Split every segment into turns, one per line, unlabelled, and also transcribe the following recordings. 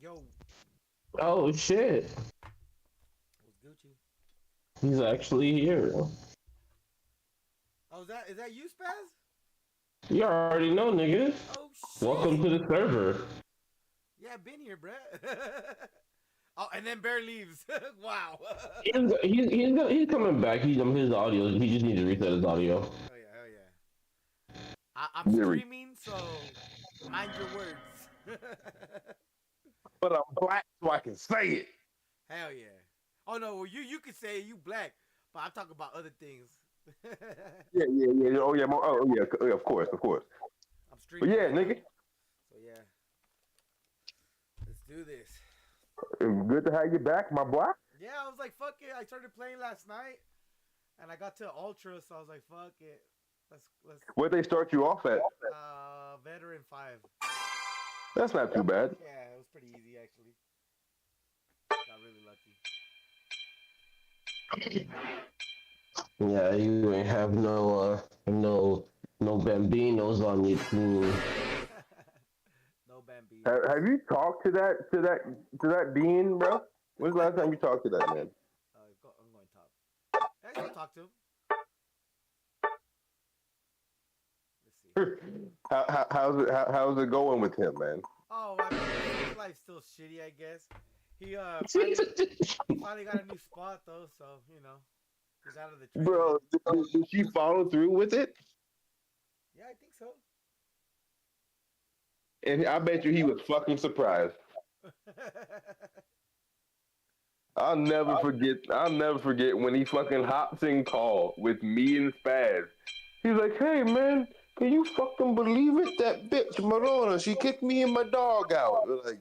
Yo,
Oh shit.
what's Gucci?
He's actually here.
Oh, is that you, Spaz?
You already know, nigga.
Oh
Welcome
shit!
to the server.
Yeah, I've been here, bruh. Oh, and then Bear leaves. Wow.
He's coming back. His audio. He just needs to reset his audio.
Oh yeah, oh yeah. I'm
Very.
streaming, so mind your words.
But I'm black, so I can say it.
Hell yeah. Oh no, well you could say you black, but I'm talking about other things.
Yeah. Oh, yeah. Yeah. Of course, of course.
I'm
But
streaming
yeah,
right now,
nigga,
so yeah, let's do this.
it's good to have you back, my boy.
Yeah, I was like, fuck it. I started playing last night, and I got to Ultra, so I was like, fuck it. Let's
Where'd they start you off at?
Veteran 5.
That's not too bad.
Yeah, it was pretty easy actually. Got really lucky.
Yeah, you ain't have no bambinos on your team.
No bambinos.
Have you talked to that dean, bro? When's the last time you talked to that man?
I'm going top. I still talk to him. Let's see.
How's it going with him, man?
Oh, I mean, his life's still shitty, I guess. He finally got a new spot though, so he's out of the trade.
Bro, did she follow through with it?
Yeah, I think so.
And I bet you he was fucking surprised. I'll never forget when he fucking hops in call with me and Spaz. He's like, "Hey man, can you fucking believe it? That bitch Marona, she kicked me and my dog out." We're like,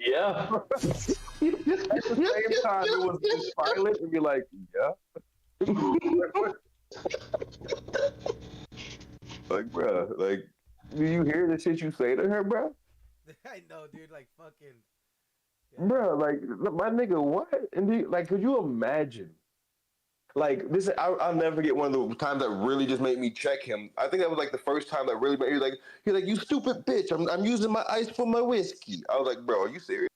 Yeah.
at the same time, it was just silent and be like, "Yeah." Like, bro, like, do you hear the shit you say to her, bro?
I know, dude. Like fucking. Yeah.
Bro, like, my nigga, what? And like, could you imagine? Like this, I'll never forget one of the times that really just made me check him. I think that was like the first time that really made me like. He's like, "You stupid bitch! I'm using my ice for my whiskey." I was like, "Bro, are you serious?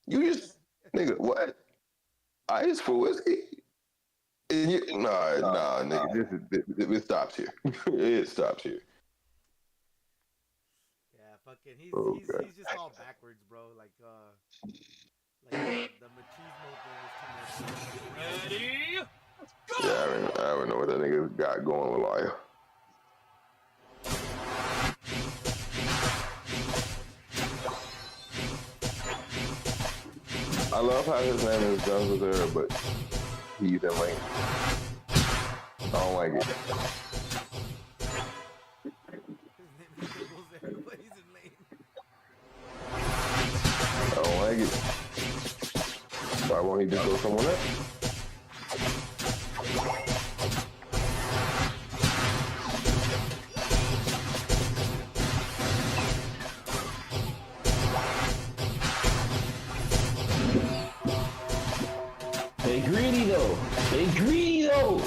You just nigga what? Ice for whiskey?" And nah, nigga. It stops here. It stops here.
Yeah, fucking. He's
Oh
he's
god.
he's just all backwards, bro. Like the machismo thing is too much. Ready?
Yeah, I don't know what that nigga got going with Lawyer. I love how his name is Jungle there, but he's in lane. I don't like it.
His name is Juggles there, but he's in lane.
I don't like it. Why won't he just go somewhere else?
They greedy though. They greedy though.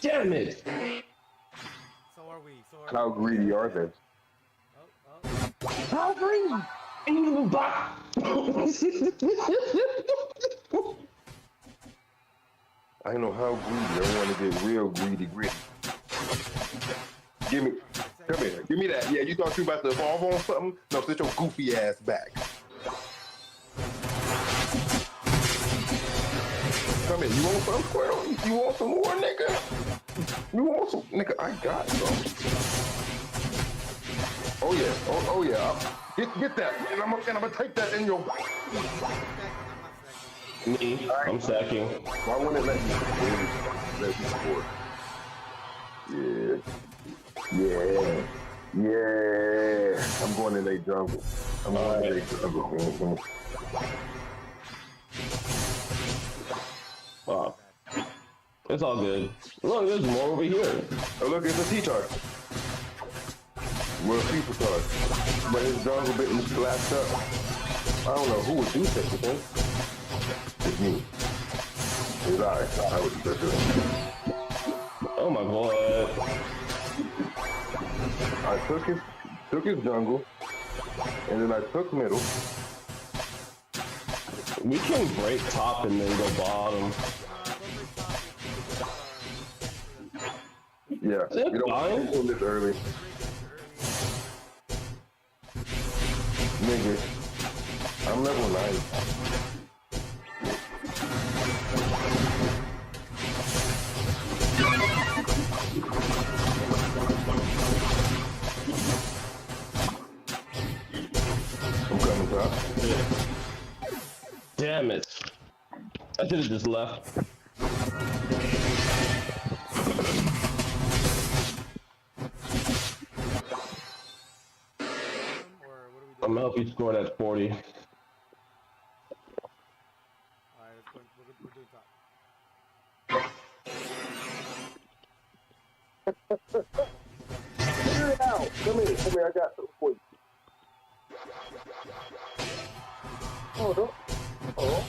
Damn it.
So are we.
How greedy are they?
Oh.
How greedy? Ain't
I know how greedy. I want to get real greedy. Give me, come here. Give me that. Yeah, you thought you about to evolve on something? No, sit your goofy ass back. Come here. You want some squirrel? You want some more, nigga? You want some, nigga? I got some. Oh yeah. Oh yeah. Get that. And I'm gonna take that in your.
Me. I'm stacking.
Why wouldn't it let you score? Yeah. I'm going in a jungle. I'm going in a jungle. Mm-hmm.
Wow. It's all good. Look, there's more over here.
Oh, look, it's a T-Tar. We're a superstar. But his jungle bit was collapsed up. I don't know who would do such a thing. It's me. It's I would do such a thing.
Oh my god.
I took his jungle, and then I took middle.
We can break top and then go bottom.
Yeah,
Is
we don't
fine?
do this early. Nigga, I'm level 9. I'm coming top.
Damn it. I should have just left. I'm gonna help you score that 40.
Alright, let's go. We're doing top.
Figure it out. Come here, I got something for you. Oh, no. Oh.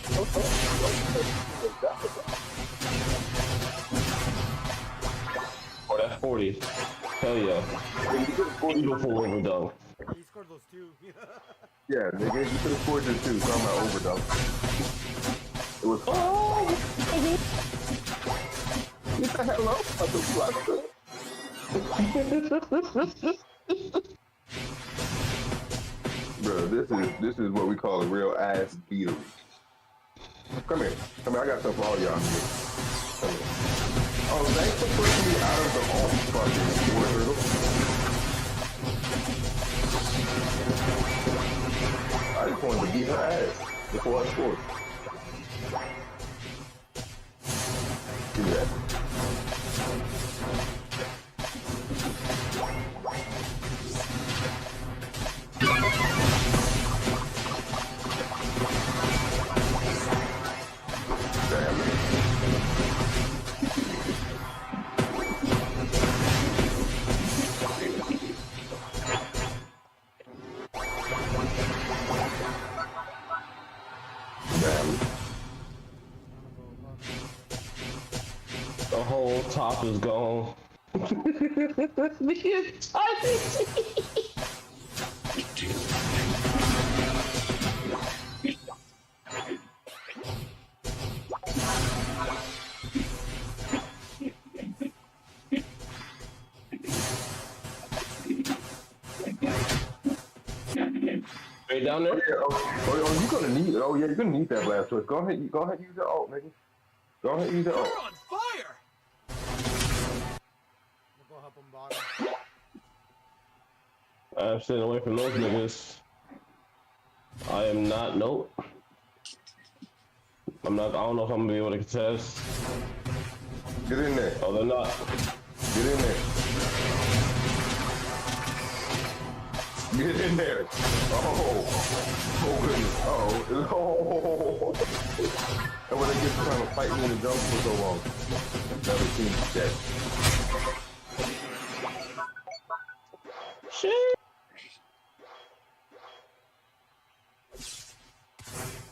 Oh, that's 40. Hell yeah. Beautiful overdone.
He scored those two.
Yeah, nigga, you could have scored this too. Talking about overdone. It was. Oh! Get the hell up! Bro, this is what we call a real ass beater. Come here, I got something for all y'all. Come here. Oh, thanks for pushing me out of the off fucking war hurdle. I just wanted to beat her ass before I scored. Do that.
The whole top is gone. The entirety. Right down there?
Oh, you're gonna need. Oh yeah, you're gonna need that blast switch. Go ahead, use your ult, nigga. Go ahead, use your ult.
We're on fire! We'll go help him bottom.
I'm staying away from those niggas. I am not. Nope. I'm not. I don't know if I'm gonna be able to contest.
Get in there.
Oh, they're not.
Get in there. Get in there. Oh goodness. Oh. And when they get trying to fight me in the jungle for so long. Never seen that.
Shit.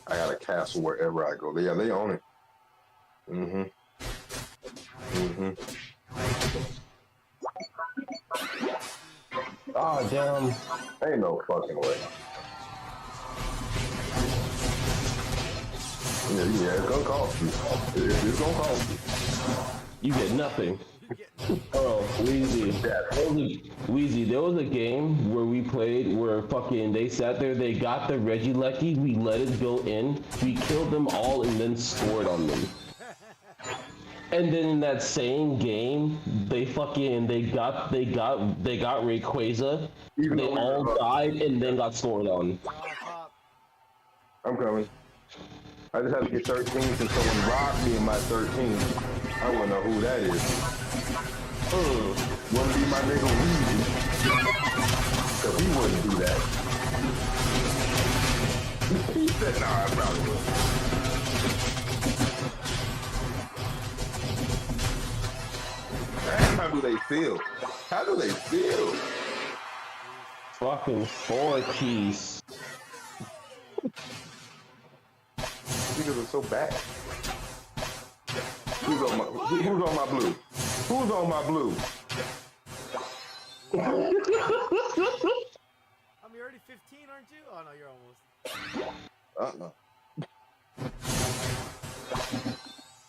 I got a castle wherever I go. Yeah, they own it.
Ah, damn.
Ain't no fucking way. Yeah, it's gonna cost you. It's gonna cost you.
You get nothing. Oh, Weezy. Weezy, there was a game where we played where fucking they sat there, they got the Regieleki, we let it go in, we killed them all and then scored on them. And then in that same game, they got Rayquaza, they all died and then got scored on.
I'm coming. I just have to get 13 since someone robbed me in my 13. I wanna know who that is. Wouldn't be my nigga Weezy. Cause he wouldn't do that. He said, nah, I probably would. How do they feel? How do they feel?
Fucking 4 keys.
Niggas are so bad. Who's on my blue? Who's on my blue?
you're already 15, aren't you? Oh no, you're almost.
Uh-uh.
I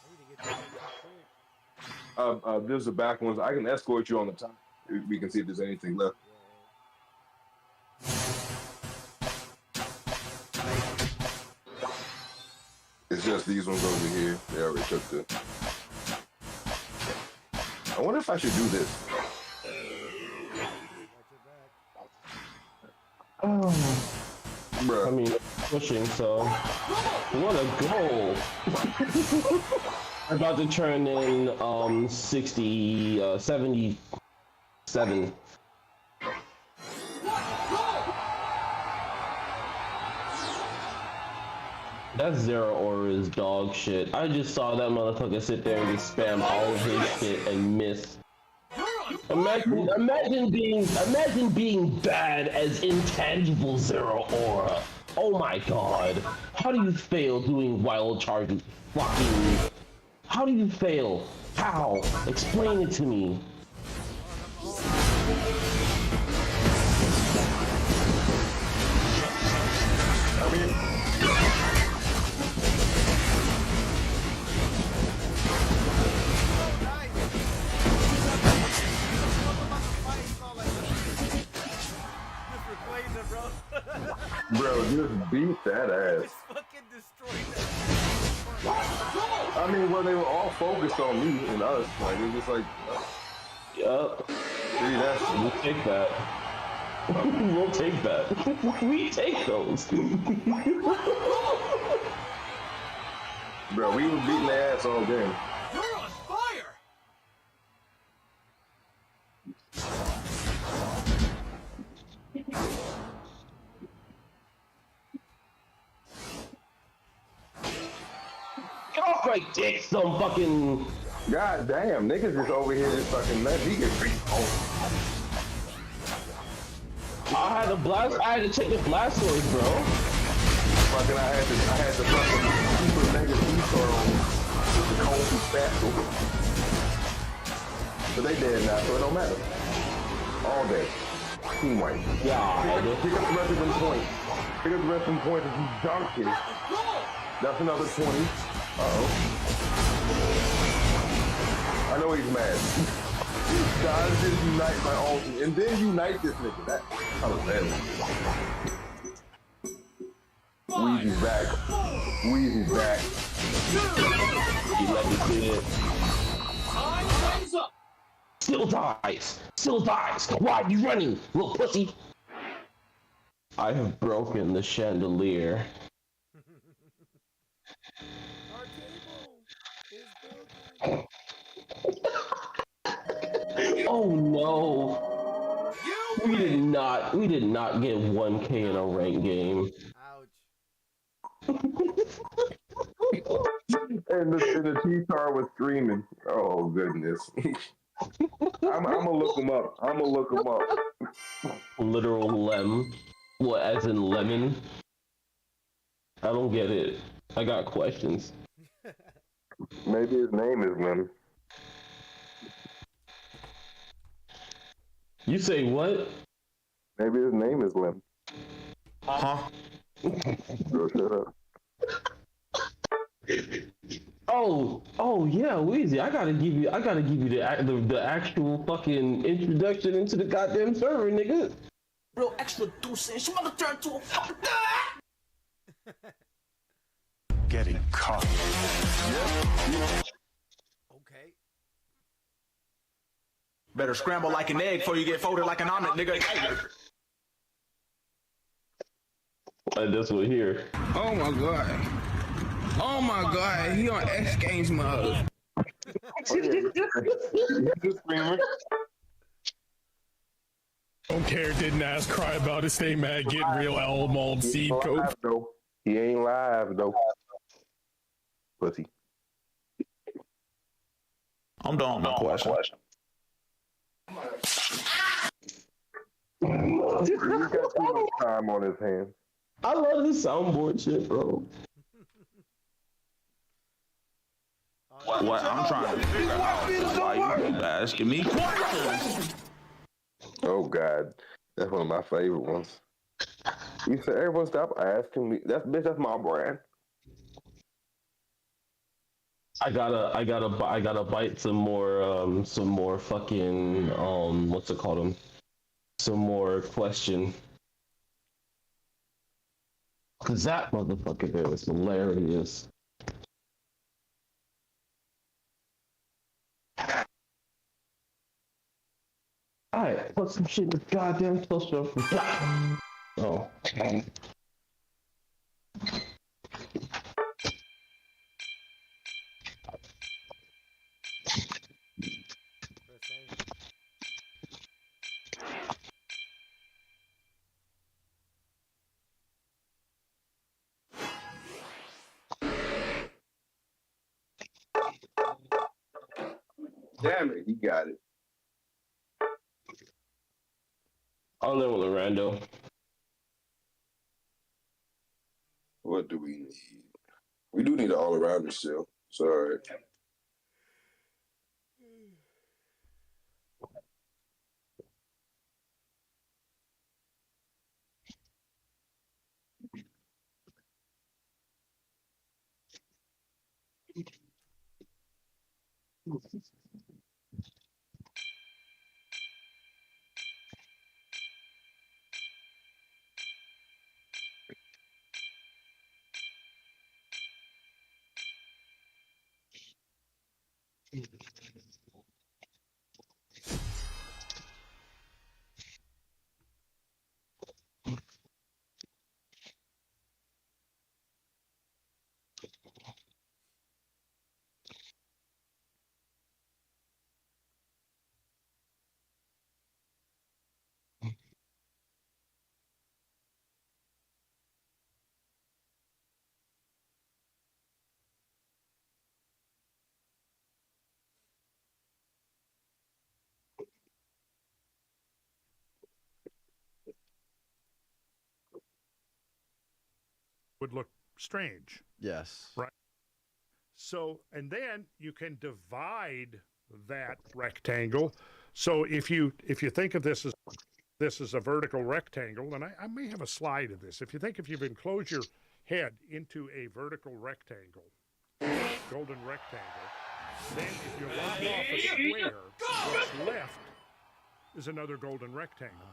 need to get that quick.
There's the back ones. I can escort you on the top. We can see if there's anything left. It's just these ones over here. They already took the. I wonder if I should do this.
Oh.
Bruh.
I mean, pushing, so. What a goal! I'm about to turn in 77. That Zero Aura's dog shit. I just saw that motherfucker sit there and just spam all of his shit and miss. Imagine being bad as intangible Zero Aura. Oh my god. How do you fail doing wild charge? Fucking. How do you fail? How? Explain it to me.
I mean. Bro, just beat that ass.
Just fucking destroyed that.
I mean, well, they were all focused on me and us. Like, it was just like,
Yup.
see, that's.
We'll take that. We'll take that. We take those.
Bro, we were beating their ass all game.
You're on fire!
Get off my dick, some fucking.
God damn, niggas just over here just fucking let me get beat. Oh.
I had to take the Blastoise, bro.
Fucking, I had to fucking super negative T-star on the cold special. But they dead now, so it don't matter. All day. Team white.
Yeah.
Pick up the rest of them points. Pick up the rest of them points if you donkey. That's another 20. Uh-oh. I know he's mad. Guys just unite my ulti, and then unite this nigga. That was bad. Weezy's back. Weezy's back.
You let me see it.
Time's up!
Still dies. Still dies. Why are you running, little pussy? I have broken the chandelier.
Our table is broken.
Oh no. We did not get 1K in a ranked game.
Ouch.
And the T-Star was screaming. Oh goodness. I'm gonna look him up.
Literal lem. What, as in lemon? I don't get it. I got questions.
Maybe his name is Lem.
You say what?
Maybe his name is Lem.
Huh?
Bro, shut up.
Oh yeah, Weezy. I gotta give you the actual fucking introduction into the goddamn server, nigga.
Real extra deuces. You wanna turn to a fucking
Getting caught.
Okay.
Better scramble like an egg before you get folded like an omelet, nigga.
That's what here.
Oh my god. Oh my god, he on X Games mode.
Don't care, didn't ask, cry about it, stay mad, get real, L mold, seed code.
He ain't live though. Pussy.
I'm done with my question.
He's got too much time on his hands.
I love this soundboard shit, bro.
What I'm trying to figure out is why you keep asking me questions.
Oh god. That's one of my favorite ones. You said everyone stop asking me. That's bitch. That's my brand.
I gotta bite some more fucking what's it called? Some more question. Cause that motherfucker there was hilarious. Alright, put some shit in the goddamn toaster. Oh.
Damn it, he got it.
I'll live with Orlando.
What do we need? We do need an all-arounder still. Sorry.
Would look strange.
Yes.
Right. So, and then you can divide that rectangle. So if you think of this as a vertical rectangle, and I may have a slide of this. If you've enclosed your head into a vertical rectangle, golden rectangle, then if you line off a square, what's left is another golden rectangle.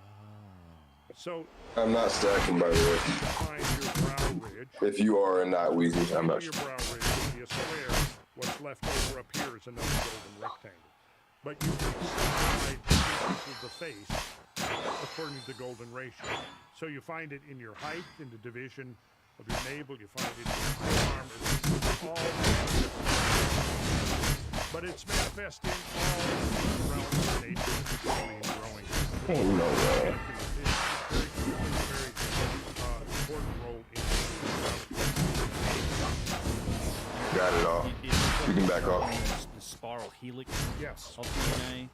So
I'm not stacking, by the way.
find your brow ridge.
If you are and not Weezy, I'm not.
Your brow ridge would be a square. What's left over up here is another golden rectangle. But you can divide pieces of the face according to the golden ratio. So you find it in your height, in the division of your navel. You find it in your arm. It's all different. But it's manifest in all realms of nature, growing and growing.
Ain't no way.
Got it all. You can back off.
The spiral helix
Yes.
of DNA.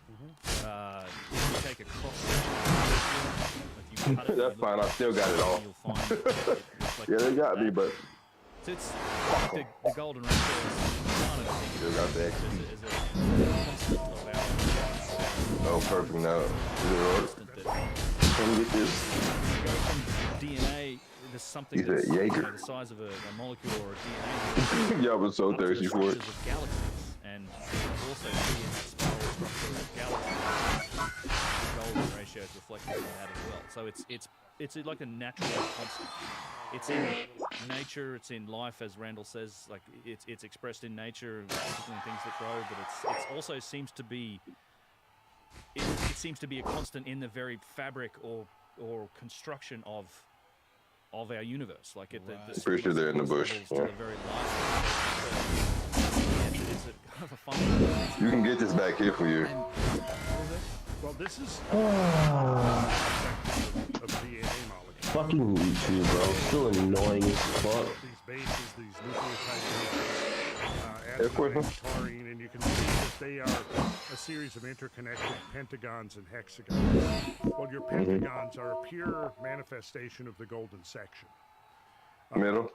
If you take a cross section, if you cut it,
That's fine. I still got it all.
you'll find it looks like
Yeah, they got me, but
So it's like the golden ratio is kind of
still got the X.
is a constant of our
Oh, perfect. Now, is it order?
constant that
Let me get this.
go from DNA. There's something
He said
that's
Jaeger.
the size of a molecule or a DNA.
Y'all was so
up to the
thirsty for it.
structures of galaxies, and you can also see in that spiral structure of galaxies, the golden ratio is reflected in that as well. So it's like a natural constant. It's in nature, it's in life, as Randall says. Like it's expressed in nature, particularly in things that grow, but it's also seems to be it seems to be a constant in the very fabric or construction of our universe, like at the
Pretty sure they're in the bush.
levels to
Yeah.
the very last. It's a kind of a fun.
You can get this back here for you.
Well, this is of DNA molecules.
Fucking YouTube, bro. Still annoying as fuck.
These bases, these nucleotide
Of course.
bases, taurine, and you can see that they are a series of interconnected pentagons and hexagons. Well, your pentagons are a pure manifestation of the golden section.
Middle.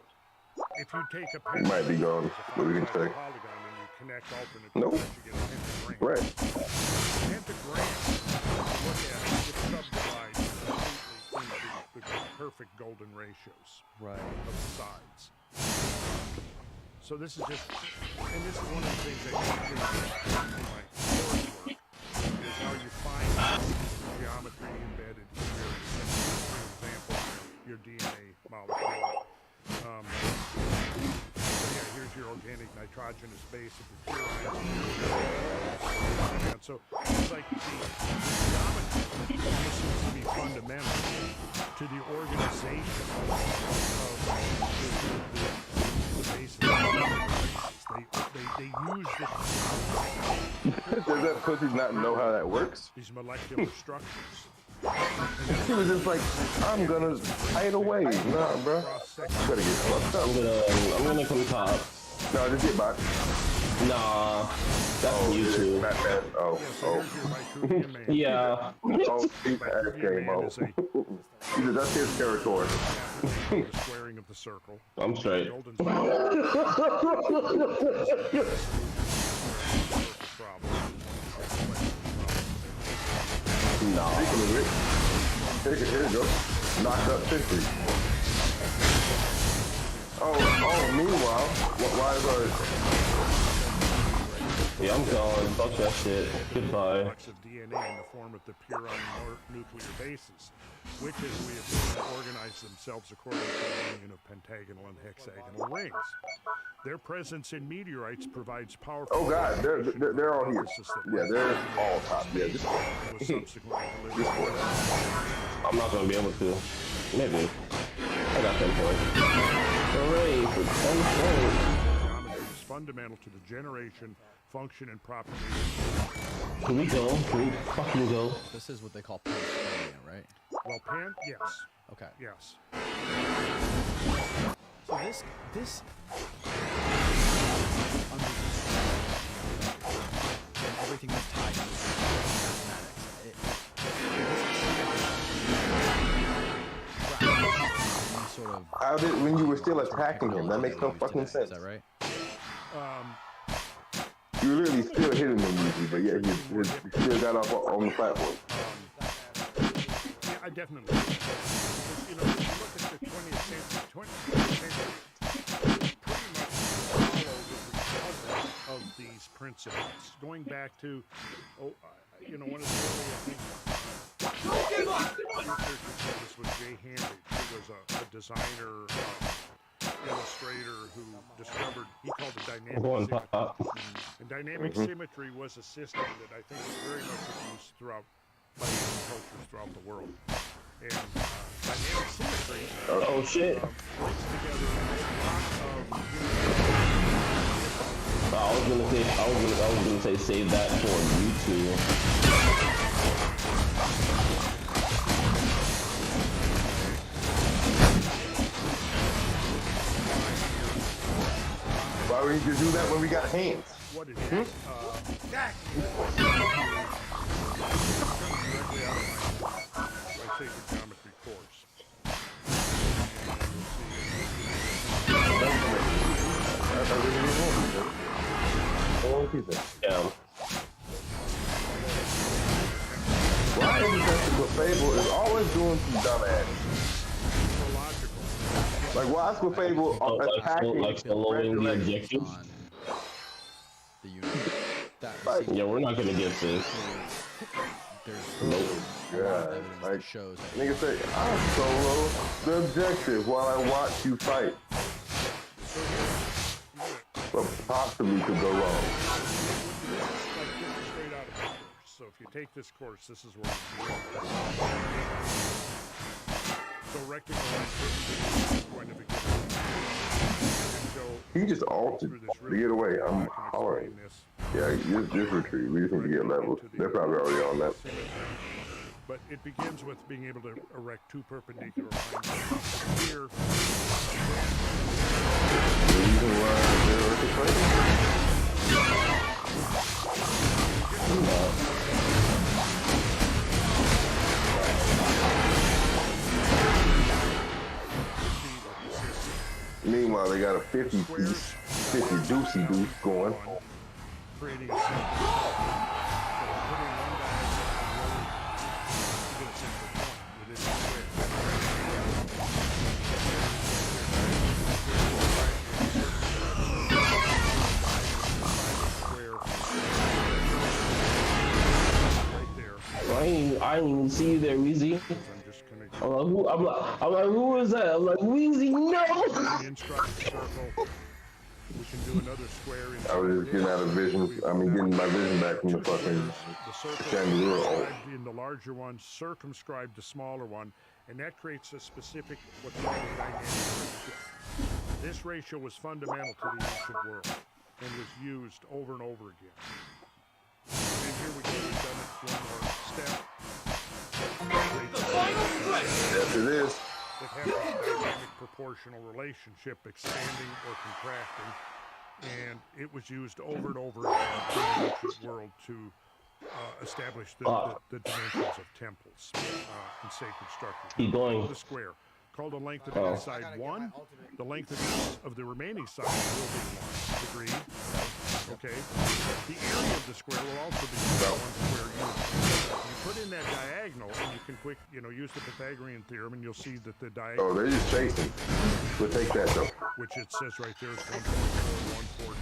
If you take a
It
pentagon,
might be gone, but we can
as a
check.
polygon and you connect alternate
Nope.
points, you get a pentagram.
Right.
Pentagram, look at it, it subdivides into perfect golden ratios
Right.
of the sides. So this is just, and this is one of the things that you do in my coursework, is how you find geometry embedded in your, for example, your DNA molecule. Yeah, here's your organic nitrogenous base of the purine. And so it's like the geometry seems to be fundamental to the organization of the bases. They use
Does that pussy not know how that works?
these molecular structures.
He was just like, I'm gonna hide away. Nah, bro. Better get fucked up.
I'm gonna come top.
No, just get back.
Nah, that's you too.
Not that. Oh,
So here's your Vitruvian man.
Yeah.
oh, he's ass game out. That's his territory.
The squaring of the circle.
I'm straight.
Golden
Nah.
Speaking of it, here you go. Knocked up 50. Oh, meanwhile, why is our...
Yeah, I'm gone. Fuck that shit. Goodbye.
of DNA in the form of the purine nuclear bases, which, as we have seen, organize themselves according to the union of pentagonal and hexagonal rings. Their presence in meteorites provides powerful...
Oh, God, they're all here. Yeah, they're all top. Yeah,
was subsequently delivered.
I'm not gonna be able to. Maybe. I got 10 points. Hooray for 10 points.
Geometry is fundamental to the generation, function, and propagation.
Can we go? Can we fucking go?
This is what they call panspermia, right?
Well, yes,
Okay.
yes.
So this and everything that's tied to mathematics. Sort of.
How did, when you were still attacking him? That makes no fucking sense.
Is that right?
You were literally still hitting him usually, but yeah, he still got off on the platform.
Yeah, I definitely. Because, you know, if you look at the 20th century, pretty much followed the recovery of these principles, going back to, you know, one of the early, I think, researchers said this was Jay Handage, who was a designer, illustrator who discovered, he called it dynamic symmetry. And dynamic symmetry was a system that I think is very much used throughout by Asian cultures throughout the world. And dynamic symmetry
Oh shit.
brings together a lot
I was gonna say save that for YouTube.
Why would you do that when we got hands?
what it is. Directly out of my sacred geometry course.
Yeah.
Why is it that the Fable is always doing some dumb ass? Like, why is the Fable attacking?
Like following the objectives.
The unit. That
Yeah, we're not gonna get this.
there's
Nope.
a lot of evidence
like,
that shows that
Nigga say, I'll solo the objective while I watch you fight. What possibly could go wrong?
Straight out of the course. So if you take this course, this is where you so rectangle is going to be
He just altered to get away. I'm alright. Yeah, just retreat. We just need to get levels. They're probably already on that.
But it begins with being able to erect two perpendicular lines here.
Meanwhile, they got a 50 piece, 50 deucey deuce going.
Creating a simple putting one diagonal and you get a simple point within the square.
didn't even see you there, Weezy.
I'm just gonna
I'm like, who is that? I'm like, Weezy, no!
instruct the circle. We can do another square.
I was just getting out of vision. I mean, getting my vision back from the fucking chandelier.
Circumscribed in the larger one, circumscribed the smaller one, and that creates a specific what's called a dynamic ratio. This ratio was fundamental to the ancient world and was used over and over again. And here we go. We've done it one more step.
Yes, it is.
That has a dynamic proportional relationship, expanding or contracting, and it was used over and over again in the ancient world to establish the dimensions of temples and sacred structures.
Keep going.
The square, called the length of each side 1. The length of each of the remaining sides will be 1. Agreed? Okay. The area of the square will also be 1 square unit. You put in that diagonal, and you can use the Pythagorean theorem, and you'll see that the diagonal.
Oh, they're just chasing. We'll take that though.
Which it says right there is 1.4142.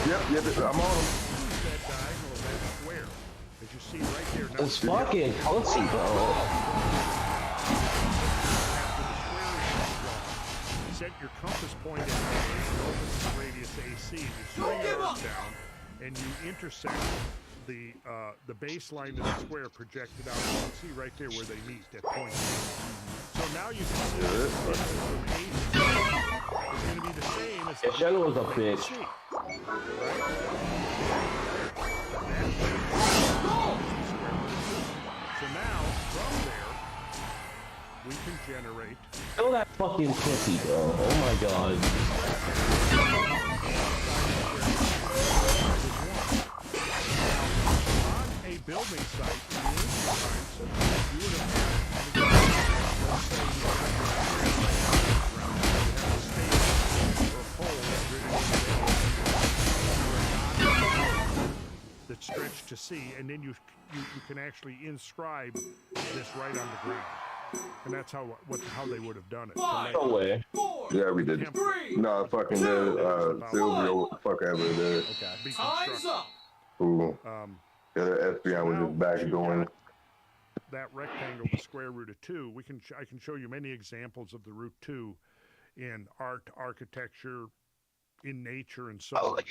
Yep, I'm on them.
That diagonal of that square, as you see right there. Now,
It's fucking pussy, bro.
Set your compass point at A, the radius AC, you swing your arm down, and you intersect the baseline of the square projected out. You can see right there where they meet at point C. So now you can see the distance from A to C is going to be the same as the
Jen was a bitch.
C. Right? So now, from there, we can generate.
Kill that fucking pussy, bro. Oh my god.
On a building site, in the ancient times, you would have had, or poles that stretch to sea, and then you can actually inscribe this right on the ground. And that's how they would have done it.
No way.
Yeah, we did. No, fucking Silvio, fuck ever did.
Okay. Time's up.
Ooh. Yeah, the FBI was just back going.
That rectangle, the square root of 2. I can show you many examples of the root 2 in art, architecture, in nature, and so on.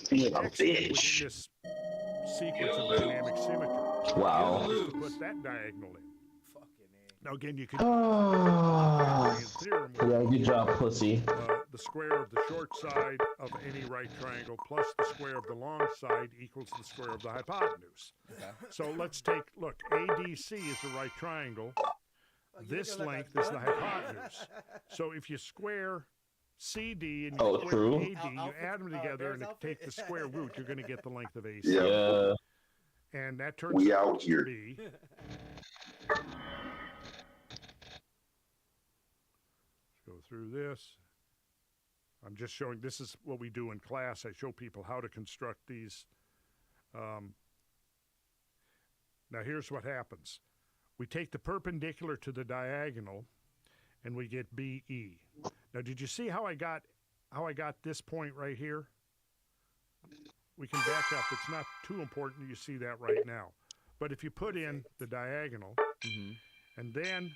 Being a bitch. This sequence of dynamic symmetry.
Wow.
To put that diagonal in. Now again, you can
yeah, good job, pussy.
the square of the short side of any right triangle plus the square of the long side equals the square of the hypotenuse. Okay. So let's take, look, ADC is the right triangle. This length is the hypotenuse. So if you square CD and you square AD, you add them together and take the square root, you're going to get the length of AC.
Yeah.
And that turns out to be... Go through this. I'm just showing, this is what we do in class. I show people how to construct these. Now here's what happens. We take the perpendicular to the diagonal and we get BE. Now did you see how I got this point right here? We can back up. It's not too important you see that right now. But if you put in the diagonal and then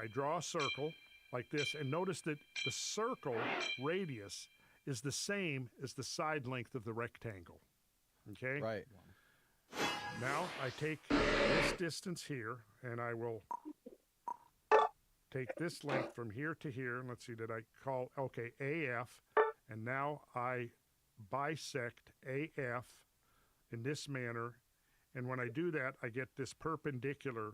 I draw a circle like this, and notice that the circle radius is the same as the side length of the rectangle. Okay?
Right.
Now I take this distance here, and I will take this length from here to here. And let's see, did I call, okay, AF, and now I bisect AF in this manner, and when I do that, I get this perpendicular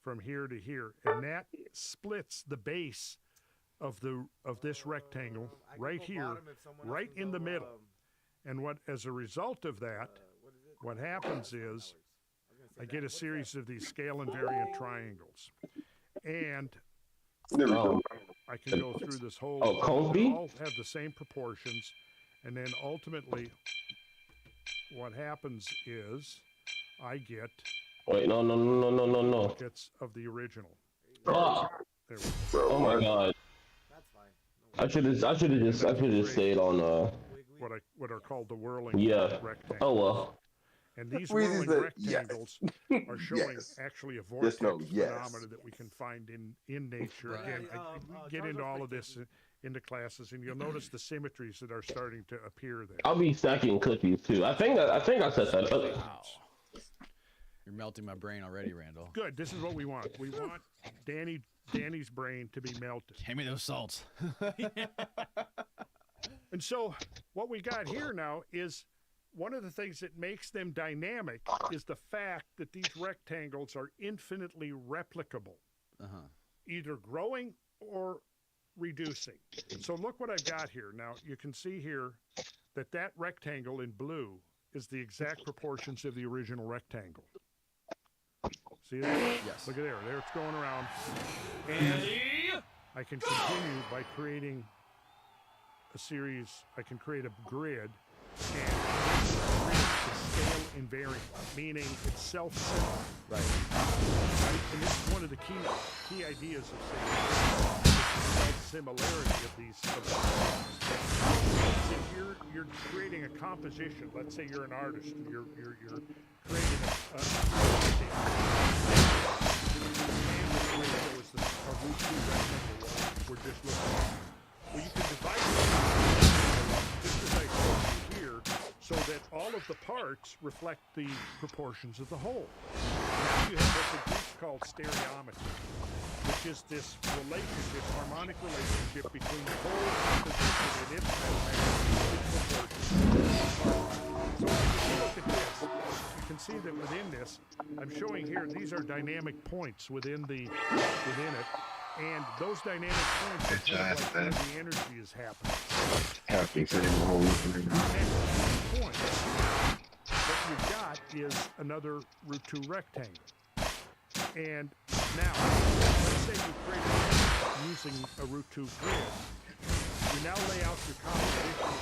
from here to here, and that splits the base of this rectangle right here, right in the middle. And as a result of that, what happens is I get a series of these scale invariant triangles, and I can go through this whole. They all have the same proportions, and then ultimately, what happens is I get.
Wait, no.
Of the original.
Oh, oh my god.
That's fine. No
I should have just stayed on
what are called the whirling
yeah.
rectangles.
Oh well.
And these
Weezy
whirling
said
rectangles are showing actually a vortex phenomena that we can find in nature. Again, we get into all of this into classes, and you'll notice the symmetries that are starting to appear there.
I'll be stacking cookies too. I think I set that up.
Wow. You're melting my brain already, Randall.
Good. This is what we want. We want Danny's brain to be melted.
Hand me those salts.
And so what we got here now is one of the things that makes them dynamic is the fact that these rectangles are infinitely replicable, either growing or reducing. So look what I've got here. Now you can see here that rectangle in blue is the exact proportions of the original rectangle. See that?
Yes.
Look at there. There it's going around. And I can continue by creating a series. I can create a grid, and this grid is scale invariant, meaning it's self-similar.
Right.
And this is one of the key ideas of self-similarity of these. See, you're creating a composition. Let's say you're an artist. You're creating a root 2 rectangle we're just looking at. Well, you can divide it just as I showed you here, so that all of the parts reflect the proportions of the whole. Now you have what the Greeks call stereometry, which is this harmonic relationship between the whole composition and its proportions. So if you look at this, you can see that within this, I'm showing here, these are dynamic points within it. And those dynamic points are like where the energy is happening. What you've got is another root 2 rectangle. And now, let's say you create a using a root 2 grid. You now lay out your composition of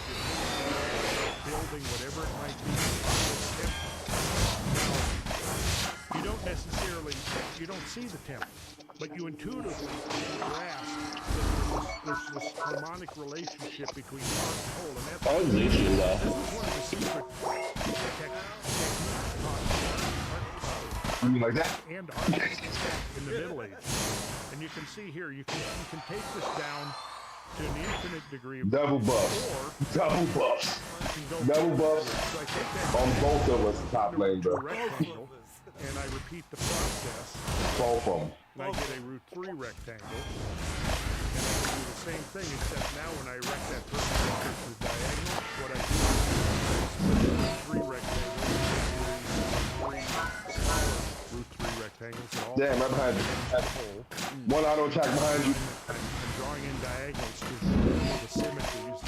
your building, whatever it might be. Now, you don't see the template, but you intuitively grasp that there's this harmonic relationship between part and whole, and that's one of the secret techniques
like that?
And artists in the Middle Ages. And you can see here, you can take this down to an infinite degree of
double buffs. Double buffs. Double buffs on both of us top lane, bro.
And I repeat the process.
Both of them.
And I get a root 3 rectangle. And I can do the same thing, except now when I erect that perpendicular to the diagonal, what I do is split the root 3 rectangle into 3 root 3 rectangles.
Damn, right behind you. One auto attack behind you.
And drawing in diagonals gives you the symmetries.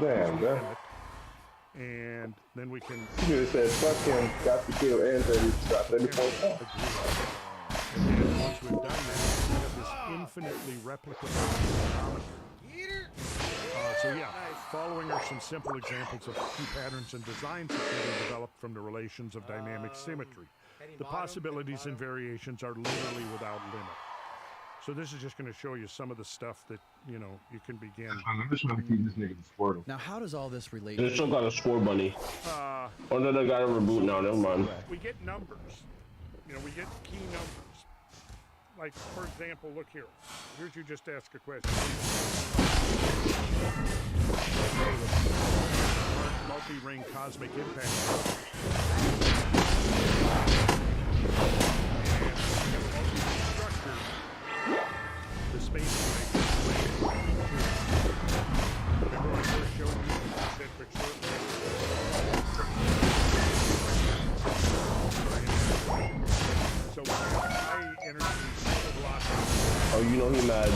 Damn, bro.
And then we can.
You just said, fuck him, got to kill, and said he dropped any points off.
And then once we've done that, we have this infinitely replicable geometry. So yeah, following are some simple examples of key patterns and designs that can be developed from the relations of dynamic symmetry. The possibilities and variations are literally without limit. So this is just going to show you some of the stuff that, you can begin.
I'm just trying to keep this nigga the Squirtle.
Now, how does all this relate?
They still got a score bunny. Oh no, they got a reboot now. Never mind.
We get numbers. We get key numbers. Like, for example, look here. Here's you just ask a question. Multi-ring cosmic impact. The space remember when I first showed you the concentric circle? So when you have high energy velocity.
Oh, you know he mad.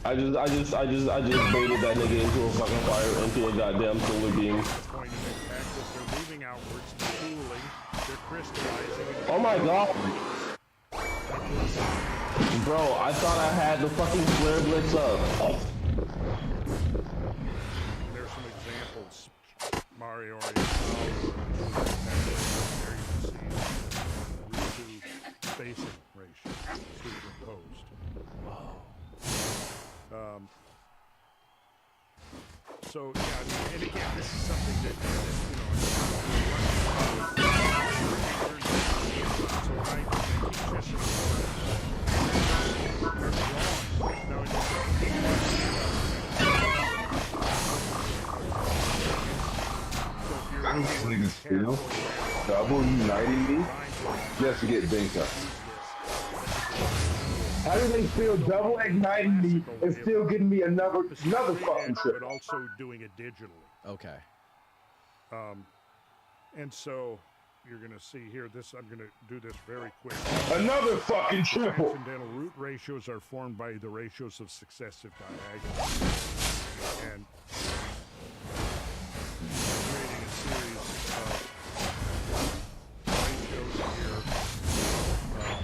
I just baited that nigga into a fucking fire, into a goddamn solar beam.
Point of impact is they're moving outwards, they're cooling, they're crystallizing.
Oh my god. Bro, I thought I had the fucking flare blitz up.
There's some examples. Mario there you can see root 2 spacing ratio superimposed. Wow. So yeah, and again, this is something that
These niggas still double uniting me just to get Binka. How do they feel double igniting me and still getting me another fucking trip?
But also doing it digitally.
Okay.
And so you're going to see here, I'm going to do this very quick.
Another fucking triple.
Transcendental root ratios are formed by the ratios of successive diagonals. And creating a series of ratios here.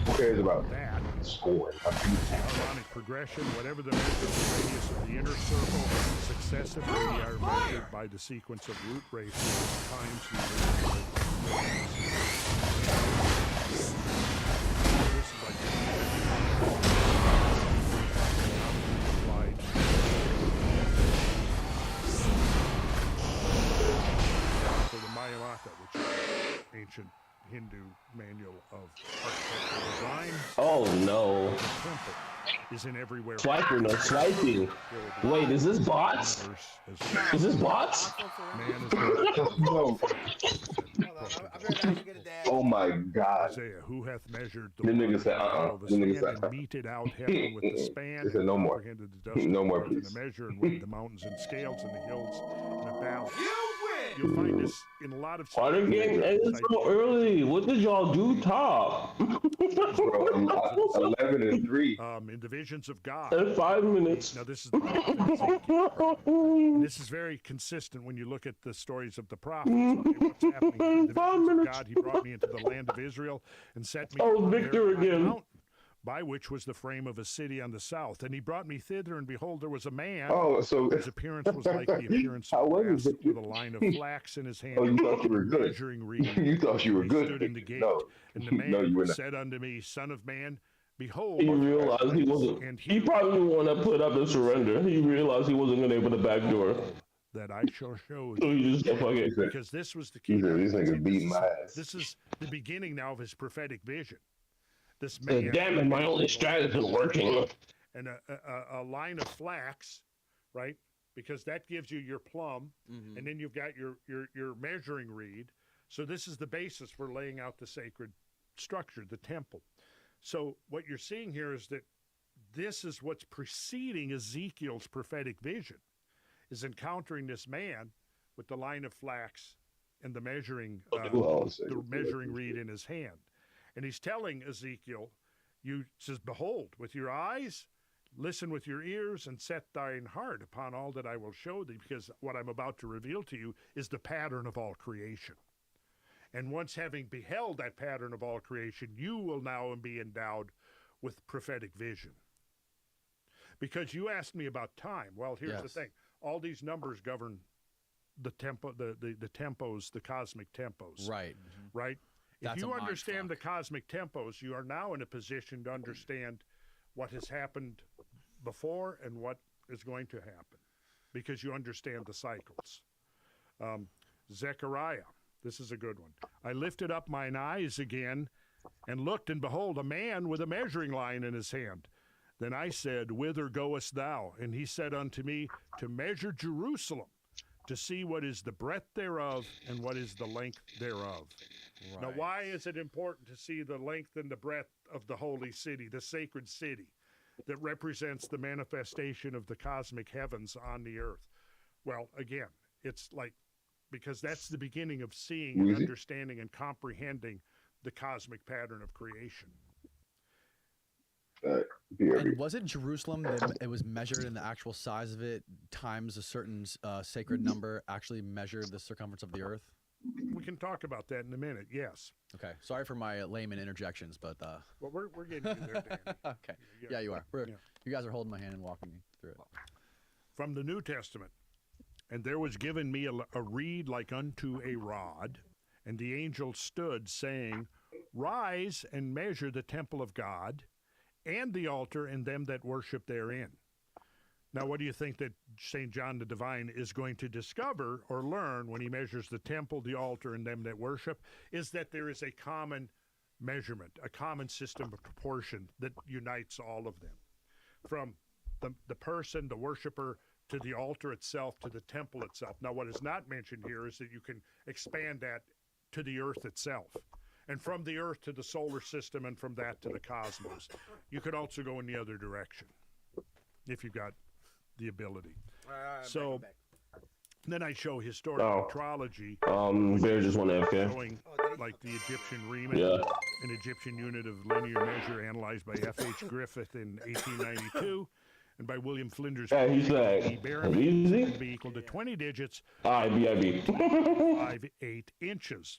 Who cares about
that?
Scoring.
Harmonic progression, whatever the measure of the radius of the inner circle, successive radii are measured by the sequence of root ratios times the ratio. This is like applied. So the Mayamata, which is ancient Hindu manual of architectural design.
Oh no.
The temple is in everywhere.
Swiper, no swiping. Wait, is this bots? Is this bots?
Man
No. Oh my God.
Isaiah, who hath measured
The nigga said,
the
The nigga
span
said,
and meted out heaven with the span
He said,
and
no more.
comprehended the dust
No
of the
more,
earth in
please.
a measure and weighed the mountains in scales and the hills in a balance. You'll find this in a lot of
Why the game ended so early? What did y'all do top?
11 and 3.
In the visions of God.
In 5 minutes.
Now this is and this is very consistent when you look at the stories of the prophets. Okay, what's happening? In the visions of God, he brought me into the land of Israel and set me
Oh, Victor
there on a
again.
mountain, by which was the frame of a city on the south. And he brought me thither, and behold, there was a man.
Oh, so
His appearance was like the appearance
How
of
was
grass,
it?
with a line of flax in his hand.
Oh, you thought you were good.
Measuring reed.
You thought you were
He
good.
stood in the gate,
No.
and the man
No, you were not.
said unto me, Son of man, behold.
He realized he wasn't.
And
He probably didn't want to put up and surrender. He realized he wasn't going to able to backdoor.
that I shall show
So
thee.
he just said, fuck it.
Because this was the
He
key.
said, these niggas beating my ass.
This is the beginning now of his prophetic vision. This
Said,
man,
damn it, my only strat isn't working.
and a line of flax, right? Because that gives you your plumb, and then you've got your measuring reed. So this is the basis for laying out the sacred structure, the temple. So what you're seeing here is that this is what's preceding Ezekiel's prophetic vision, is encountering this man with the line of flax and the measuring reed in his hand. And he's telling Ezekiel, says, behold, with your eyes, listen with your ears, and set thine heart upon all that I will show thee, because what I'm about to reveal to you is the pattern of all creation. And once having beheld that pattern of all creation, you will now be endowed with prophetic vision. Because you asked me about time. Well, here's the thing. All these numbers govern the tempo, the tempos, the cosmic tempos.
Right.
Right?
That's
if you
a mind
understand
fuck.
the cosmic tempos, you are now in a position to understand what has happened before and what is going to happen, because you understand the cycles. Zechariah, this is a good one. I lifted up mine eyes again and looked, and behold, a man with a measuring line in his hand. Then I said, whither goest thou? And he said unto me, to measure Jerusalem, to see what is the breadth thereof and what is the length thereof.
Right.
Now, why is it important to see the length and the breadth of the holy city, the sacred city that represents the manifestation of the cosmic heavens on the earth? Well, again, it's like, because that's the beginning of seeing and understanding and comprehending the cosmic pattern of creation.
And was it Jerusalem that it was measured in the actual size of it times a certain sacred number actually measured the circumference of the earth?
We can talk about that in a minute, yes.
Okay. Sorry for my layman interjections, but...
Well, we're getting you there, Danny.
Okay. Yeah, you are. You guys are holding my hand and walking me through it.
From the New Testament. And there was given me a reed like unto a rod, and the angel stood, saying, rise and measure the temple of God, and the altar and them that worship therein. Now, what do you think that St. John the Divine is going to discover or learn when he measures the temple, the altar, and them that worship? Is that there is a common measurement, a common system of proportion that unites all of them, from the person, the worshiper, to the altar itself, to the temple itself. Now, what is not mentioned here is that you can expand that to the earth itself, and from the earth to the solar system, and from that to the cosmos. You could also go in the other direction if you've got the ability. So then I show historical metrology.
Bear just went AFK.
Showing like the Egyptian Riemann,
Yeah.
an Egyptian unit of linear measure analyzed by F.H. Griffith in 1892 and by William Flinders.
Yeah, he's easy.
To be equal to 20 digits.
IB.
5'8" inches.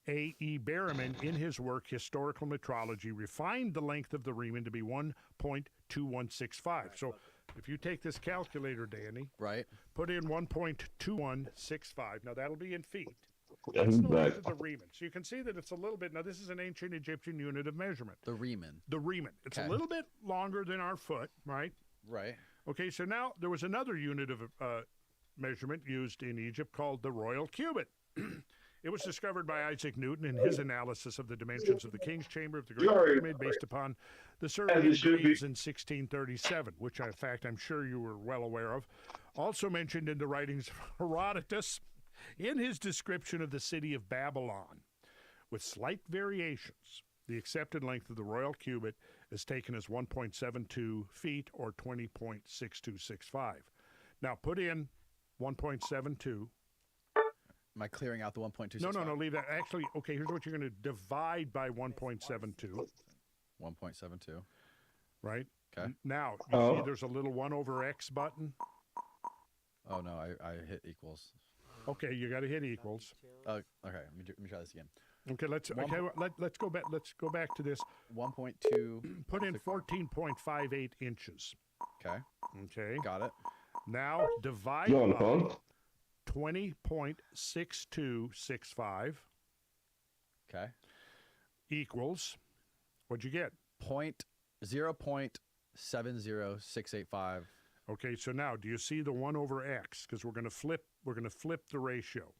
A.E. Berriman, in his work Historical Metrology, refined the length of the Riemann to be 1.2165. So if you take this calculator, Danny,
right,
put in 1.2165. Now that'll be in feet.
Yeah,
That's
he's
the length
back.
of the Riemann. So you can see that it's a little bit. Now this is an ancient Egyptian unit of measurement.
The Riemann.
The Riemann. It's
Okay.
a little bit longer than our foot, right?
Right.
Okay. So now there was another unit of measurement used in Egypt called the royal cubit. It was discovered by Isaac Newton in his analysis of the dimensions of the King's Chamber of the Great Pyramid based upon the survey of Greaves in 1637, which, in fact, I'm sure you were well aware of. Also mentioned in the writings of Herodotus in his description of the city of Babylon. With slight variations, the accepted length of the royal cubit is taken as 1.72 feet or 20.6265. Now put in 1.72.
Am I clearing out the 1.2?
No, leave that. Actually, okay, here's what you're going to divide by 1.72.
1.72.
Right?
Okay.
Now, you see there's a little 1 over X button?
Oh, no, I hit equals.
Okay, you got to hit equals.
Okay, let me try this again.
Okay, let's go back. Let's go back to this.
1.2.
Put in 14.58 inches.
Okay.
Okay.
Got it.
Now divide
You on the
by
phone?
20.6265.
Okay.
Equals, what'd you get?
0.70685.
Okay, so now do you see the 1 over X? Because we're gonna flip the ratio.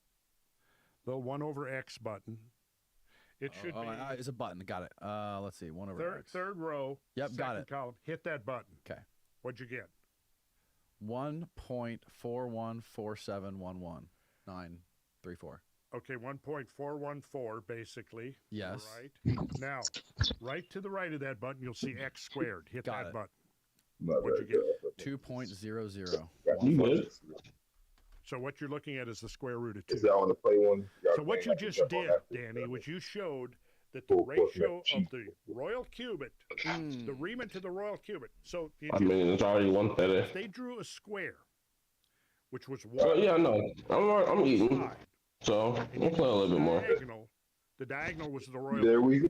The 1 over X button. It should be
it's a button. Got it. Let's see. 1 over X.
third row.
Yep, got
second
it.
column. Hit that button.
Okay.
What'd you get?
1.414711934.
Okay, 1.414 basically.
Yes.
Right. Now, right to the right of that button, you'll see X squared. Hit
Got
that
it.
button. What'd you get?
2.00.
You good?
So what you're looking at is the square root of 2.
Is that on the play one?
So what you just did, Danny, was you showed that the ratio of the royal cubit, the Riemann to the royal cubit. So the
I mean, it's already 130.
if they drew a square, which was 1
Yeah, no, I'm eating,
side,
so we'll play a little bit more.
the diagonal was the royal.
There we go.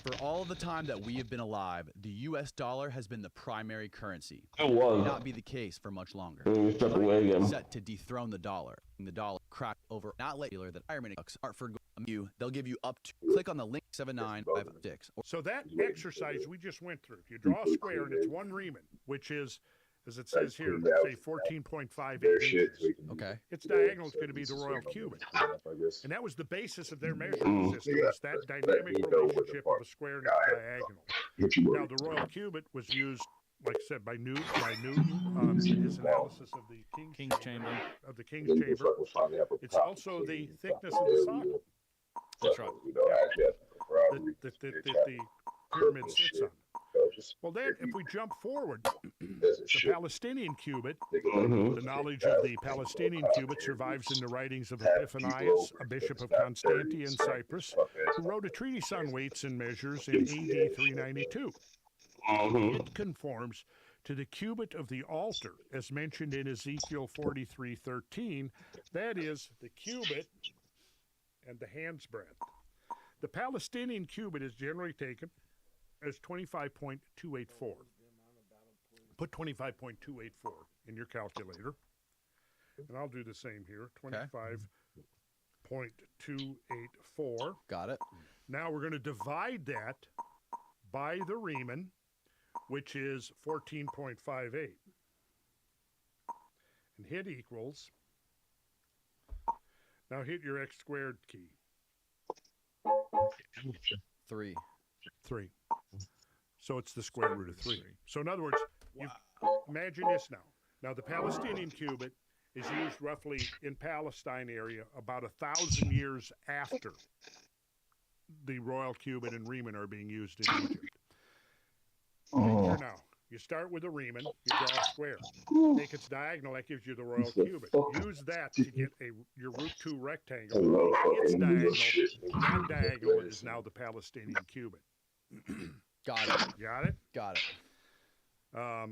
For all the time that we have been alive, the U.S. dollar has been the primary currency.
It
May
was.
not be the case for much longer.
Let me step away again.
Set to dethrone the dollar. The dollar cracked over not late dealer that Ironman Hartford you. They'll give you up to click on the link 7956.
So that exercise we just went through, if you draw a square and it's 1 Riemann, which is, as it says here, say 14.58 inches.
Okay.
Its diagonal is going to be the royal cubit. And that was the basis of their measurement system, was that dynamic relationship of a square and its diagonal. Now, the royal cubit was used, like I said, by Newton in his analysis of the King's Chamber. It's also the thickness of the socket.
That's right.
That the pyramid sits on. Well, then, if we jump forward, the Palestinian cubit, the knowledge of the Palestinian cubit survives in the writings of Epiphanius, a bishop of Constantia in Cyprus, who wrote a treatise on weights and measures in AD 392. It conforms to the cubit of the altar, as mentioned in Ezekiel 43:13. That is, the cubit and the hand's breadth. The Palestinian cubit is generally taken as 25.284. Put 25.284 in your calculator, and I'll do the same here. 25.284.
Got it.
Now we're going to divide that by the Riemann, which is 14.58. and hit equals. Now hit your x squared key.
3.
3. So it's the square root of 3. So in other words, imagine this now. Now the Palestinian cubit is used roughly in Palestine area about 1,000 years after the royal cubit and Riemann are being used in Egypt. Here now, you start with a Riemann, you draw a square. Take its diagonal, that gives you the royal cubit. Use that to get your root 2 rectangle. Its diagonal, that diagonal is now the Palestinian cubit.
Got it.
Got it?
Got it.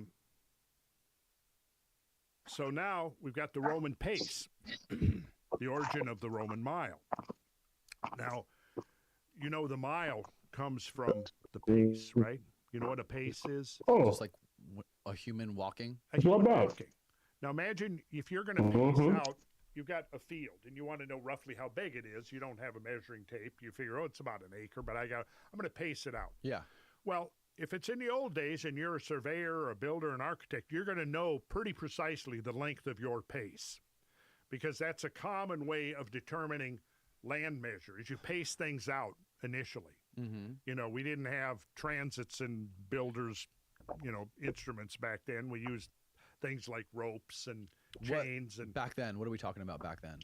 So now we've got the Roman pace, the origin of the Roman mile. Now, you know the mile comes from the pace, right? You know what a pace is?
Just like a human walking.
A human walking. Now imagine if you're going to pace out, you've got a field and you want to know roughly how big it is. You don't have a measuring tape. You figure, oh, it's about an acre, but I'm going to pace it out.
Yeah.
Well, if it's in the old days and you're a surveyor, a builder, an architect, you're going to know pretty precisely the length of your pace, because that's a common way of determining land measure, is you pace things out initially.
Mm-hmm.
You know, we didn't have transits and builders, instruments back then. We used things like ropes and chains. And
back then, what are we talking about back then?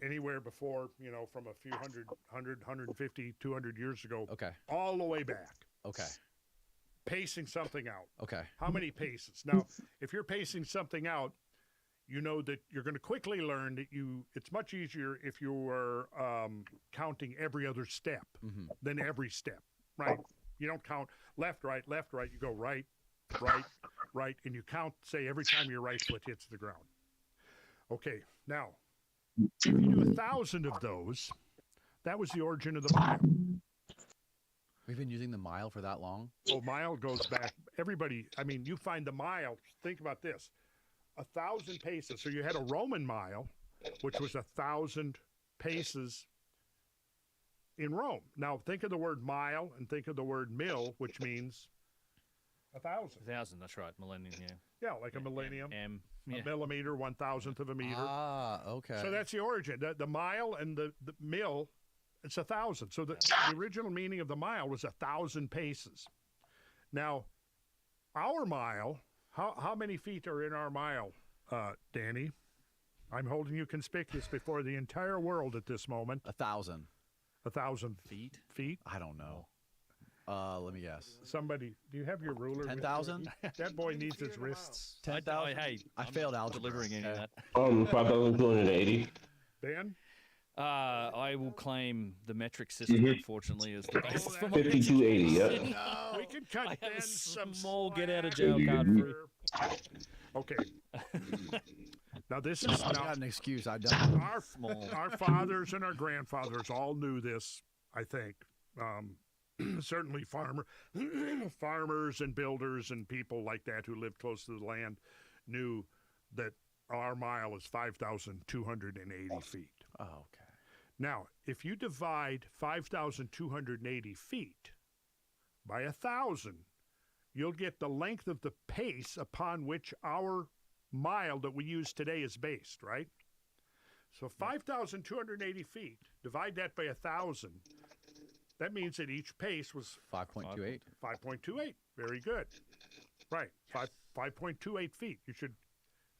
Anywhere before, from a few 150, 200 years ago.
Okay.
All the way back.
Okay.
Pacing something out.
Okay.
How many paces? Now, if you're pacing something out, you know that you're going to quickly learn that it's much easier if you were counting every other step than every step, right? You don't count left, right. You go right, and you count, say, every time your right foot hits the ground. Okay, now, if you do 1,000 of those, that was the origin of the mile.
We've been using the mile for that long?
Oh, mile goes back. Everybody, you find the mile, think about this. 1,000 paces. So you had a Roman mile, which was 1,000 paces in Rome. Now think of the word mile and think of the word mill, which means 1,000.
1,000, that's right. Millennium, yeah.
Yeah, like a millennium.
Yeah.
A millimeter, 1,000th of a meter.
Ah, okay.
So that's the origin. The mile and the mill, it's 1,000. So the original meaning of the mile was 1,000 paces. Now, our mile. How many feet are in our mile, Danny? I'm holding you conspicuous before the entire world at this moment.
1,000.
1,000
feet?
Feet?
I don't know. Let me guess.
Somebody, do you have your ruler?
10,000?
That boy needs his wrists.
10,000?
Hey,
I failed algebra.
Delivering any of that.
5,280.
Ben?
I will claim the metric system, unfortunately, as the basis for my
5280, yeah.
No, we can cut
I have
Ben
a
some
small
slack
get-out-of-jail card for you.
Okay. Now this is
I got an excuse. I don't.
our fathers and our grandfathers all knew this, I think. Certainly farmers and builders and people like that who lived close to the land knew that our mile is 5,280 feet.
Oh, okay.
Now, if you divide 5,280 feet by 1,000, you'll get the length of the pace upon which our mile that we use today is based, right? So 5,280 feet, divide that by 1,000. That means that each pace was
5.28.
5.28. Very good. Right. 5.28 feet. You should,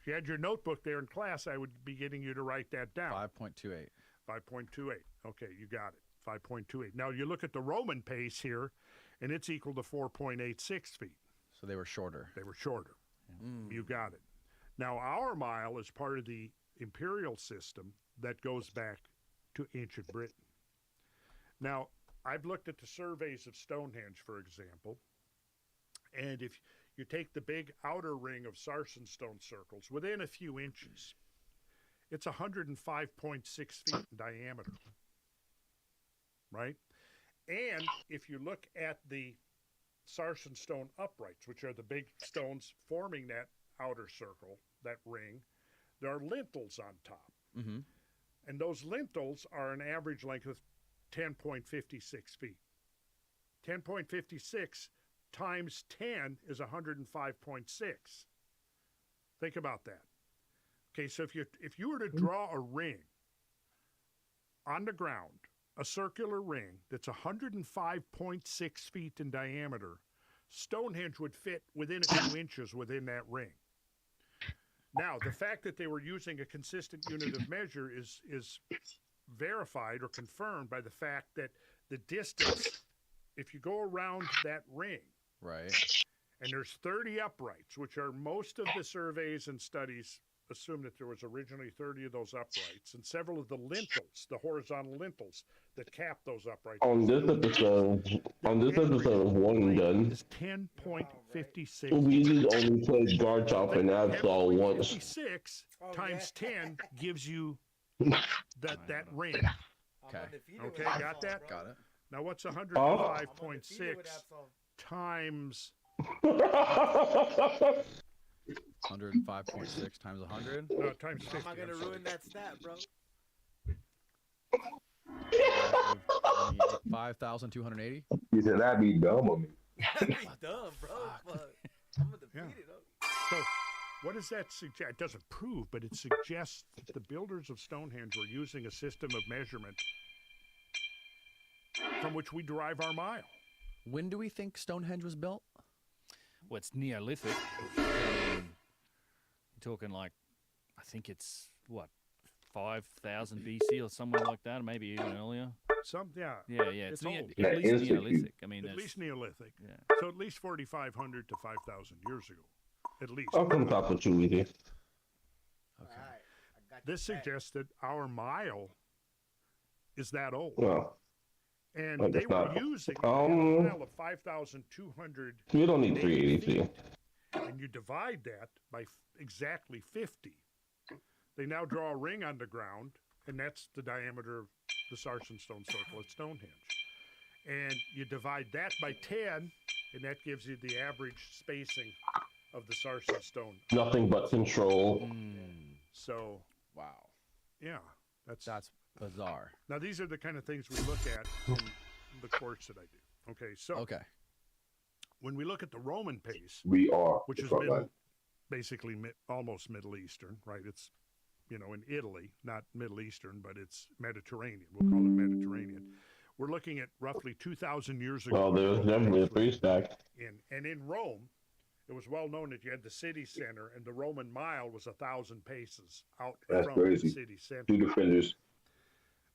if you had your notebook there in class, I would be getting you to write that down.
5.28.
5.28. Okay, you got it. 5.28. Now you look at the Roman pace here, and it's equal to 4.86 feet.
So they were shorter.
They were shorter. You got it. Now our mile is part of the imperial system that goes back to ancient Britain. Now, I've looked at the surveys of Stonehenge, for example, and if you take the big outer ring of sarsen stone circles within a few inches, it's 105.6 feet in diameter, right? And if you look at the sarsen stone uprights, which are the big stones forming that outer circle, that ring, there are lintels on top.
Mm-hmm.
And those lintels are an average length of 10.56 feet. 10.56 times 10 is 105.6. Think about that. Okay, so if you were to draw a ring on the ground, a circular ring that's 105.6 feet in diameter, Stonehenge would fit within a few inches within that ring. Now, the fact that they were using a consistent unit of measure is verified or confirmed by the fact that the distance, if you go around that ring,
Right.
and there's 30 uprights, which are most of the surveys and studies assume that there was originally 30 of those uprights, and several of the lintels, the horizontal lintels that cap those uprights.
On this episode of One and Done,
is 10.56.
Weezy's only played guard chop and absol once.
56 times 10 gives you that ring.
Okay.
Okay, got that?
Got it.
Now what's 105.6 times
105.6 times 100.
no, times 50?
I'm not gonna ruin that stat, bro.
5,280.
He said that'd be dumb of me.
That'd be dumb, bro. But I'm gonna defeat it.
So, what does that suggest? It doesn't prove, but it suggests that the builders of Stonehenge were using a system of measurement from which we derive our mile.
When do we think Stonehenge was built?
Well, it's Neolithic. You're talking like, I think it's what, 5,000 BC or somewhere like that, or maybe even earlier.
Yeah.
Yeah, it's
old.
at
Yeah,
least
Institute.
Neolithic. I mean,
At
that's-
least Neolithic.
Yeah.
So at least 4,500 to 5,000 years ago. At least.
I'll come talk with you, Weezy.
Okay.
Alright, I got
This
you back.
suggests that our mile is that old.
Well,
And
Like
they
it's
were
not-
using a mile of 5,200.
we don't need 383.
And you divide that by exactly 50. They now draw a ring on the ground, and that's the diameter of the Sarsen stone circle at Stonehenge. And you divide that by 10, and that gives you the average spacing of the Sarsen stone.
Nothing but control.
So,
Wow.
yeah, that's
That's bizarre.
now these are the kind of things we look at in the course that I do. Okay, so
Okay.
when we look at the Roman pace,
We are.
which
the
is
front line.
basically almost Middle Eastern, right? It's, in Italy, not Middle Eastern, but it's Mediterranean. We'll call it Mediterranean. We're looking at roughly 2,000 years ago.
Well, there was definitely a three stack.
And in Rome, it was well known that you had the city center, and the Roman mile was 1,000 paces out
That's
from
crazy.
the city center.
Two defenders,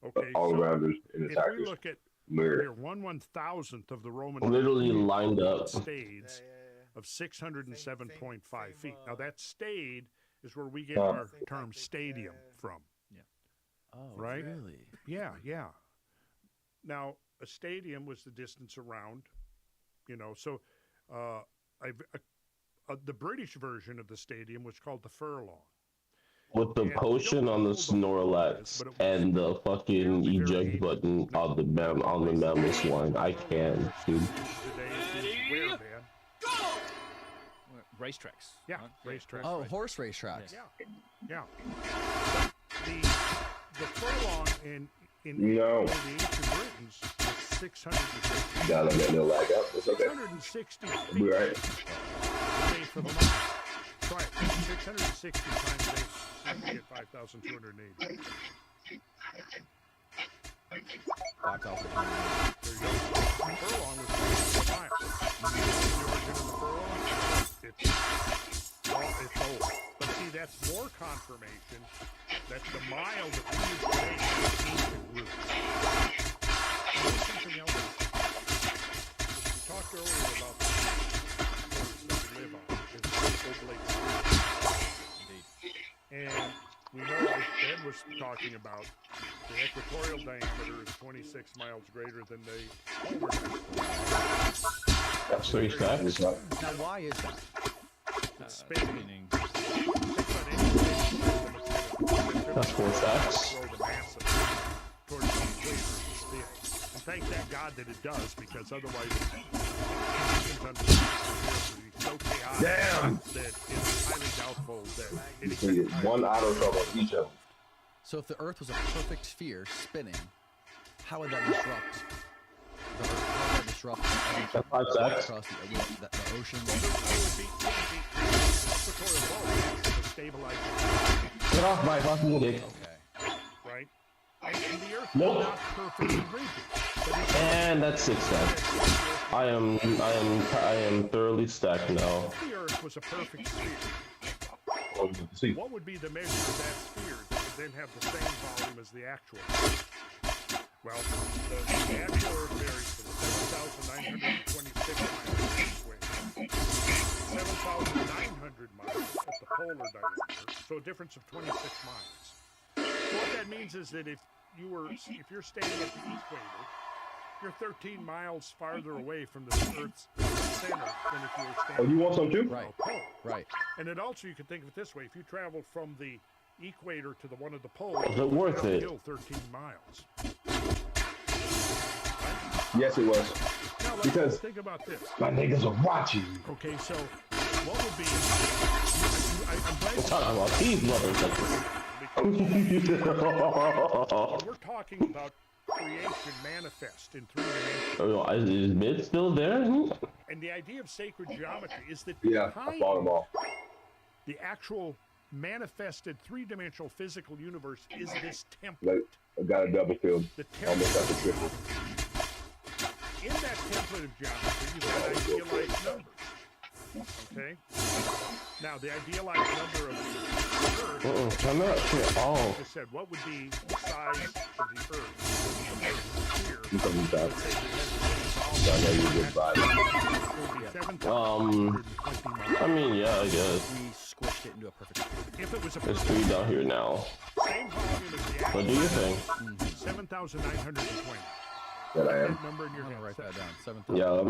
Okay,
all
so
rounders, and
if we
attackers.
look at
Mirror.
here, 1/1000th of the Roman
Literally lined up.
stades
Yeah.
of 607.5 feet. Now that stade is where we get
Oh.
our term stadium from.
Oh,
Right?
Really?
Yeah. Now a stadium was the distance around, So the British version of the stadium was called the furlong.
With the potion on the Snorlax and the fucking eject button on the mammoth one. I can, dude.
Today is where, man?
Racetracks.
Yeah,
right?
racetrack.
Oh, horse racetracks.
Yeah. The furlong in
No.
the ancient Britons was 660.
Gotta let that little lag out. It's okay.
660
Be
feet
right.
away from the mile. Try it. 660 times 8, you get 5,280.
5,000.
There you go. Furlong was 6 miles. The origin of the furlong? It's old. But see, that's more confirmation that the mile that we use today has ancient roots. And there's something else. We talked earlier about the course that we live on, is oblate
Indeed.
and we know, as Ben was talking about, the equatorial diameter is 26 miles greater than the polar diameter.
That's three stacks.
Now, why is that?
Spinning.
That's 4 stacks.
Towards the equator of the spin. And thank that God that it does, because otherwise conditions under the Earth would be so chaotic that it's highly doubtful that
You can get one auto trouble on each of them.
So, if the Earth was a perfect sphere spinning, how would that disrupt the Earth? How would that disrupt everything
That's 5 stacks.
across the ocean?
equatorial bulge acts as a stabilizer.
Get off my fucking dick.
Right? And the Earth
Nope.
is not perfectly rigid. But it's
And that's 6 cents. I am thoroughly stacked now.
if the Earth was a perfect sphere,
See.
what would be the measure of that sphere that would then have the same volume as the actual? Well, the actual Earth varies from 7,926 miles each way, 7,900 miles at the polar diameter, so a difference of 26 miles. So what that means is that if you're staying at the equator, you're 13 miles farther away from the Earth's center than if you were standing.
Oh, you want some too?
at the
Right.
pole.
Right.
And then also you can think of it this way: if you travel from the equator to the one of the poles,
Is it worth it?
Still 13 miles.
Yes, it was.
Now let's
Because-
think about this.
My niggas are watching.
Okay, so what would be? I'm glad you
Talking about these motherfuckers.
we're talking about creation manifest in 3 dimensions.
Oh, is mid still there?
And the idea of sacred geometry is that
Yeah, I
behind
fought them all.
the actual manifested 3-dimensional physical universe is this template.
Like, I got a double field.
The
Almost got the
template.
triple.
In that template of geometry, you've got idealized numbers. Okay? Now, the idealized number of the Earth,
I'm not sure. Oh.
like I said, what would be the size of the Earth? Here,
You come with that.
let's say
I know you're a good vibe.
it would be 7,120 miles.
I mean, yeah, I guess.
We squished it into a perfect.
If it was a
There's 3 down here now.
same volume as the
But do your thing.
7,920.
That I am.
That number in your
I'm gonna
head.
write that down. 7,000.
Yeah,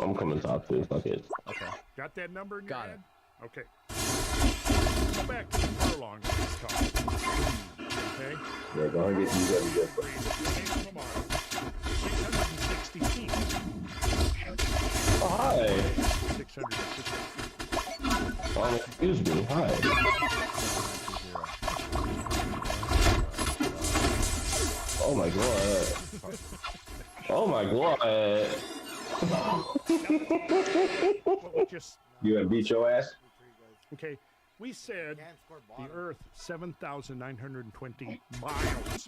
I'm coming top 2. Fuck it.
Okay.
Got that number in your
Got
head? Okay. Go back to the furlong that we talked. Okay?
Yeah, go ahead and get you that good.
660 feet.
Oh, hi.
660 feet.
Excuse me. Hi. Oh my god. Oh my god.
What we just,
You gonna beat your ass?
okay, we said
Can't score
the
bottom.
Earth 7,920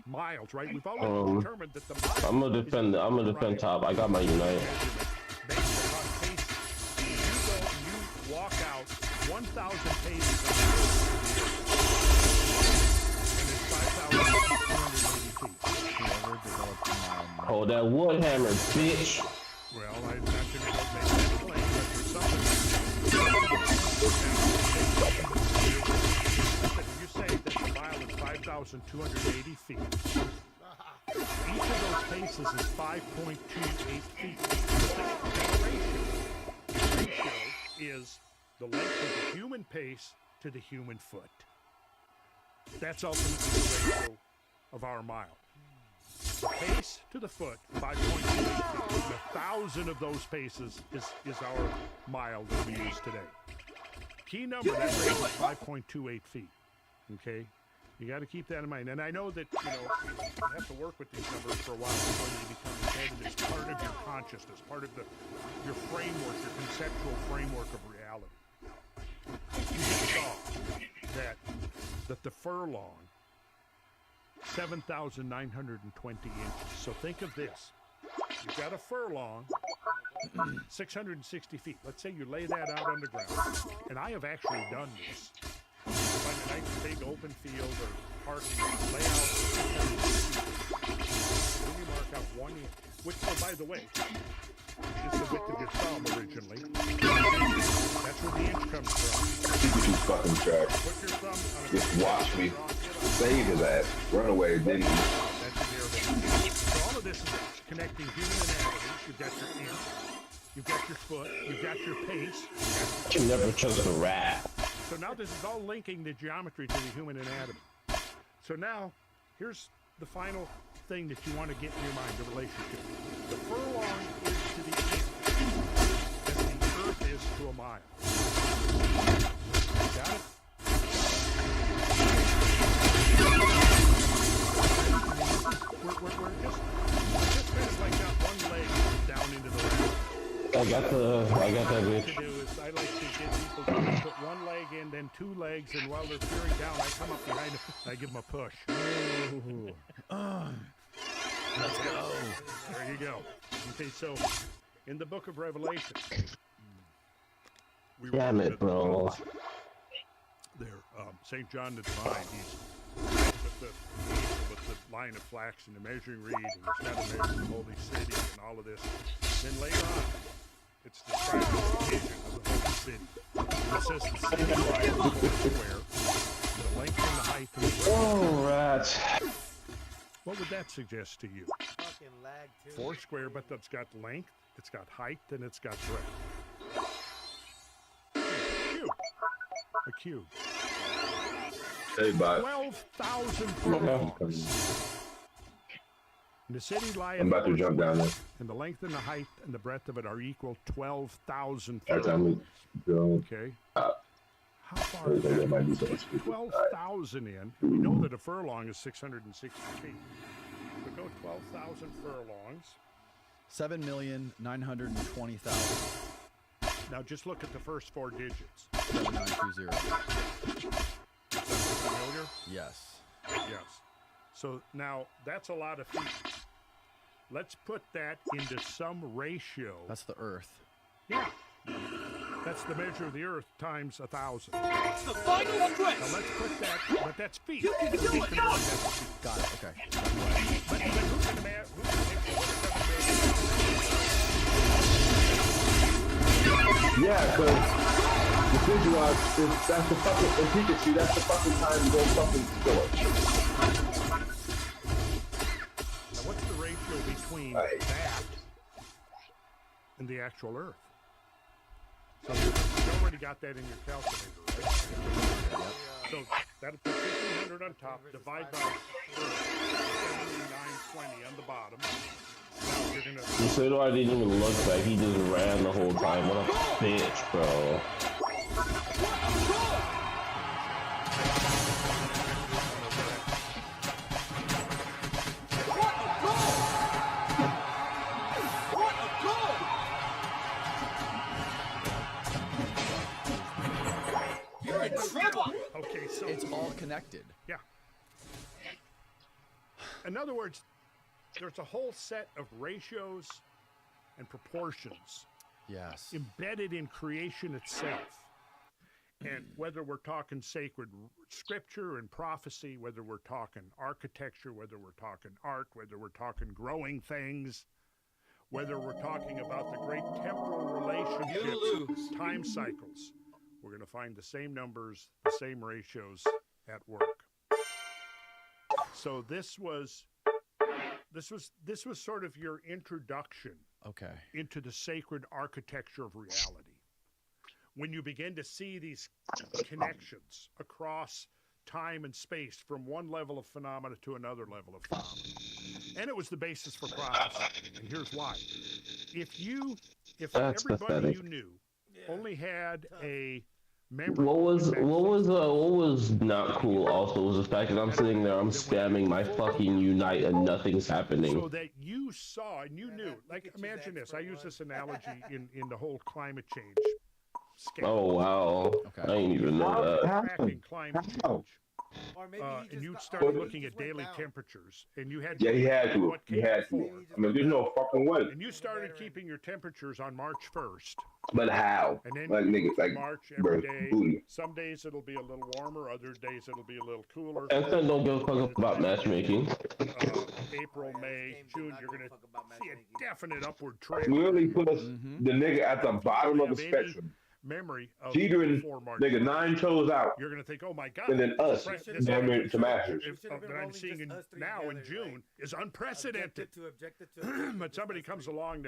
miles, right? We've already determined that the miles
I'm gonna
is
defend. I'm gonna defend top. I got my unite.
based upon pace. You walk out 1,000 paces and it's 5,280 feet.
Whoever developed mile.
Hold that wood hammer, bitch.
Well, I'm not going to go make that claim, but there's something. You say that the mile is 5,280 feet. Each of those paces is 5.28 feet. The ratio is the length of the human pace to the human foot. That's ultimately the ratio of our mile. The pace to the foot, 5.28 feet. 1,000 of those paces is our mile that we use today. Key number, that rate is 5.28 feet. Okay? You got to keep that in mind. And I know that, you have to work with these numbers for a while before they become embedded as part of your consciousness, part of your framework, your conceptual framework of reality. You just saw that the furlong, 7,920 inches. So think of this. You've got a furlong, 660 feet. Let's say you lay that out underground. And I have actually done this. Find a nice big open field or parking lot, lay out 660 feet. Then you mark out 1 inch, which, oh, by the way, is the width of your thumb originally. That's where the inch comes from.
You fucking trash.
Put your thumb on a
Just watch me. Save his ass. Run away, didn't he?
That's your zero. So all of this is connecting human anatomy. You've got your inch, you've got your foot, you've got your pace.
You never trust a rat.
So now this is all linking the geometry to the human anatomy. So now, here's the final thing that you want to get in your mind, the relationship. The furlong is to the inch as the Earth is to a mile. Got it? We're just kind of like got one leg down into the land.
I got that
To
bitch.
do is I like to get people to put one leg in, then two legs, and while they're peering down, I come up behind them, I give them a push.
Let's go.
There you go. Okay, so in the book of Revelation, we
Damn it, bro.
There, St. John the Divine, he's with the line of flax and the measuring reed, and he's got to measure the holy city and all of this. Then later on, it's described as the vision of the holy city. It says the city lies four square, the length and the height and the breadth.
Oh, rats.
What would that suggest to you?
Fucking lag too.
Four square, but that's got length, it's got height, and it's got breadth. Cube. A cube.
Hey, bye.
12,000 furlongs. And the city lieth
I'm about to jump down there.
and the length and the height and the breadth of it are equal 12,000
Every time
furlongs.
we go,
Okay.
uh,
How far is
there
that?
might be something stupid.
12,000 in. We know that a furlong is 660 feet. So go 12,000 furlongs.
7,920,000.
Now just look at the first four digits.
7920.
Familiar?
Yes.
Yes. So now that's a lot of feet. Let's put that into some ratio.
That's the Earth.
Yeah. That's the measure of the Earth times 1,000.
It's the final stretch.
Now let's put that, but that's feet.
You can do it, go!
Got it. Okay.
But who can imagine?
Yeah, because the thing was, if that's the fucking, in Pikachu, that's the fucking time to go fucking store.
Now what's the ratio between
Right.
that and the actual Earth? So you already got that in your calculator, right? So that'll put 1,500 on top, divide by 7920 on the bottom. Now you're gonna.
Consider I didn't even look back. He just ran the whole time. What a bitch, bro.
You're in trouble.
Okay, so
It's all connected.
yeah. In other words, there's a whole set of ratios and proportions
Yes.
embedded in creation itself. And whether we're talking sacred scripture and prophecy, whether we're talking architecture, whether we're talking art, whether we're talking growing things, whether we're talking about the great temporal relationships, time cycles, we're going to find the same numbers, the same ratios at work. So this was sort of your introduction
Okay.
into the sacred architecture of reality. When you begin to see these connections across time and space from one level of phenomena to another level of phenomena. And it was the basis for prophecy. And here's why. If
That's
everybody
pathetic.
you knew only had a memory.
What was not cool also was the fact that I'm sitting there, I'm spamming my fucking Unite and nothing's happening.
So that you saw and you knew. Like, imagine this. I use this analogy in the whole climate change scale.
Oh wow.
Okay.
I didn't even know that.
Tracking climate change.
Or maybe
And you started looking at daily temperatures, and you had
Yeah, he had to.
what
He
came
had
before.
to. I mean, there's no fucking way.
And you started keeping your temperatures on March 1st.
But how?
And then
Like niggas, like
March
bro,
every day.
booty.
Some days it'll be a little warmer, other days it'll be a little cooler.
And then don't give a fuck about matchmaking.
April, May, June, you're going to see a definite upward trend.
Really put us the nigga at the bottom of the spectrum.
Memory of
Jeter and
before March
nigga
1st.
9 toes out,
You're going to think, oh my God.
and then us,
this
damn near to Masters.
that I'm seeing now in June is unprecedented.
Objective to
But somebody comes along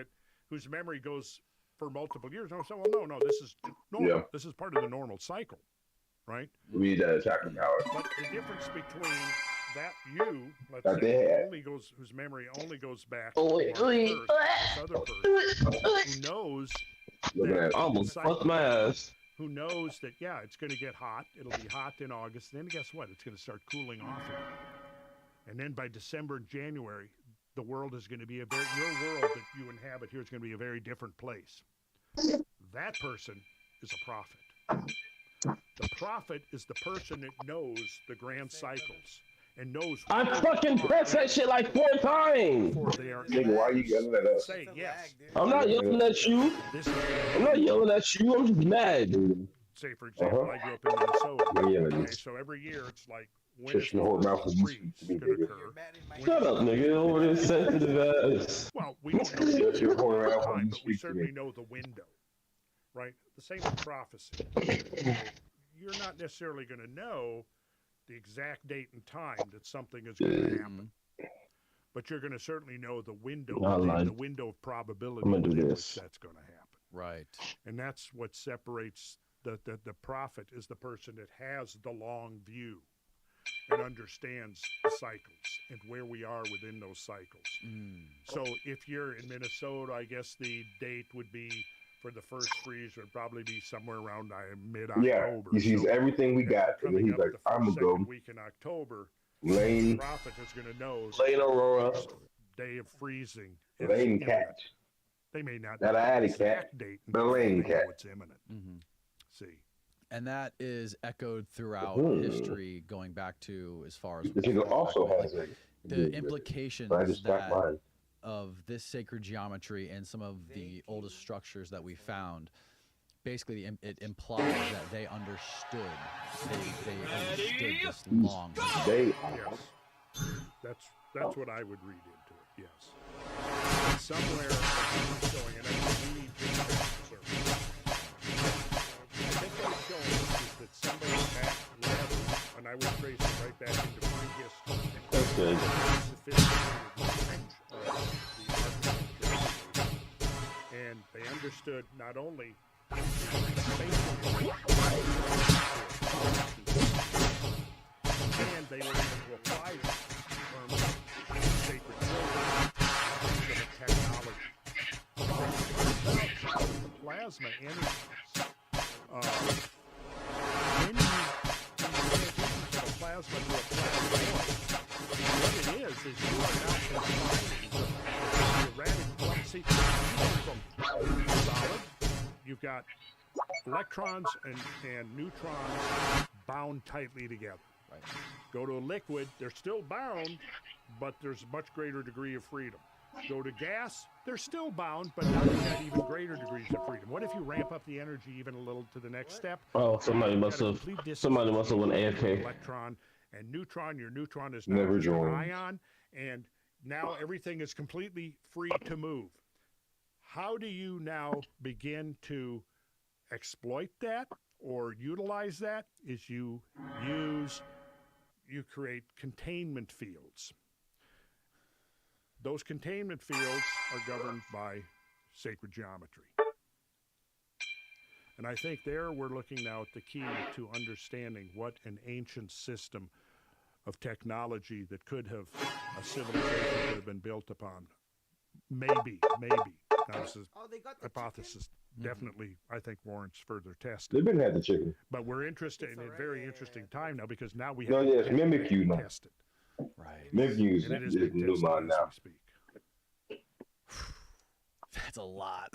whose memory goes for multiple years. I say, well, no, this is normal.
Yeah.
This is part of the normal cycle, right?
We need that attacking power.
But the difference between that let's
That
say,
they had.
whose memory only goes back
Oh,
to
wait,
March
wait.
1st, this other person who knows
Looking at
I almost fucked my ass.
who knows that, yeah, it's going to get hot. It'll be hot in August. Then guess what? It's going to start cooling off again. And then by December and January, the world is going to be your world that you inhabit here is going to be a very different place. that person is a prophet. The prophet is the person that knows the grand cycles and knows.
I fucking pressed that shit like 4 times.
Nigga, why you yelling at us?
Say yes.
I'm not yelling at you.
This is
I'm not yelling at you. I'm just mad.
say, for example, I grew up in Minnesota.
Yeah,
Okay, so every year it's like, when is
Just
the
your whole
first
mouth is
freeze
speaking to
going
me,
to
nigga.
occur?
Shut up, nigga. Over there, sensitive ass.
Well, we don't know the
Shut your
exact
whole mouth
time,
when you
but we
speak to me.
certainly know the window, right? The same with prophecy. You're not necessarily going to know the exact date and time that something is going to happen. But you're going to certainly know the window, the window of probability within which that's going to happen.
Right.
And that's what separates the prophet is the person that has the long view and understands the cycles and where we are within those cycles. So if you're in Minnesota, I guess the date would be for the first freeze would probably be somewhere around mid-October.
Yeah, he sees everything we got, and
coming
he's
up
like,
the
I'm
first,
gonna go.
second week in October,
Lane,
the prophet is going to know
Lane Aurora.
the day of freezing. is
Lane
imminent.
catch.
They may not
Not
know
an
the
alley
exact
cat,
date,
but a
but they
lane
know
cat.
it's imminent. See.
And that is echoed throughout history, going back to as far as
This nigga also has
like,
a
the implications
I just got
that
mine.
of this sacred geometry and some of the oldest structures that we found. Basically, it implies that they understood. They understood this long.
They
Yes. That's what I would read into it, yes. Somewhere it's showing, and I need to I think what it's showing is that somebody back level, and I would trace it right back into prehistory.
That's good.
And they understood not only and they were able to apply it in terms of sacred children, technology. The plasma energies. When you transition from a plasma to a plasma, what it is you are now combining the erratic quantity from solid. You've got electrons and neutrons bound tightly together.
Right.
Go to a liquid, they're still bound, but there's a much greater degree of freedom. Go to gas, they're still bound, but now you've got even greater degrees of freedom. What if you ramp up the energy even a little to the next step?
Oh, somebody must have went AFK.
Electron and neutron. Your neutron is now
Never
an
joined.
ion, and now everything is completely free to move. How do you now begin to exploit that or utilize that? Is you create containment fields. Those containment fields are governed by sacred geometry. And I think there we're looking now at the key to understanding what an ancient system of technology that could have, a civilization could have been built upon. Maybe. Now, this is hypothesis. Definitely, I think warrants further testing.
They've been had the chicken.
But we're interested in a very interesting time now because now we
No,
have
yes, mimic you now.
tested.
Right.
Mimic
And it is
is
being
new
tested
mine
as
now.
we speak.
That's a lot.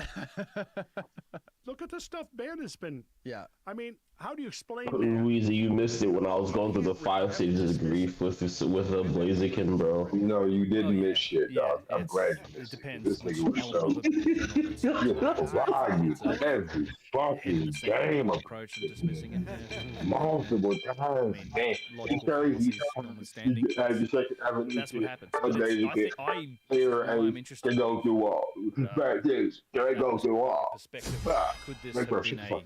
Look at the stuff Ben has been.
Yeah.
I mean, how do you explain that?
Weezy, you missed it when I was going through the 5 stages of grief with a Blaziken, bro.
No, you didn't miss shit,
Yeah,
dog. I'm glad you
it
missed it.
depends.
This nigga was so.
It's
Every fucking game of
approach and dismissing it.
multiple times. Man,
Logical
fallacies,
understanding. That's what happens. But it's, I I'm interested
They go through all. Bad things. They go through all.
perspective. Could this
Make
have
her
been
shit
a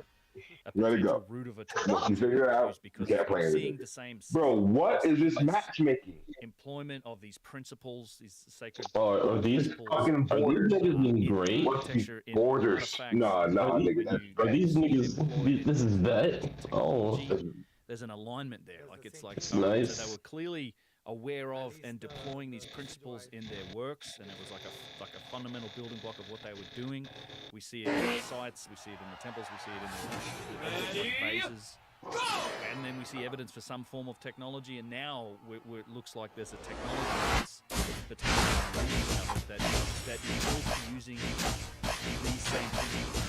Let it
potential
go.
root of a
Once you figure it out,
because
you can't play
we're
anything.
seeing the same
Bro, what is this
place.
matchmaking?
Employment of these principles, these sacred
Are these
principles,
fucking borders being great?
architecture in
Borders.
artifacts.
Nah,
Are
nigga.
when
That's
you-
Are these niggas?
employ
This is that? Oh,
technology, there's an alignment there. Like it's like
It's
so
nice.
they were clearly aware of and deploying these principles in their works, and it was like a fundamental building block of what they were doing. We see it in the sites, we see it in the temples, we see it in the phases, and then we see evidence for some form of technology. And now it looks like there's a technology that's potentially that is built using these same principles.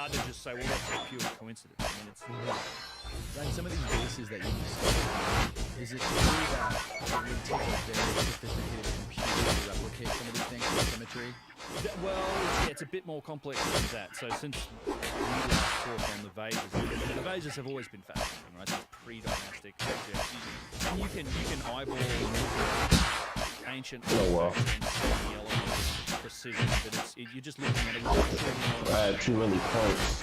hard to just say, well, that's just pure coincidence. I mean, it's
And some of these bases that you study, is it true that it would take a very sophisticated computer to replicate some of these things with symmetry?
well, it's a bit more complex than that. So since we last talked on the vases have always been fascinating, right? These pre-dynastic objects, and you can eyeball ancient elements of precision, but you're just looking at it.
I had too many points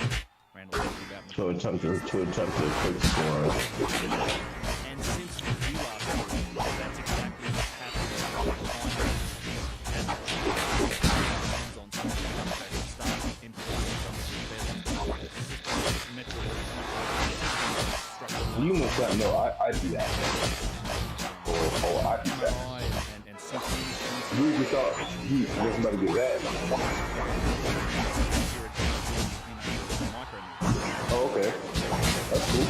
to attempt a quick score.
And since you last talked, that's exactly what's happening. And on some starting implementing some of the
You must not know. I do that. I do that.
and since
You just thought there's somebody do that. Oh, okay. That's cool.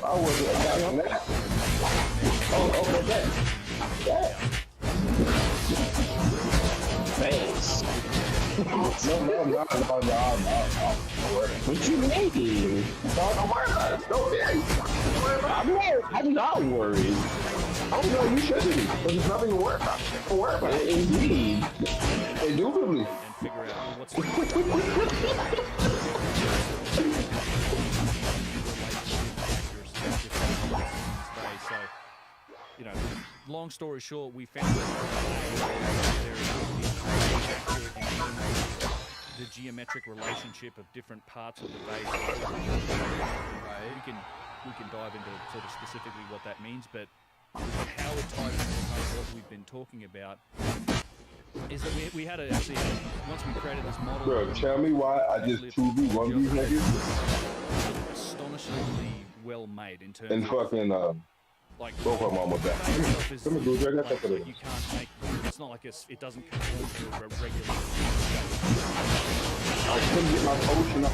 I wasn't attacking that. Oh, okay, that. Thanks. No.
What you making?
Don't worry about it. Don't worry about it.
I'm not worried.
Oh, no, you shouldn't be. Because there's nothing to worry about. Don't worry about it.
Indeed.
Indubitably.
and figure out what's so, you know, long story short, we found that there is the geometric relationship of different parts of the base. Right. We can dive into sort of specifically what that means, but how it ties into what we've been talking about is that we had actually once we created this model.
Bro, tell me why I just 2v1 these niggas.
Astonishingly well made in terms
And
of
fucking
like
both of them almost back. Come on, dude, I got that for
you can't make it's not like it doesn't conform to a regular.
I couldn't get my potion up.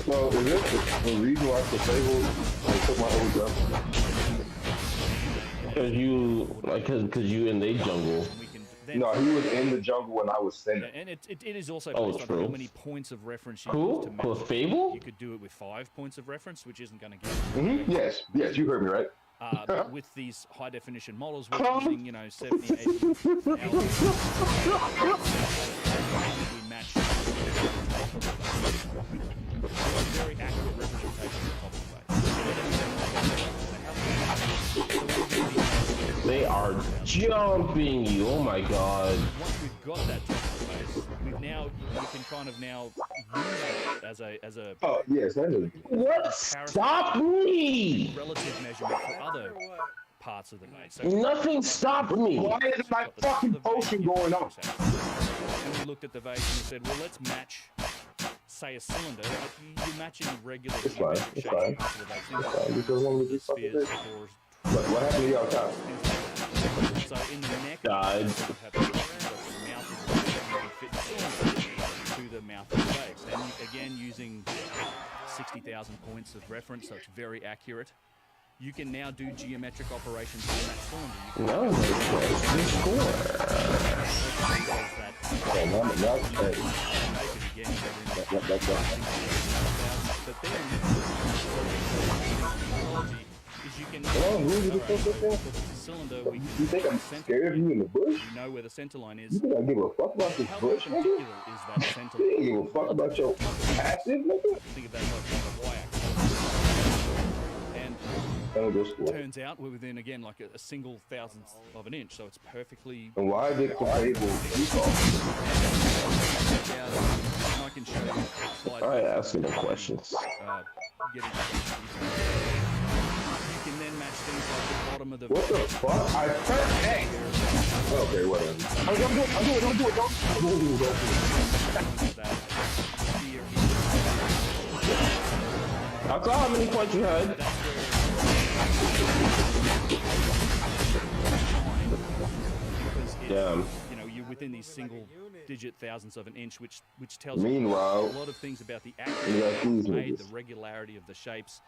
So is this the reason why I took my old gun?
Cause you in the jungle.
No, he was in the jungle when I was sending.
And it is also based on how many points of reference you use to
For
match.
Fable?
You could do it with 5 points of reference, which isn't going to get
Yes, you heard me right.
But with these high definition models, we're using, 70, 80 hours. We match very accurate representation of the base.
They are jumping you. Oh my god.
Once we've got that top of the base, we can kind of now use it as a
Oh yes, that is.
What? Stop me!
relative measurement for other parts of the base. So
Nothing stopped me.
Why is my fucking potion going on?
And we looked at the vase and we said, well, let's match, say, a cylinder. Like you're matching regular
It's fine.
shapes
It's
of
fine.
the base.
It's fine. Because when we
The
do fucking
spheres,
this,
cores,
what happened to y'all time?
so in the neck,
Died.
you have the mouth of the base, you can fit the cylinder to the mouth of the base. And again, using 60,000 points of reference, so it's very accurate. You can now do geometric operations on that cylinder. You can
No, that's score.
But then, is you can cylinder. We
You think I'm scared of you in the bush?
You know where the center line
You
is.
think I give a fuck about this
How
bush,
perpendicular
nigga?
is that center
You
line?
ain't give a fuck about your passive, nigga?
Think of that like a y-axis. And
Don't go school.
turns out we're within again like a single thousandth of an inch, so it's perfectly.
And why did I able
And I can show you. Slide
Alright, asking the questions.
getting you can then match things like the bottom of the.
What the fuck? I pressed X. Okay, whatever. Don't do it.
I saw how many points you had. Damn.
You're within these single-digit thousandths of an inch, which tells you
Meanwhile,
a lot of things about the
you got
accuracy
these
made,
niggas.
the regularity of the shapes,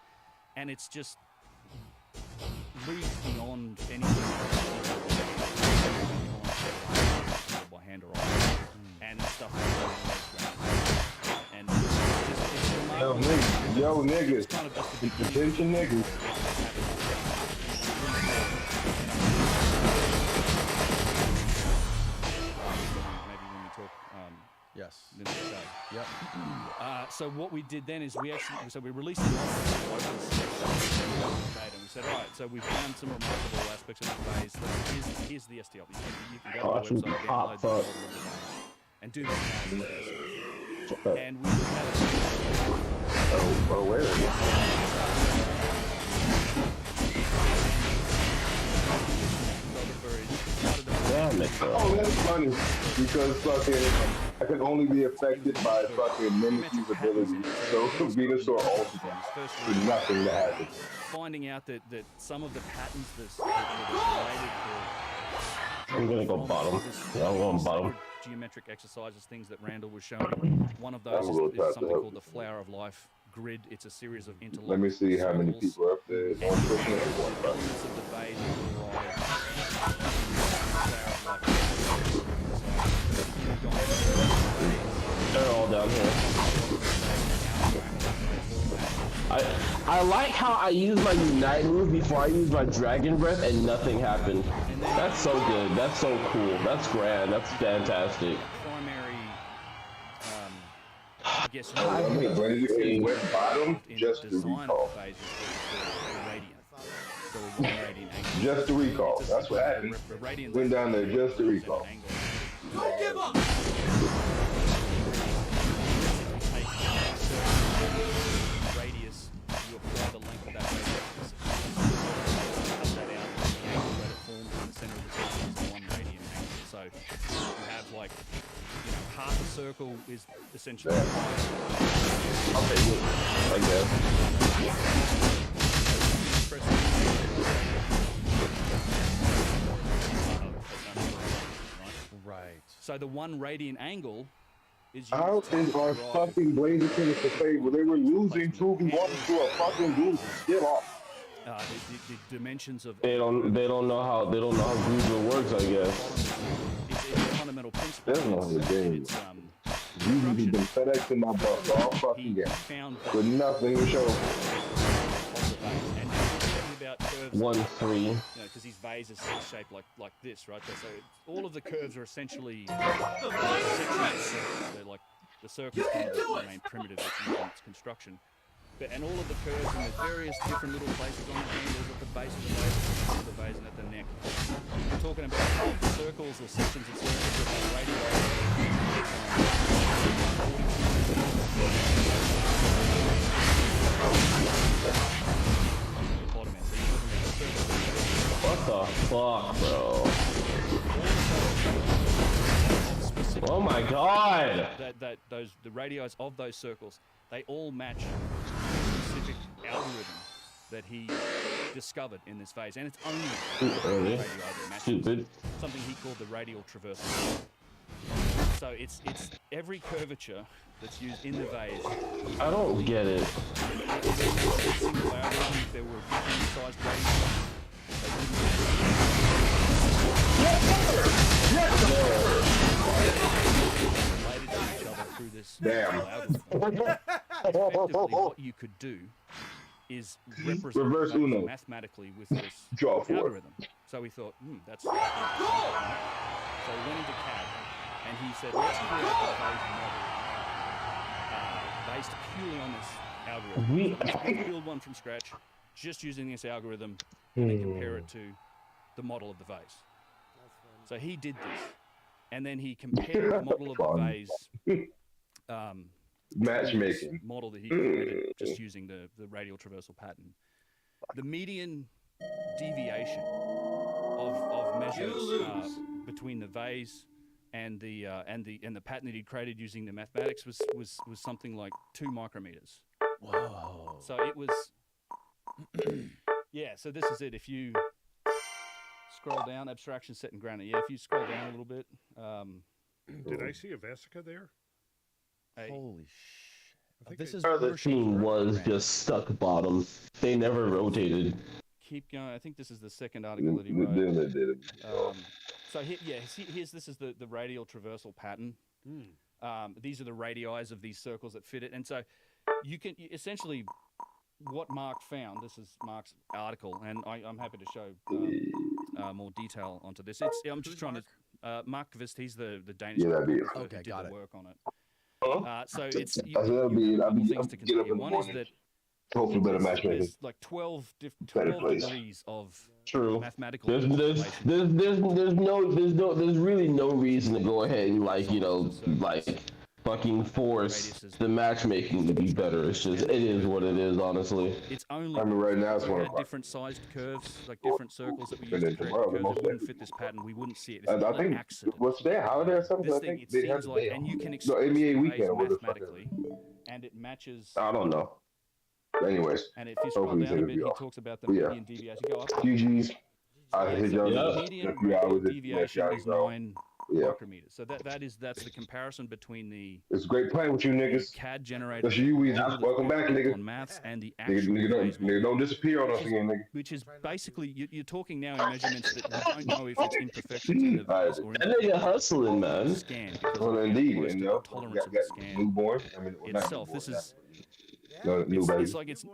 and it's just leagues beyond anything by hand or eye, and stuff like that.
Yo, niggas.
It's kind of just the beginning.
Attention, niggas.
Maybe when we talk.
Yes.
The next day.
Yep.
So what we did then is we released the model and we said, all right, so we found some remarkable aspects of the phase. Here's the STL. You can go to the website, download the model of the phase, and do this analysis. And we had
Oh, wait a minute.
Damn it.
Oh, that's funny. Because fucking, I can only be affected by fucking Mimikry's ability. So Venusaur ultimate. There's nothing to happen.
finding out that some of the patterns that are related to
I'm gonna go bottom. Yeah, I'm going bottom.
geometric exercises, things that Randall was showing. One of those is something called the Flower of Life grid. It's a series of interlocking
Let me see how many
circles.
people are up there.
And
One person
the
and one person.
elements of the phase derive Flower of Life.
They're all down here. I like how I use my Unite move before I use my Dragon Breath and nothing happened. That's so good. That's so cool. That's grand. That's fantastic.
Primary, I guess
I'm ready to say went bottom
in
just
the
to
design
recall.
of the phase is the radiant. So a 1 radiant angle.
Just to recall. That's what happened.
The radiant
Went down there just to recall.
Don't give up!
Radius, you apply the length of that radius. Cut that out, the angle that it forms in the center of the circle is 1 radian angle. So you have like, half a circle is essentially.
Okay, good. I
Right.
So the 1 radian angle is used
How
to
is our
derive-
fucking Blazer Tennis to say where they were losing 2v1 to a fucking group still off?
the dimensions of
They don't know how Google works, I guess.
it's a fundamental principle.
They don't know how to game.
It's,
Usually been FedExing my butt all fucking
he
game
found
with nothing to show.
of the vase, and talking about curves,
1-3.
because his vase is shaped like this, right? So all of the curves are essentially sections of circles. They're like the circles kind of remain primitive in its construction. And all of the curves in the various different little places on the handles at the base of the vase, at the top of the vase, and at the neck. We're talking about circles or sections of circles that are radiated.
What the fuck, bro? Oh my god!
The radii of those circles, they all match a specific algorithm that he discovered in this phase, and it's only
Early.
radii that matches
Stupid.
something he called the radial traversal. So it's every curvature that's used in the vase.
I don't get it.
Single algorithm, if there were different sized radii, related to each other through this
Damn.
algorithm. Effectively, what you could do is represent
Reverse
the vase
Uno.
mathematically with this
Draw four.
algorithm. So we thought, that's. So we went into CAD, and he said, let's create a phase model based purely on this algorithm. So let's build one from scratch, just using this algorithm, and then compare it to the model of the vase. So he did this, and then he compared the model of the
Fun.
vase.
Matchmaking.
Model that he created just using the radial traversal pattern. The median deviation of measures between the vase and the pattern that he created using the mathematics was something like 2 micrometers.
Whoa.
So it was yeah. So this is it. If you scroll down, abstraction set and grounded. Yeah, if you scroll down a little bit.
Did I see a Vesica there?
Holy shit.
think
This
I-
is
The
worship
team
for
was
Rand.
just stuck bottom. They never rotated.
Keep going. I think this is the second article that he
Then
wrote.
they did it.
So this is the radial traversal pattern. These are the radii of these circles that fit it, and so you can essentially what Mark found. This is Mark's article, and I'm happy to show more detail onto this. I'm just trying to Mark Kvist. He's the Danish
Yeah, that'd be it.
who
Okay,
did
got
the
it.
work on it.
Huh?
So it's
I said that'd be it. I'll be
things to
get up
consider.
in the
One is
morning.
that
Hopefully better matchmaking.
there's like 12
Better place.
degrees of
True.
mathematical
There's really no reason to go ahead and fucking force the matchmaking to be better. It's just it is what it is, honestly.
It's only
I mean, right now it's
if we
1
had
o'clock.
different sized curves, like different circles that we
But
use to
then
create
tomorrow,
curves
most
that wouldn't
likely.
fit this pattern. We wouldn't see it. It's
I
not an
think
accident.
what's today, holiday or something?
This
I
thing,
think
it
they have
seems
the
like,
day
and you can
off.
express
No, NBA
the
weekend
phase
or what the fuck is
mathematically, and it matches.
I don't know. Anyways,
And if you scroll
hopefully
down a
it'll
bit,
be
he
off.
talks about the
But yeah.
median deviation. Go up.
GG's. I
Yeah,
hit
so
y'all
the
Yeah.
in
median
a few hours.
deviation is 9
Yeah.
micrometers. So that's the comparison between the
It's great playing with you niggas.
CAD generated
That's you, Weezy.
algorithm
Welcome back, nigga.
on maths and the
Nigga,
actual phase model,
nigga, don't disappear on us again, nigga.
which is basically you're talking now in measurements that you don't know if it's imperfections in the vase or
That nigga hustling, man.
scan because
Well,
of
indeed,
close
and
to
you know,
the tolerance of the
got
scan
newborn. I mean, well, not
itself.
newborn,
This is
no, new baby.
it's like it's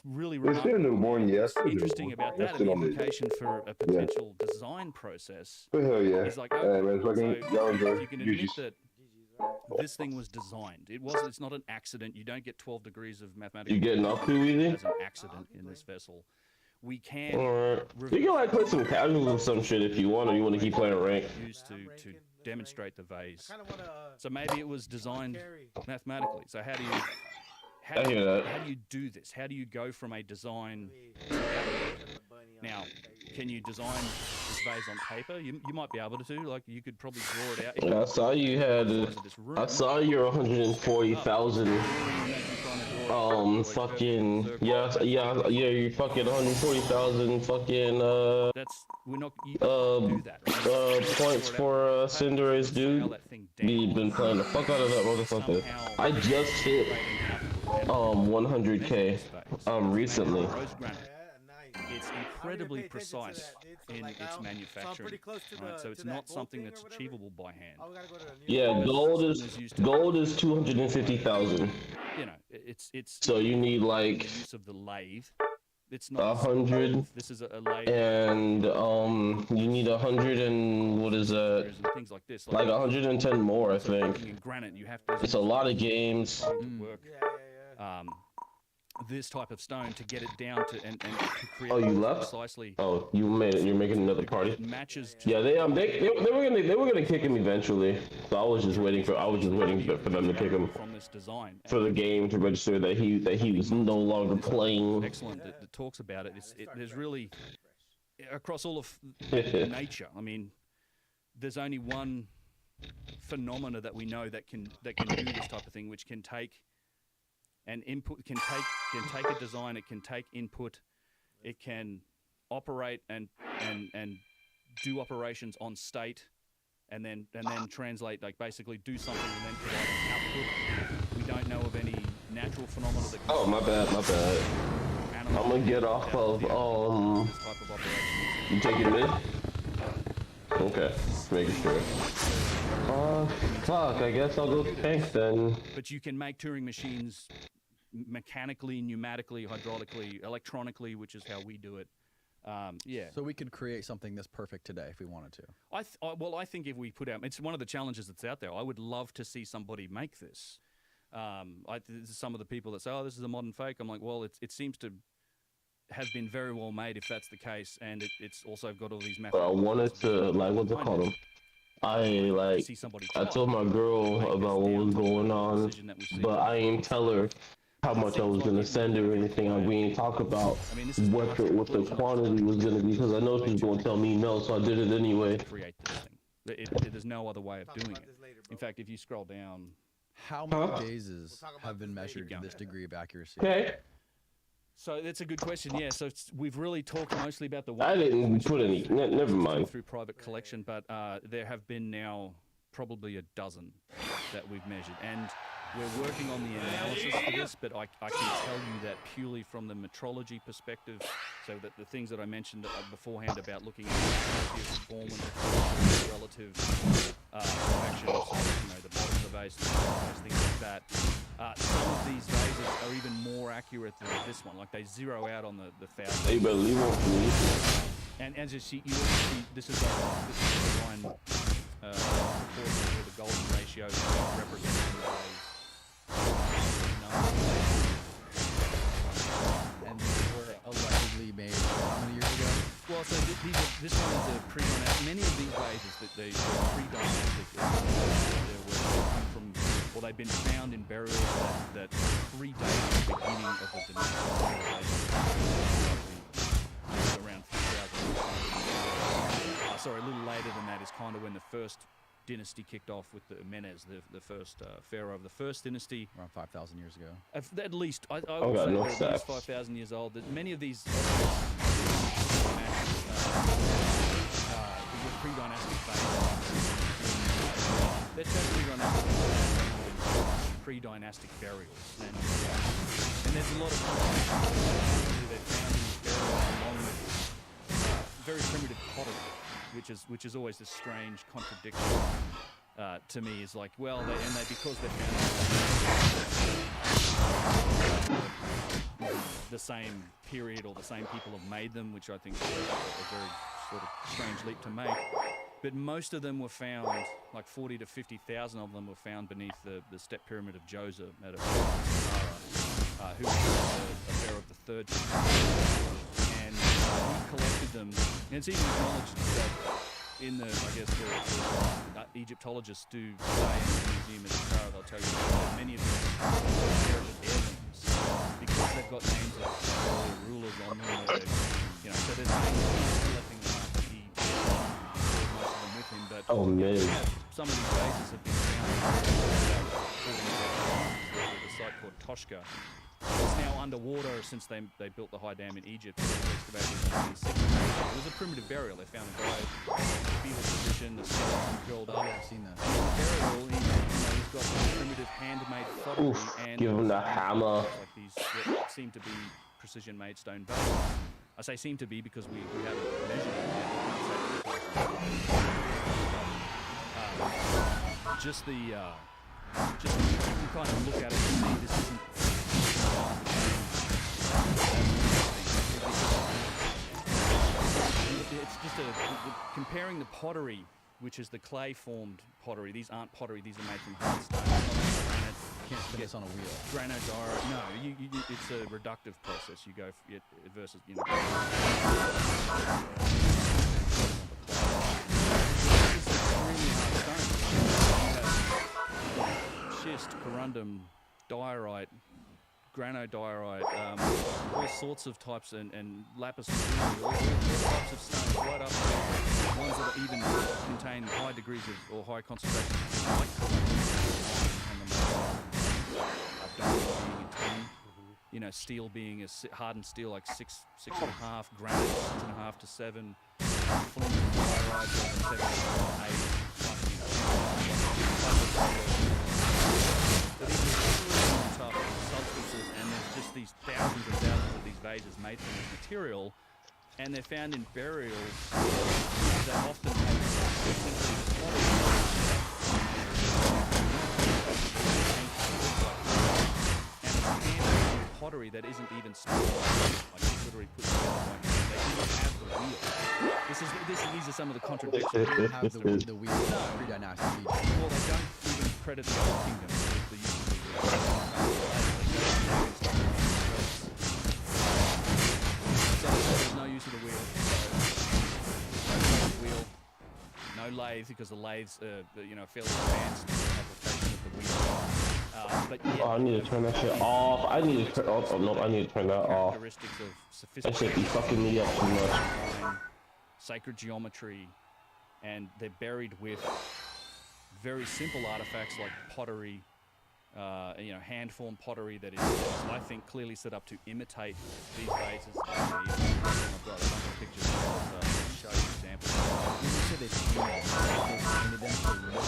really
It's still newborn, yes.
What's interesting about that and the implication for a potential design process
But hell yeah.
is like,
Hey,
okay,
man, fucking,
so
y'all enjoy.
if you can admit
GG's.
that this thing was designed, it's not an accident. You don't get 12 degrees of mathematical
You getting off too easy?
as an accident in this vessel. We can
Alright. You can like play some casuals or some shit if you want, or you want to keep playing rank.
use to demonstrate the vase.
Kind of want to.
So maybe it was designed mathematically. So how do you
I hear that.
how do you do this? How do you go from a design to output? Now, can you design this vase on paper? You might be able to. Like you could probably draw it out. If
I saw you had.
this room,
I saw your 140,000. Fucking yeah. You fucking 140,000 fucking
that's we're not you can't do that. Right?
points for Cinderace, dude. We've been playing the fuck out of that motherfucker. I just hit 100k recently.
It's incredibly precise in its manufacturing. Right? So it's not something that's achievable by hand.
Yeah, gold is 250,000.
You know, it's
So you need like
use of the lathe. It's not
100,
This is a lathe.
and you need 100 and what is that?
And things like this,
Like 110 more, I think.
in granite, you have to.
It's a lot of games.
to work. This type of stone to get it down to and to create
Oh, you left?
precisely.
Oh, you made it. You're making another party.
It matches. To
Yeah, they were gonna kick him eventually. So I was just waiting for them to kick him
from this design.
for the game to register that he was no longer playing.
Excellent that talks about it. There's really across all of nature. I mean, there's only one phenomena that we know that can do this type of thing, which can take an input, can take a design, it can take input, it can operate and do operations on state, and then translate, like basically do something and then provide an output. We don't know of any natural phenomena that.
Oh, my bad. I'm gonna get off of
this type of operation.
You take it mid? Okay, just making sure. Fuck, I guess I'll go tank then.
But you can make Turing machines mechanically, pneumatically, hydraulically, electronically, which is how we do it. Yeah.
So we could create something this perfect today if we wanted to.
I think if we put out, it's one of the challenges that's out there. I would love to see somebody make this. Some of the people that say, "Oh, this is a modern fake," I'm like, well, it seems to have been very well made if that's the case, and it's also got all these methods.
I wanted to, like, what's it called? I told my girl about what was going on, but I ain't tell her how much I was gonna send her or anything. We ain't talk about what the quantity was gonna be, because I know she was gonna tell me no, so I did it anyway.
Create this thing. There's no other way of doing it. In fact, if you scroll down,
how many days have been measured to this degree of accuracy?
Okay.
So that's a good question. Yeah. So we've really talked mostly about the.
I didn't put any. Never mind.
Through private collection, but there have been now probably a dozen that we've measured, and we're working on the analysis for this, but I can tell you that purely from the metrology perspective, so that the things that I mentioned beforehand about looking at the performance, relative perfection, the bottom of the vase, things like that. Some of these vases are even more accurate than this one. Like they zero out on the foul.
Hey, but leave on me.
And as you see, you also see this is the line proportion to the golden ratio representing the vase.
And these were allegedly made how many years ago?
Well, so this one is a pre-dynastic. Many of these vases that they're pre-dynastic. They come from, or they've been found in burials that predate the beginning of the dynastic civilization. Around 3,000. Sorry, a little later than that is kind of when the first dynasty kicked off with the Menes, the first pharaoh of the first dynasty.
Around 5,000 years ago.
At least, I would say
no
they're at least 5,000 years old. That many of these pre-dynastic pre-dynastic burials, and there's a lot of they're found in these burials along with very primitive pottery, which is always a strange contradiction to me. Is like, well, because they're found the same period or the same people have made them, which I think is a very sort of strange leap to make. But most of them were found, like 40 to 50,000 of them were found beneath the step pyramid of Djoser at Sahara, who was a pharaoh of the third dynasty. And he collected them. And it's even acknowledged that in the, I guess, the Egyptologists do say in the museum at Sahara, they'll tell you that many of them are inherited heirlooms because they've got names of earlier rulers on them. So they're saying that he's collecting them up. But
oh man!
Some of these vases have been found at a site called Toshka. It's now underwater since they built the high dam in Egypt. It was excavated in the 1960s. It was a primitive burial. They found a guy in a fetal position, the skeleton curled up.
I've seen that.
And in the burial, he's got primitive handmade pottery and
give him the hammer.
Like these what seem to be precision-made stone vases. I say seem to be because we haven't measured it yet. Just you kind of look at it and see this isn't. It's just comparing the pottery, which is the clay-formed pottery. These aren't pottery; these are made from hard stone. Granite.
Can't spin this on a wheel.
Granite diorite. No, it's a reductive process. You go versus schist, corundum, diorite, granodiorite, all sorts of types, and lapis lazuli, all types of stones, right up to ones that even contain high degrees of or high concentrations of like steel being hardened steel like 6.5, granite 6.5 to 7, flint diorite 7 to 8. But these are really tough substances, and there's just these thousands and thousands of these vases made from this material, and they're found in burials that often have pottery that isn't even small, like it's literally put together by hand. They even have the wheel. These are some of the contradictions.
They have the wheel.
No.
Pre-dynastic Egypt.
Well, they don't even credit the Old Kingdom with the use of the wheel. So there's no use of the wheel. No lathe, because the lathes are fairly advanced application of the wheel. But yet,
I need to turn that shit off. I need to turn off. Oh, no, I need to turn that off.
Characteristics of
That shit be
sophisticated
fucking me up too much.
sacred geometry, and they're buried with very simple artifacts like pottery, hand-formed pottery that is, I think, clearly set up to imitate these vases. I've got a bunch of pictures to show you examples.
When you say they painted them to look like the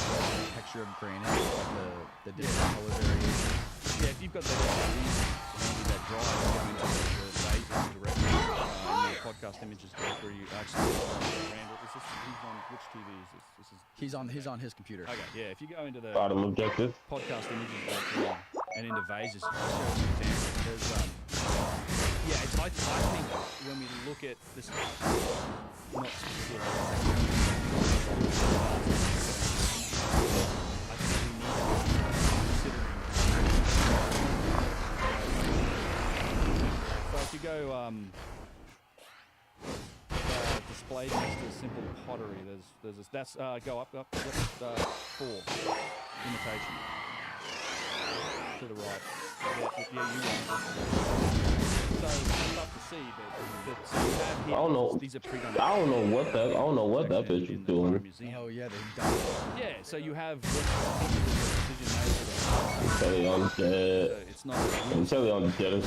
texture of granite, like the different color variations.
Yeah, if you've got that drive, you go into the vases directly in the podcast images directory. You actually Randall, he's on which TV is this? This is
He's on his computer.
okay. Yeah, if you go into the
Bottom objective.
podcast images directory and into vases, you can show some examples. There's yeah, I think when we look at this, not specific. I think we need to be considering. So if you go display next to simple pottery, there's this, that's go up, yep, 4 imitation to the right. Yeah, you want. So it's tough to see, but so you have here,
I don't know.
these are
I don't know what that bitch was doing.
Oh yeah, they've done it.
Yeah, so you have precision
Telly on dead.
it's not
I'm telling on dead as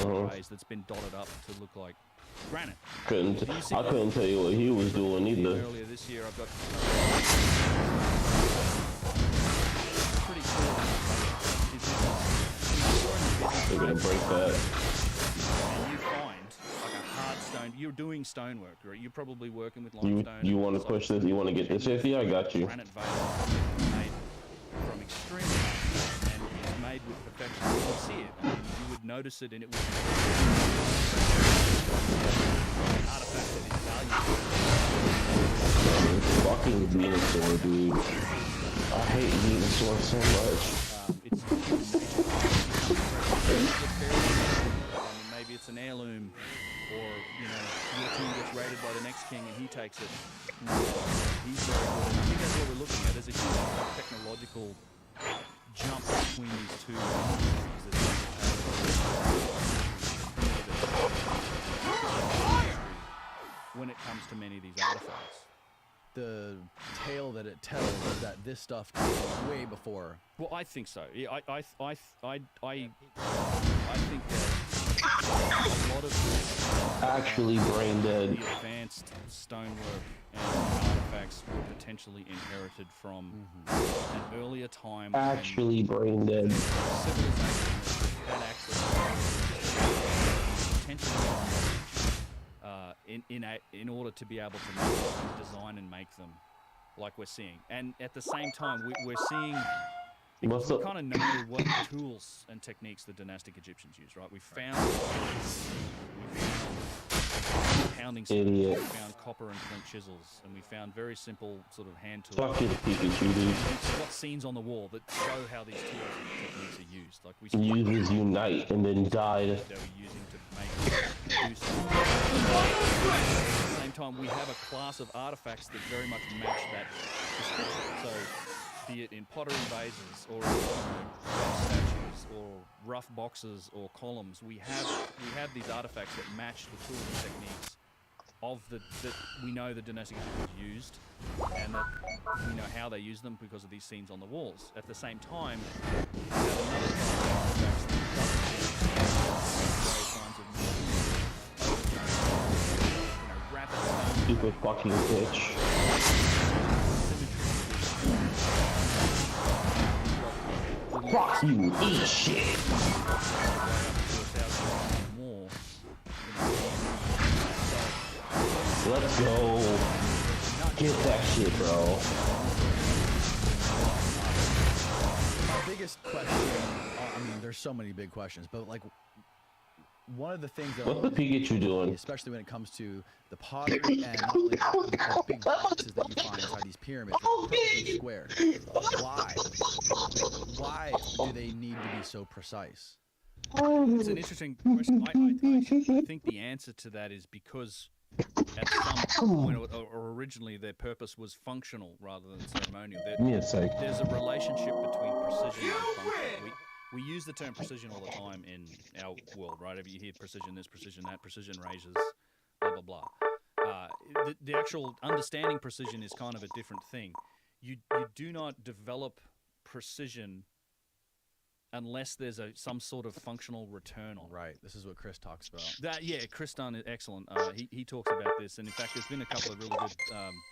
well.
raised that's been dotted up to look like granite.
I couldn't tell you what he was doing either.
Earlier this year, I've got pretty cool.
They're gonna break that.
And you find like a hard stone. You're doing stonework, right? You're probably working with limestone.
You want to push this? You want to get this 50? I got you.
Granite vein made from extremely hard and it's made with perfection. You would see it. I mean, you would notice it, and it would be an artifact that is valuable.
Fucking Venusaur, dude. I hate Venusaur so much.
Maybe it's an heirloom, or your team gets raided by the next king and he takes it. He's very good. And I think that's what we're looking at. There's a huge technological jump between these two when it comes to many of these artifacts.
The tale that it tells is that this stuff came way before.
Well, I think so. Yeah, I think that a lot of this,
Actually brain dead.
the advanced stonework and artifacts were potentially inherited from an earlier time.
Actually brain dead.
Civilization had access to potentially in order to be able to make them, design and make them like we're seeing. And at the same time, we're seeing, because we kind of know what tools and techniques the dynastic Egyptians used, right? We found pounding stones, we found copper and flint chisels, and we found very simple sort of hand tools.
Fucking Pikachu, dude.
We've got scenes on the wall that show how these tools and techniques are used. Like we
Uses Unite and then died.
they were using to make do something. At the same time, we have a class of artifacts that very much match that description. So, be it in pottery vases or rough statues or rough boxes or columns, we have these artifacts that match the tools and techniques of that we know the dynastic Egyptians used, and that we know how they use them because of these scenes on the walls. At the same time, we have another class of artifacts that doesn't various kinds of rapid
Stupid fucking bitch. Fuck you, eat shit.
more.
Let's go. Get that shit, bro.
My biggest question, I mean, there's so many big questions, but like, one of the things that
What's the Pikachu doing?
especially when it comes to the pottery and not only the big boxes that you find inside these pyramids, they're perfectly square. Why? Why do they need to be so precise?
It's an interesting question. I think the answer to that is because at some point, or originally, their purpose was functional rather than ceremonial.
Give me a sec.
There's a relationship between precision and function. We use the term precision all the time in our world, right? If you hear precision this, precision that, precision raises, blah, blah, blah. The actual understanding precision is kind of a different thing. You do not develop precision unless there's some sort of functional return on it.
Right. This is what Chris talks about.
Chris Dunn is excellent. He talks about this, and in fact, there's been a couple of really good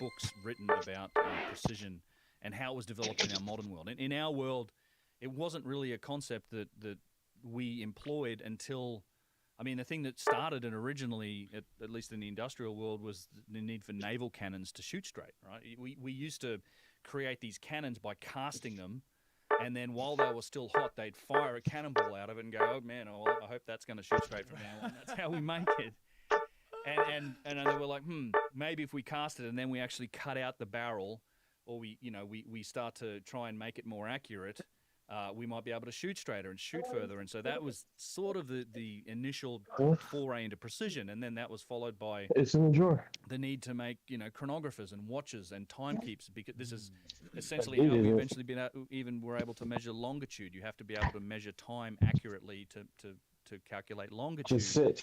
books written about precision and how it was developed in our modern world. In our world, it wasn't really a concept that we employed until, I mean, the thing that started it originally, at least in the industrial world, was the need for naval cannons to shoot straight, right? We used to create these cannons by casting them, and then while they were still hot, they'd fire a cannonball out of it and go, oh man, oh, I hope that's going to shoot straight from now on. That's how we make it. And they were like, maybe if we cast it and then we actually cut out the barrel, or we start to try and make it more accurate, we might be able to shoot straighter and shoot further. And so that was sort of the initial foray into precision. And then that was followed by the need to make, chronographers and watches and timekeepers, because this is essentially how we eventually were able to measure longitude. You have to be able to measure time accurately to calculate longitude.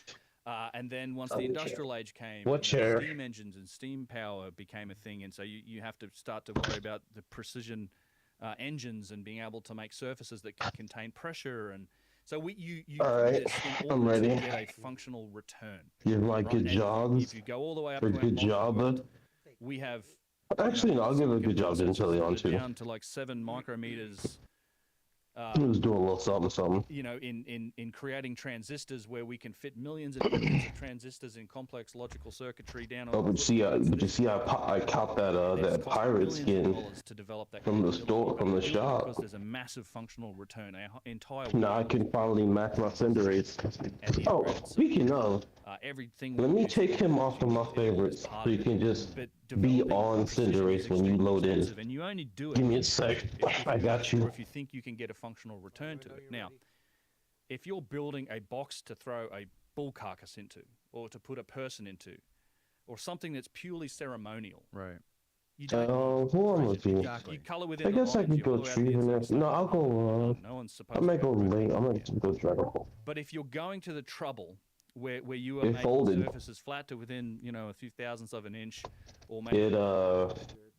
And then once the industrial age came, steam engines and steam power became a thing. And so you have to start to worry about the precision engines and being able to make surfaces that can contain pressure. And so you do this in order to get a functional return.
You like good jobs?
If you go all the way up
for
to
good job.
we have...
Actually, no, I'll give it a good job to Intellion too.
Down to like 7 micrometers.
He was doing a little something.
In creating transistors where we can fit millions and millions of transistors in complex logical circuitry down.
Oh, but see, I caught that pirate skin from the store, from the shop.
Because there's a massive functional return. Our entire
now I can finally match my cinderates. Oh, speaking of,
everything.
Let me take him off of my favorites so you can just be on cinderates when you load in.
And you only do it.
Give me a sec. I got you.
Or if you think you can get a functional return to it. Now, if you're building a box to throw a bull carcass into, or to put a person into, or something that's purely ceremonial,
right?
You don't.
You
color within.
I guess I could go tree in there. No, I'll go.
No one's supposed.
I might go late. I might go Dragon Ball.
But if you're going to the trouble where you are making surfaces flat to within a few thousandths of an inch, or maybe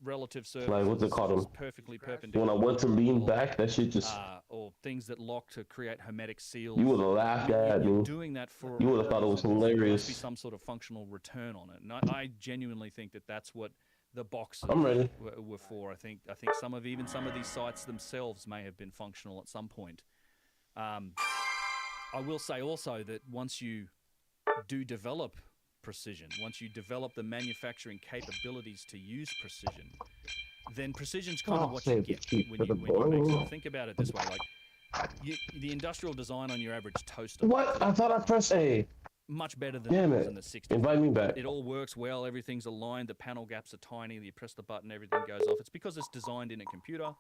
relative surfaces
like what's it called?
Perfectly perpendicular.
When I went to lean back, that shit just
or things that lock to create hermetic seals.
You would have laughed at me.
Doing that for
you would have thought it was hilarious.
There must be some sort of functional return on it, and I genuinely think that's what the boxes were for. I think some of these sites themselves may have been functional at some point. I will say also that once you do develop precision, once you develop the manufacturing capabilities to use precision, then precision's kind of what you get when you make it. Think about it this way, like the industrial design on your average toaster.
What? I thought I pressed A.
Much better than it was in the 60s.
Invite me back.
It all works well, everything's aligned, the panel gaps are tiny, you press the button, everything goes off. It's because it's designed in a computer,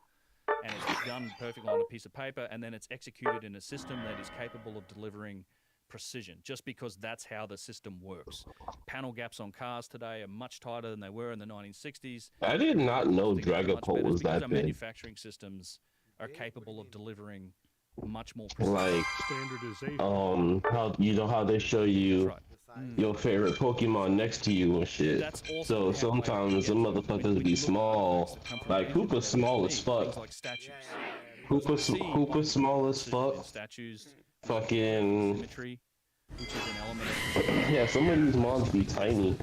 and it's done perfectly on a piece of paper, and then it's executed in a system that is capable of delivering precision, just because that's how the system works. Panel gaps on cars today are much tighter than they were in the 1960s.
I did not know Dragapult was that big.
Manufacturing systems are capable of delivering much more precision.
Like
standardization.
How they show you your favorite Pokemon next to you and shit. So sometimes some motherfuckers be small. Like Koopa's small as fuck. Koopa's small as fuck.
Statues.
Fucking
symmetry, which is an element.
Yeah, some of these mons be tiny.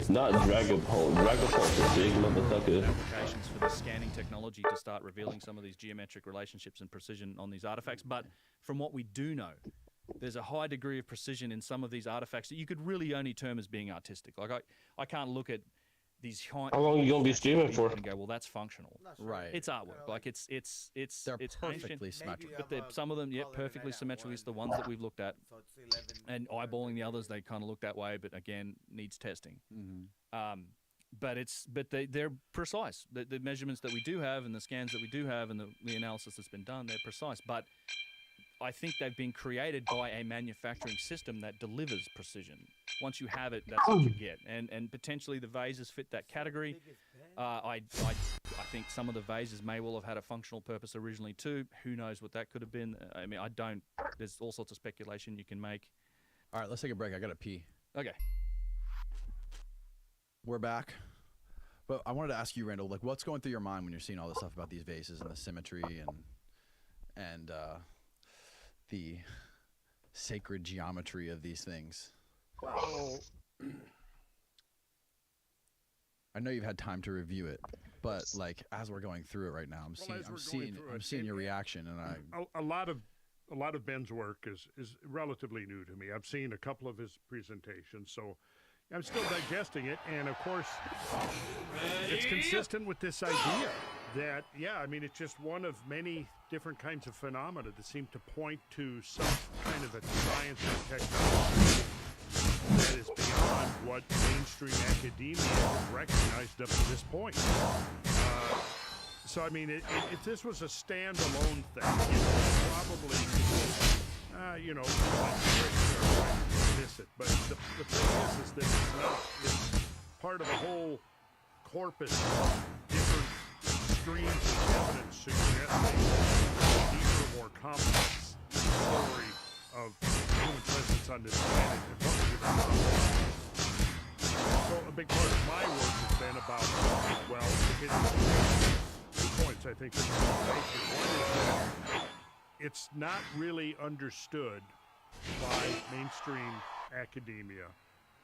Not Dragapult. Dragapult's a big motherfucker.
Applications for the scanning technology to start revealing some of these geometric relationships and precision on these artifacts. But from what we do know, there's a high degree of precision in some of these artifacts that you could really only term as being artistic. Like I can't look at these.
How long are you gonna be streaming for?
And go, well, that's functional.
Right.
It's artwork. Like it's
they're perfectly symmetrical.
But some of them, perfectly symmetrical. It's the ones that we've looked at, and eyeballing the others, they kind of look that way. But again, needs testing. But they're precise. The measurements that we do have, and the scans that we do have, and the analysis that's been done, they're precise. But I think they've been created by a manufacturing system that delivers precision. Once you have it, that's what you get. And potentially the vases fit that category. I think some of the vases may well have had a functional purpose originally too. Who knows what that could have been? I mean, there's all sorts of speculation you can make.
All right, let's take a break. I gotta pee.
Okay.
We're back. But I wanted to ask you, Randall, like, what's going through your mind when you're seeing all this stuff about these vases and the symmetry and the sacred geometry of these things?
Well,
I know you've had time to review it, but like as we're going through it right now, I'm seeing your reaction, and
a lot of Ben's work is relatively new to me. I've seen a couple of his presentations, so I'm still digesting it. And of course, it's consistent with this idea that, yeah, I mean, it's just one of many different kinds of phenomena that seem to point to some kind of a science or technology that is beyond what mainstream academia has recognized up to this point. So, I mean, if this was a standalone thing, probably, miss it. But the thing is that it's not. It's part of a whole corpus of different streams of evidence suggesting a deeper, more complex story of human presence on this planet and what we would accomplish. So a big part of my work has been about, well, two points I think that you make. One is that it's not really understood by mainstream academia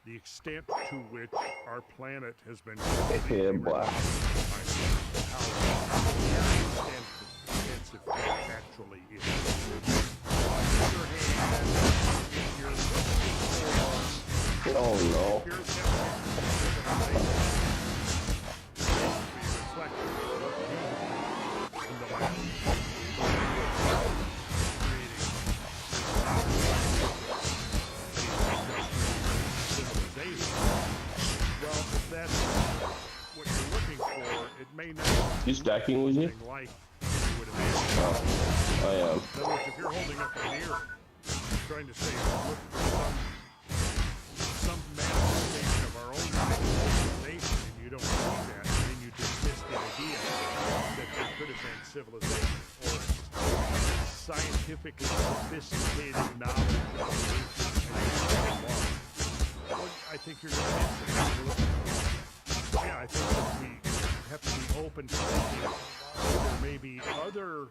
the extent to which our planet has been completely
black.
How extensive it actually is. On the other hand, if you're looking for pure civilization, well, if that's what you're looking for, it may not be
You stacking with you?
like you would imagine.
I am.
In other words, if you're holding up a mirror, trying to say, look for some manifestation of our own civilization, and you don't see that, and then you dismiss the idea that there could have been civilization or scientifically sophisticated knowledge of nature. I think you're going to miss it. Yeah, I think that we have to be open to thinking there may be other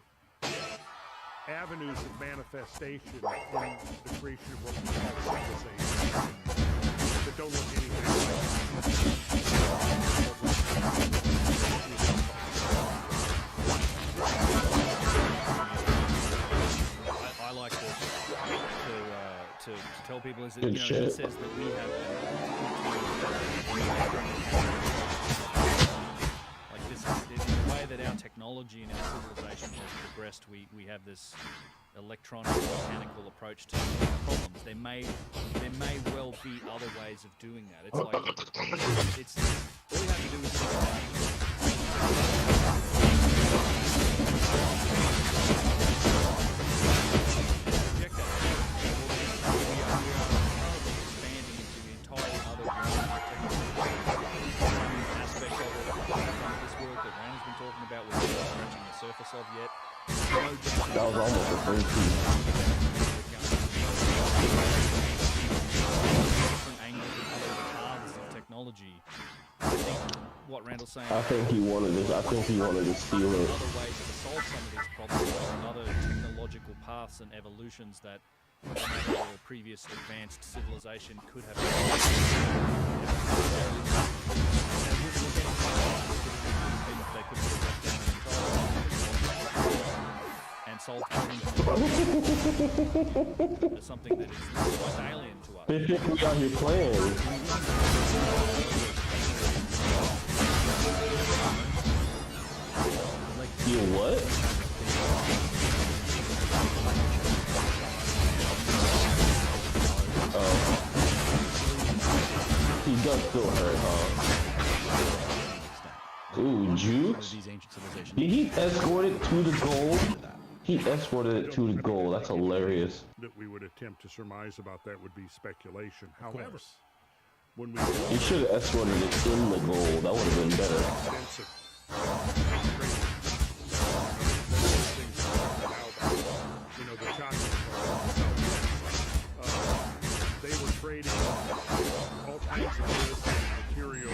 avenues of manifestation in the creation of what we call civilization that don't look anything
I like to tell people is that it says that we have like this in the way that our technology and our civilization has progressed, we have this electronic mechanical approach to problems. There may well be other ways of doing that. It's like it's all you have to do is project that. We are currently expanding into the entire other aspect of this world that Rand's been talking about, we're not scratching the surface of yet.
That was almost a free piece.
Different angles and other paths of technology. I think what Randall's saying.
I think he wanted to steal it.
Other ways to solve some of these problems and other technological paths and evolutions that our previous advanced civilization could have. They could put that down and control and solve problems. It's something that is quite alien to us.
They think we out here playing. You what? Oh. He does still hurt, huh? Ooh, Jukes? Did he escort it to the goal? He escorted it to the goal. That's hilarious.
That we would attempt to surmise about that would be speculation. However, when we
He should have escorted it in the goal. That would have been better.
The chocolate they were trading all kinds of goods and material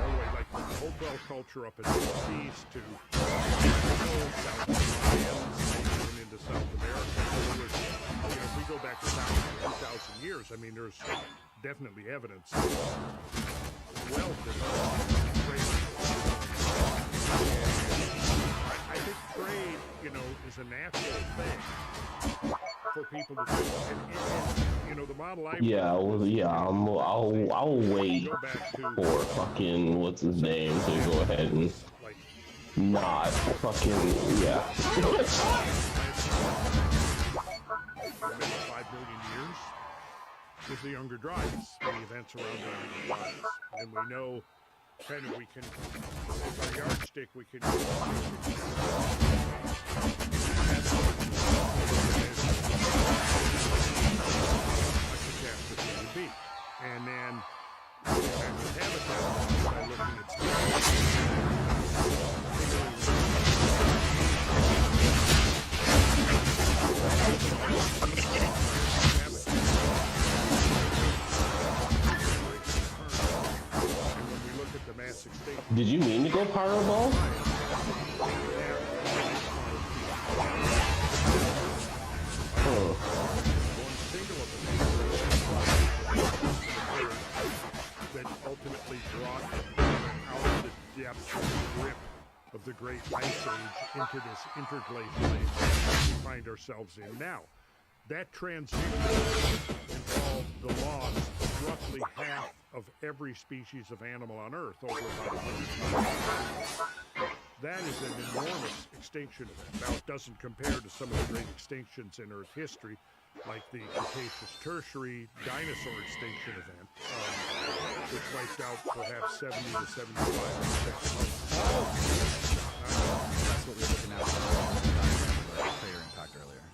all the way, like from the hotel culture up in the Northeast to South and into South America. So if we go back to 2,000 years, I mean, there's definitely evidence of wealth a natural thing for people to do. And the model I
Yeah, I'll wait
go back to
for fucking what's his name to go ahead and
like
not fucking yeah.
5 million years is the Younger Dryas, the events around the Younger Dryas. And we know kind of we can, with our yardstick, we can would be. And then habitat by looking at
Did you mean to go Powerball? Oh.
That ultimately brought out of the depths of the grip of the Great Ice Age into this interglacial age we find ourselves in now. That transition involved the loss of roughly half of every species of animal on Earth over about 100 years. That is an enormous extinction event. Now, it doesn't compare to some of the great extinctions in Earth history, like the Cretaceous Tertiary dinosaur extinction event, which wiped out perhaps 70 to 75%.
That's what we were looking at with the crater impact earlier.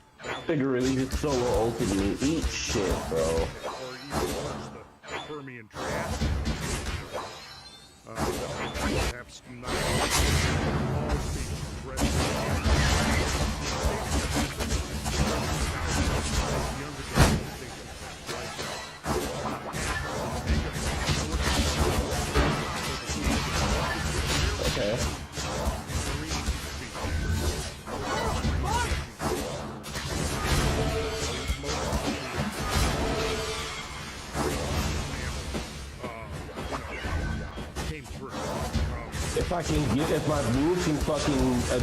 Figure really just solo ulted me. Eat shit, bro.
Or even worse, the Permian Triassic. Perhaps not all species
Okay. If my move can fucking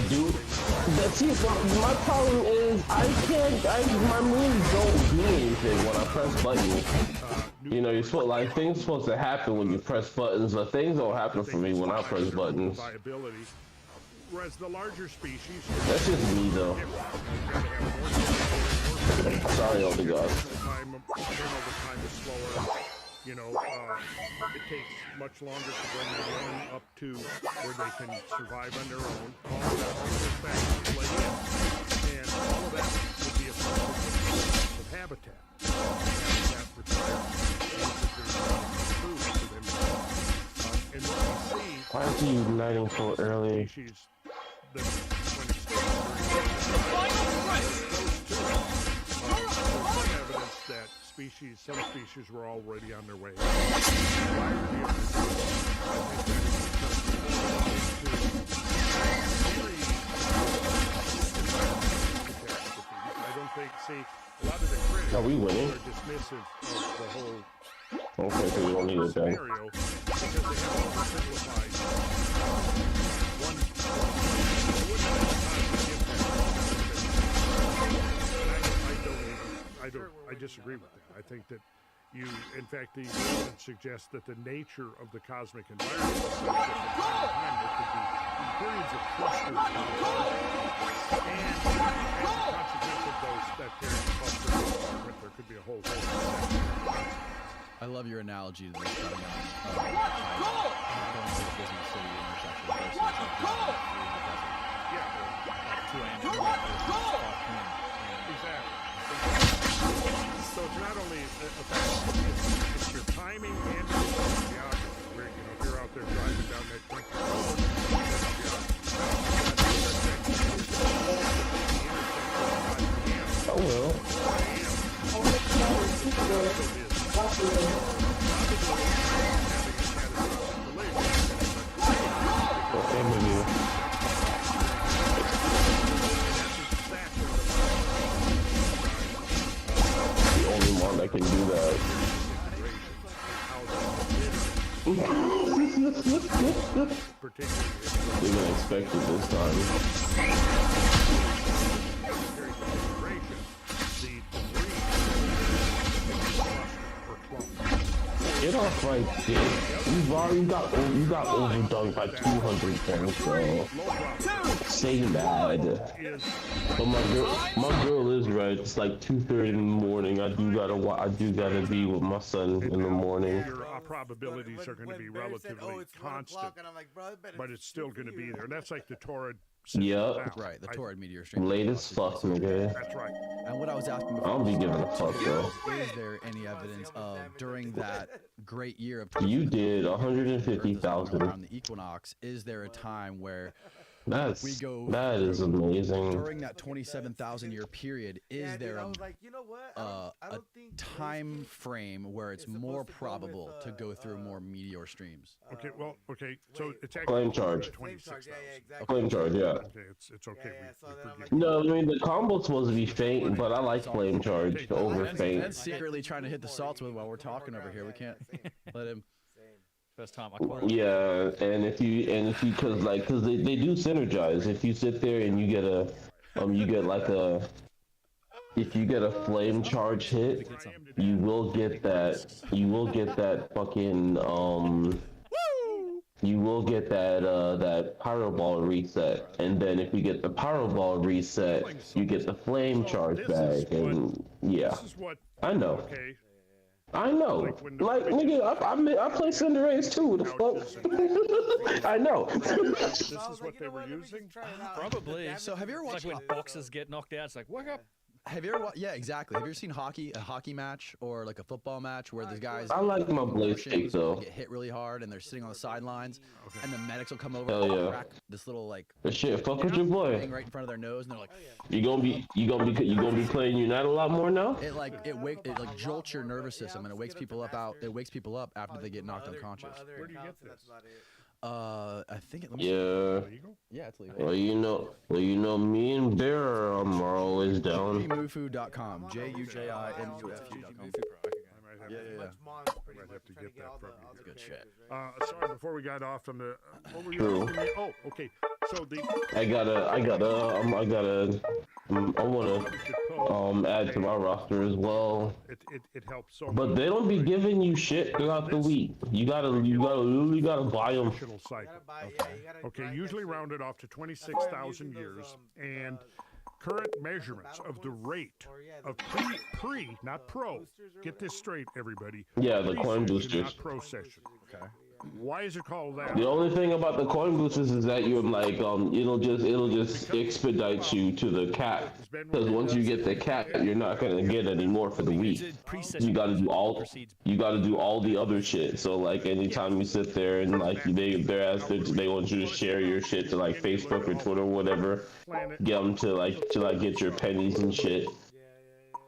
do, that's it. My problem is my moves don't do anything when I press buttons. You're supposed things supposed to happen when you press buttons, but things don't happen for me when I press buttons.
Whereas the larger species,
that's just me though. Sorry, oh my God.
Turnover time is slower. It takes much longer to bring the young up to where they can survive on their own. All of that factors play in. And all of that would be a function of habitat. Habitat requires food for them. And what we see...
Why is he uniting so early?
Some species were already on their way. I don't think, a lot of the critics
are we winning?
are dismissive of the whole
okay, so we don't need it then.
scenario because they have oversimplified I disagree with that. I think that in fact, the evidence suggests that the nature of the cosmic environment is such that from time to time there could be periods of clusters and as a consequence of that period of clusters environment, there could be a whole
I love your analogy to this going on. Going to the Disney City intersection versus
So it's not only it's your timing and your geography. Where if you're out there driving down that country road,
oh well. I can do that. Didn't expect it this time. Get off my dick. You got overdone by 200 points, bro. Say that. But my girl is right. It's like 2:30 in the morning. I do gotta be with my son in the morning.
Your probabilities are going to be relatively constant,
and I'm like, bro,
but it's still going to be there. And that's like the torrid.
Yep.
Right, the torrid meteor stream.
Late as fuck, nigga.
That's right.
And what I was asking before,
I don't be giving a fuck, bro.
is there any evidence of during that great year of
You did 150,000.
around the equinox? Is there a time where
That is amazing.
during that 27,000 year period, is there
I was like, you know what? I
a
don't think
time frame where it's more probable to go through more meteor streams?
Okay, well, okay, so it's actually
Flame charge.
26,000.
Flame charge, yeah.
Okay, it's okay.
so
we
then I'm
forgive
like,
you.
No, I mean the combo's supposed to be faint, but I like flame charge over
Ben's
faint.
secretly trying to hit the salts with while we're talking over here. We can't let him.
First time I qualified.
Yeah, and if you cause they do synergize. If you sit there and you get if you get a flame charge hit, you will get that fucking you will get that pyro ball reset, and then if you get the pyro ball reset, you get the flame charge back, and yeah,
This is what,
I know.
okay,
I know. Like, nigga, I play Cinderace too. The fuck? I know.
this is what they were using?
Probably.
So have you ever
It's
watched?
like when boxers get knocked out, it's like, wake up.
Have you ever? Yeah, exactly. Have you ever seen a hockey match or like a football match where these guys?
I like my blade stick though.
Get hit really hard and they're sitting on the sidelines, and the medics will come over
Hell
and
yeah.
crack this little like
But shit, fuck with your
thing
boy.
right in front of their nose, and they're like,
You gonna be playing Unite a lot more now?
it like jolts your nervous system and it wakes people up after they get knocked unconscious.
Where do you get this?
I think it. Let me see.
Yeah.
Legal?
Yeah, it's legal.
Well, you know, me and Bear are always down.
Jmufu.com. JUJIMUFU.com. Yeah.
Might have to get that from you.
Good shit.
Sorry, before we got off on the, what were you
True.
asking me? Oh, okay. So the,
I wanna add to my roster as well.
it helps so
But
much.
they don't be giving you shit throughout the week. You gotta literally buy them.
Additional cycle. Okay, usually rounded off to 26,000 years, and current measurements of the rate of pre, not pro. Get this straight, everybody.
Yeah, the coin
Pre-session,
boosters.
not pro session. Okay. Why is it called that?
The only thing about the coin boosters is that you're like it'll just expedite you to the cap, because once you get the cap, you're not gonna get any more for the week. You gotta do all the other shit. So like anytime you sit there and like they want you to share your shit to like Facebook or Twitter or whatever, get them to get your pennies and shit.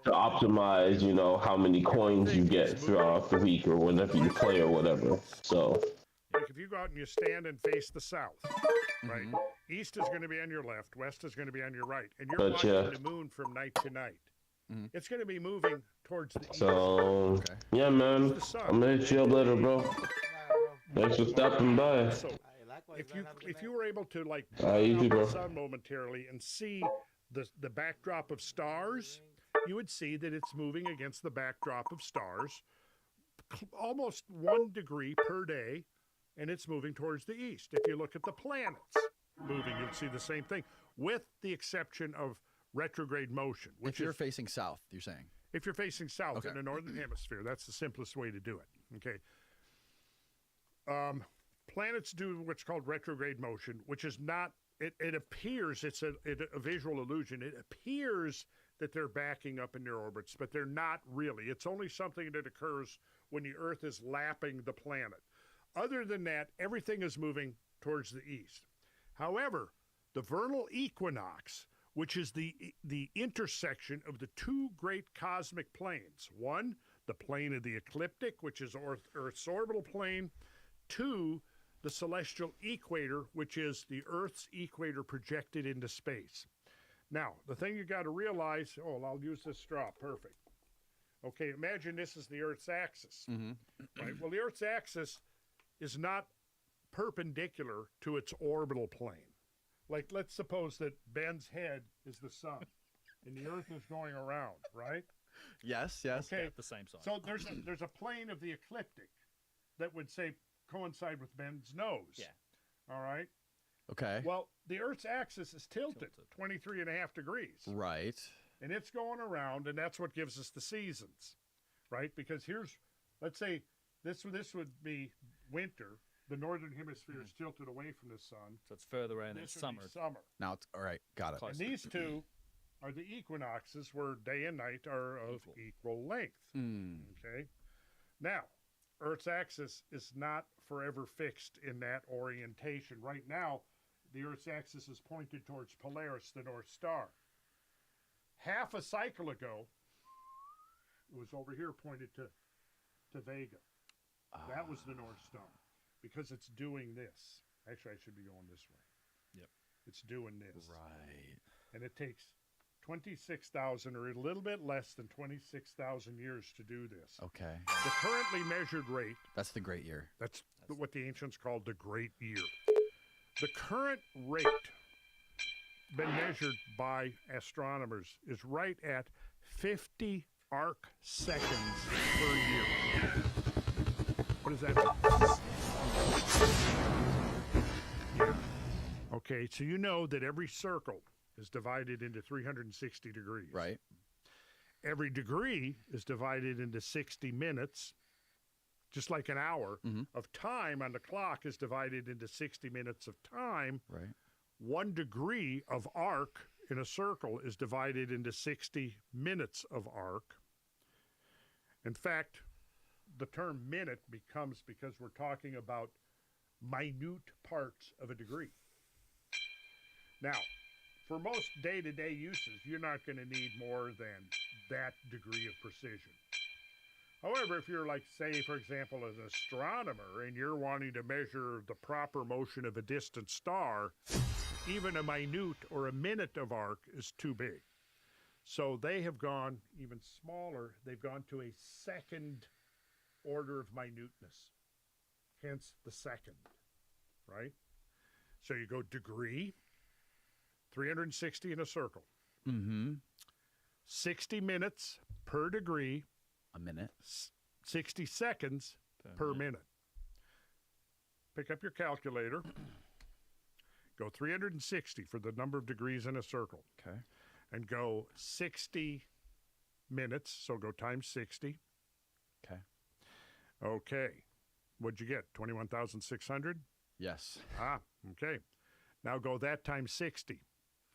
To optimize, you know, how many coins you get throughout the week or whenever you play or whatever. So,
Like if you go out and you stand and face the south, right? East is going to be on your left, west is going to be on your right, and you're watching the moon from night to night. It's going to be moving towards the east.
so yeah, man, I'm gonna hit you up later, bro. Thanks for stopping by.
So if you were able to like
you too,
look
bro.
at the sun momentarily and see the backdrop of stars, you would see that it's moving against the backdrop of stars almost 1 degree per day, and it's moving towards the east. If you look at the planets moving, you'll see the same thing, with the exception of retrograde motion. Which
If you're
is,
facing south, you're saying.
if you're facing south
Okay.
in the northern hemisphere, that's the simplest way to do it. Okay. Planets do what's called retrograde motion, which is not. It appears it's a visual illusion. It appears that they're backing up in their orbits, but they're not really. It's only something that occurs when the Earth is lapping the planet. Other than that, everything is moving towards the east. However, the vernal equinox, which is the intersection of the two great cosmic planes, one, the plane of the ecliptic, which is Earth's orbital plane, two, the celestial equator, which is the Earth's equator projected into space. Now, the thing you got to realize, I'll use this straw, perfect. Okay, imagine this is the Earth's axis, right? Well, the Earth's axis is not perpendicular to its orbital plane. Like, let's suppose that Ben's head is the sun, and the Earth is going around, right?
Yes.
Okay,
The same side.
so there's a plane of the ecliptic, that would say coincide with Ben's nose.
Yeah.
All right.
Okay.
Well, the Earth's axis is tilted 23.5 degrees.
Right.
And it's going around, and that's what gives us the seasons, right? Because here's, let's say, this would be winter. The northern hemisphere is tilted away from the sun.
So it's further in.
This
It's
would be
summer.
summer.
Now it's all right. Got it.
Close.
And these two are the equinoxes, where day and night are of equal length. Okay. Now, Earth's axis is not forever fixed in that orientation. Right now, the Earth's axis is pointed towards Polaris, the North Star. Half a cycle ago, it was over here pointed to Vega. That was the North Star, because it's doing this. Actually, I should be going this way.
Yep.
It's doing this.
Right.
And it takes 26,000 or a little bit less than 26,000 years to do this.
Okay.
The currently measured rate,
That's the great year.
that's what the ancients called the Great Year. The current rate, been measured by astronomers, is right at 50 arc seconds per year. What does that mean? Yeah. Okay, so you know that every circle is divided into 360 degrees.
Right.
Every degree is divided into 60 minutes, just like an hour of time on the clock is divided into 60 minutes of time.
Right.
1 degree of arc in a circle is divided into 60 minutes of arc. In fact, the term minute becomes because we're talking about minute parts of a degree. Now, for most day-to-day uses, you're not going to need more than that degree of precision. However, if you're like, say, for example, an astronomer, and you're wanting to measure the proper motion of a distant star, even a minute or a minute of arc is too big. So they have gone even smaller. They've gone to a second order of minuteness, hence the second, right? So you go degree, 360 in a circle. 60 minutes per degree.
A minute.
60 seconds per minute. Pick up your calculator. Go 360 for the number of degrees in a circle.
Okay.
And go 60 minutes, so go times 60.
Okay.
Okay. What'd you get? 21,600?
Yes.
Okay. Now go that times 60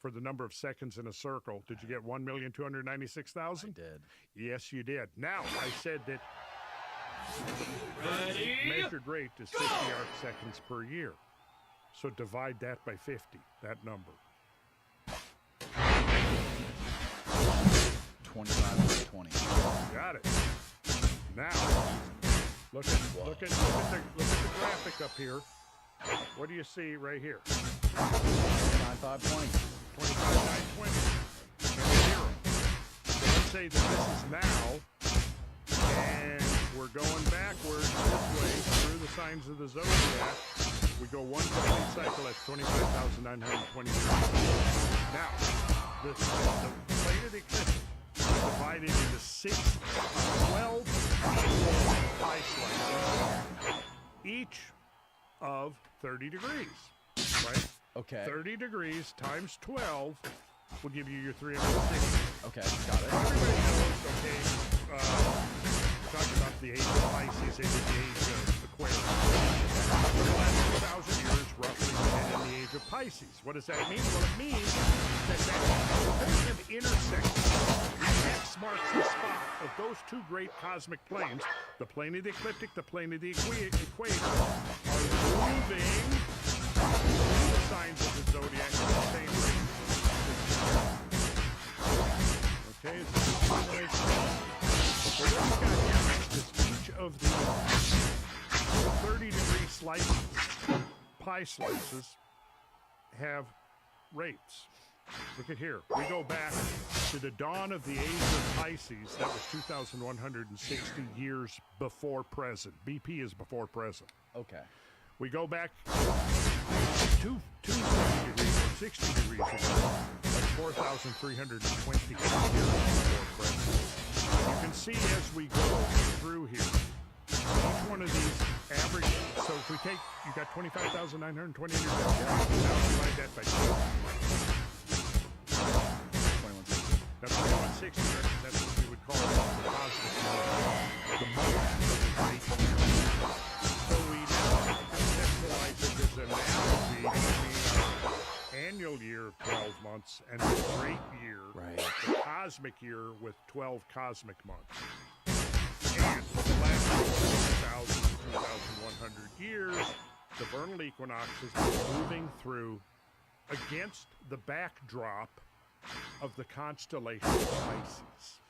for the number of seconds in a circle. Did you get 1,296,000?
I did.
Yes, you did. Now, I said that the measured rate is 50 arc seconds per year. So divide that by 50, that number.
25 to 20.
Got it. Now, look at the graphic up here. What do you see right here?
25, 20.
25, 9, 20, and 0. So let's say that this is now, and we're going backwards this way through the signs of the zodiac. We go one complete cycle, that's 25,920 years. Now, the plate of the eclipse is divided into 12 equal pie slices, each of 30 degrees, right?
Okay.
30 degrees times 12 will give you your 360.
Okay, got it.
Everybody knows, okay, we're talking about the age of Pisces and the age of Aquarius. For the last 2,000 years, roughly, we've been in the age of Pisces. What does that mean? Well, it means that point of intersection, X marks the spot of those two great cosmic planes, the plane of the ecliptic, the plane of the equator, are moving the signs of the zodiac in the same rate. Okay, it's a simulation. So what we've got here is each of the 30-degree slices, pie slices, have rates. Look at here. We go back to the dawn of the age of Pisces. That was 2,160 years before present. BP is before present.
Okay.
We go back 250 degrees or 60 degrees ago. That's 4,320 years before present. You can see as we go through here, each one of these average. So if we take, you got 25,920 in your account. Now divide that by 2.
2160.
That's 2160. That's what we would call the cosmic number. The most of the great year. So we now conceptualize it as an analogy between our annual year of 12 months and the great year, the cosmic year with 12 cosmic months. And for the last 2,000 to 2,100 years, the vernal equinox has been moving through against the backdrop of the constellation of Pisces.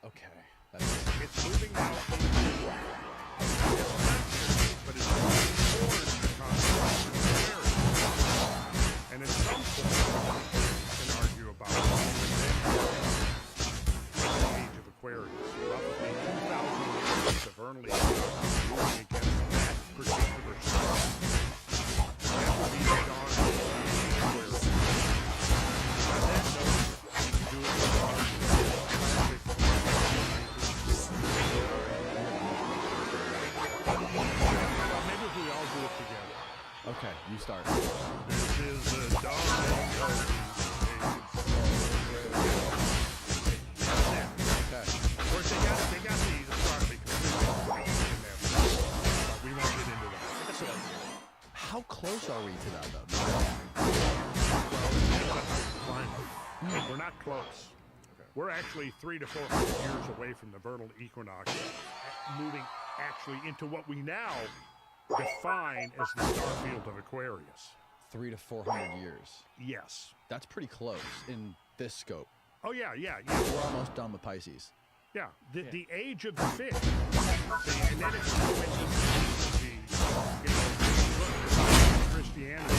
Okay.
It's moving now into, but it's moving towards the constellation of Aquarius. And at some point, we can argue about the age of Aquarius. Roughly 2,000 years the vernal equinox is moving against that particular star. That will be the dawn of Aquarius. On that note, we can do it with our classic. Maybe if we all do it together.
Okay, you start.
This is the dawn of Aquarius. That's it.
Okay.
Of course, they got the astronomy completely in there. But we won't get into that.
So, how close are we to that, though?
We're not close. We're actually 300 to 400 years away from the vernal equinox, moving actually into what we now define as the star field of Aquarius.
300 to 400 years.
Yes.
That's pretty close in this scope.
Oh, yeah.
We're almost done with Pisces.
Yeah, the age of the fish. And then it's go into the Christianity.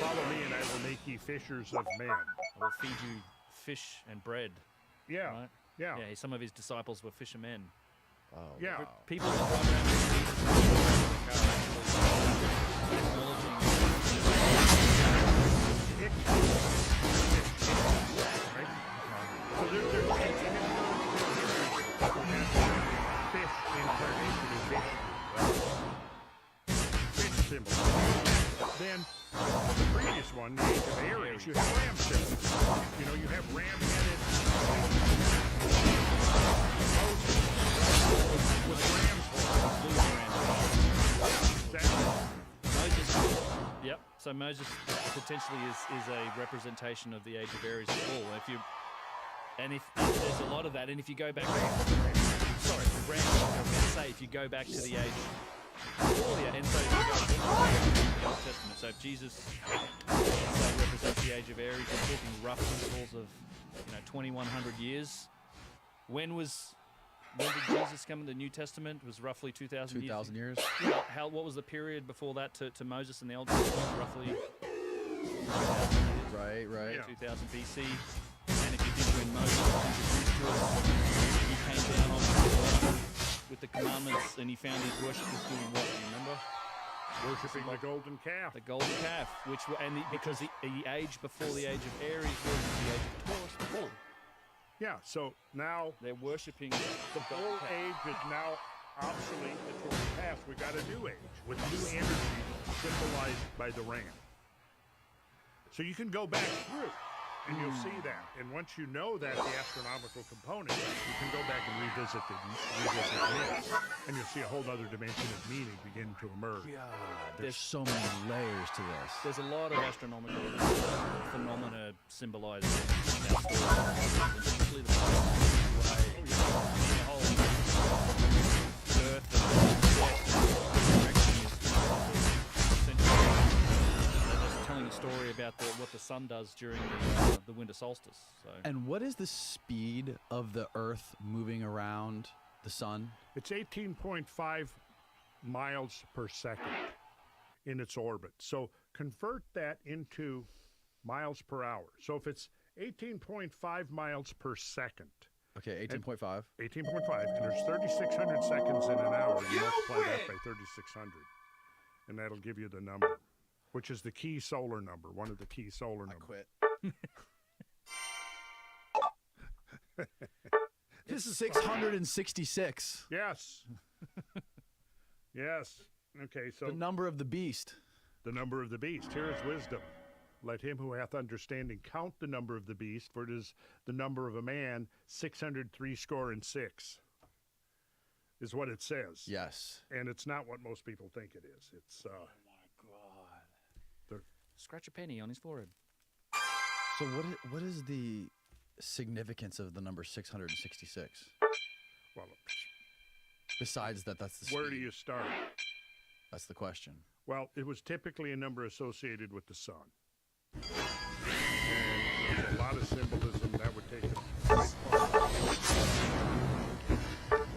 Follow me and I will make ye fishers of men.
I will feed you fish and bread.
Yeah,
Right?
yeah.
Yeah, some of his disciples were fishermen.
Oh,
Yeah.
wow.
People that run around with
So there's fish incarnation of fish symbol. Then the previous one, the age of Aries, you have ram symbols. You know, you have ram-headed with ram's horns.
Yep. So Moses potentially is a representation of the age of Aries as well. If there's a lot of that, and if you go back, sorry, the ram. I was going to say if you go back to the age. And so if you go to the Old Testament. So if Jesus represents the age of Aries, we're talking rough intervals of 2,100 years. When did Jesus come in the New Testament? It was roughly 2,000 years.
2,000 years.
What was the period before that to Moses in the Old Testament? Roughly.
Right.
Yeah.
2000 BC. And if you think when Moses was introduced to us, he came down with the commandments and he found his worshippers doing what? Do you remember?
Worshipping the golden calf.
The golden calf, because the age before the age of Aries was the age of Taurus, the bull.
Yeah, so now
They're worshipping
the bull age is now obsolete. The Taurus calf. We got a new age with new energy symbolized by the ram. So you can go back through and you'll see that. And once you know that, the astronomical component, you can go back and revisit this. And you'll see a whole other dimension of meaning begin to emerge.
There's so many layers to this.
There's a lot of astronomical phenomena symbolized in our story, especially the way the whole Earth and direction is essentially just telling a story about what the sun does during the winter solstice. So.
And what is the speed of the Earth moving around the sun?
It's 18.5 miles per second in its orbit. So convert that into miles per hour. So if it's 18.5 miles per second.
Okay, 18.5.
18.5, and there's 3,600 seconds in an hour. You multiply that by 3,600, and that'll give you the number, which is the key solar number, one of the key solar numbers.
I quit.
This is
666.
Yes. Yes. Okay, so
The number of the beast.
the number of the beast. Here is wisdom. Let him who hath understanding count the number of the beast, for it is the number of a man, 603 score and 6, is what it says.
Yes.
And it's not what most people think it is. It's
Oh my god. Scratch a penny on his forehead.
So what is the significance of the number 666?
well,
Besides that's the speed.
where do you start?
That's the question.
Well, it was typically a number associated with the sun. And there's a lot of symbolism that would take a great part.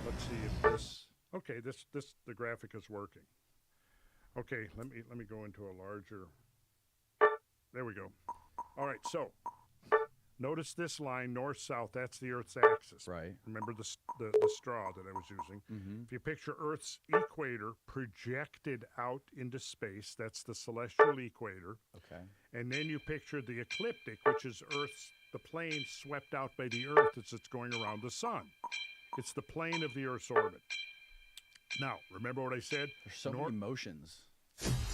Let's see if this. Okay, this the graphic is working. Okay, let me go into a larger. There we go. All right, so notice this line north-south. That's the Earth's axis.
Right.
Remember the straw that I was using.
Mm-hmm.
If you picture Earth's equator projected out into space, that's the celestial equator.
Okay.
And then you picture the ecliptic, which is the plane swept out by the Earth as it's going around the sun. It's the plane of the Earth's orbit. Now, remember what I said?
There's so many motions.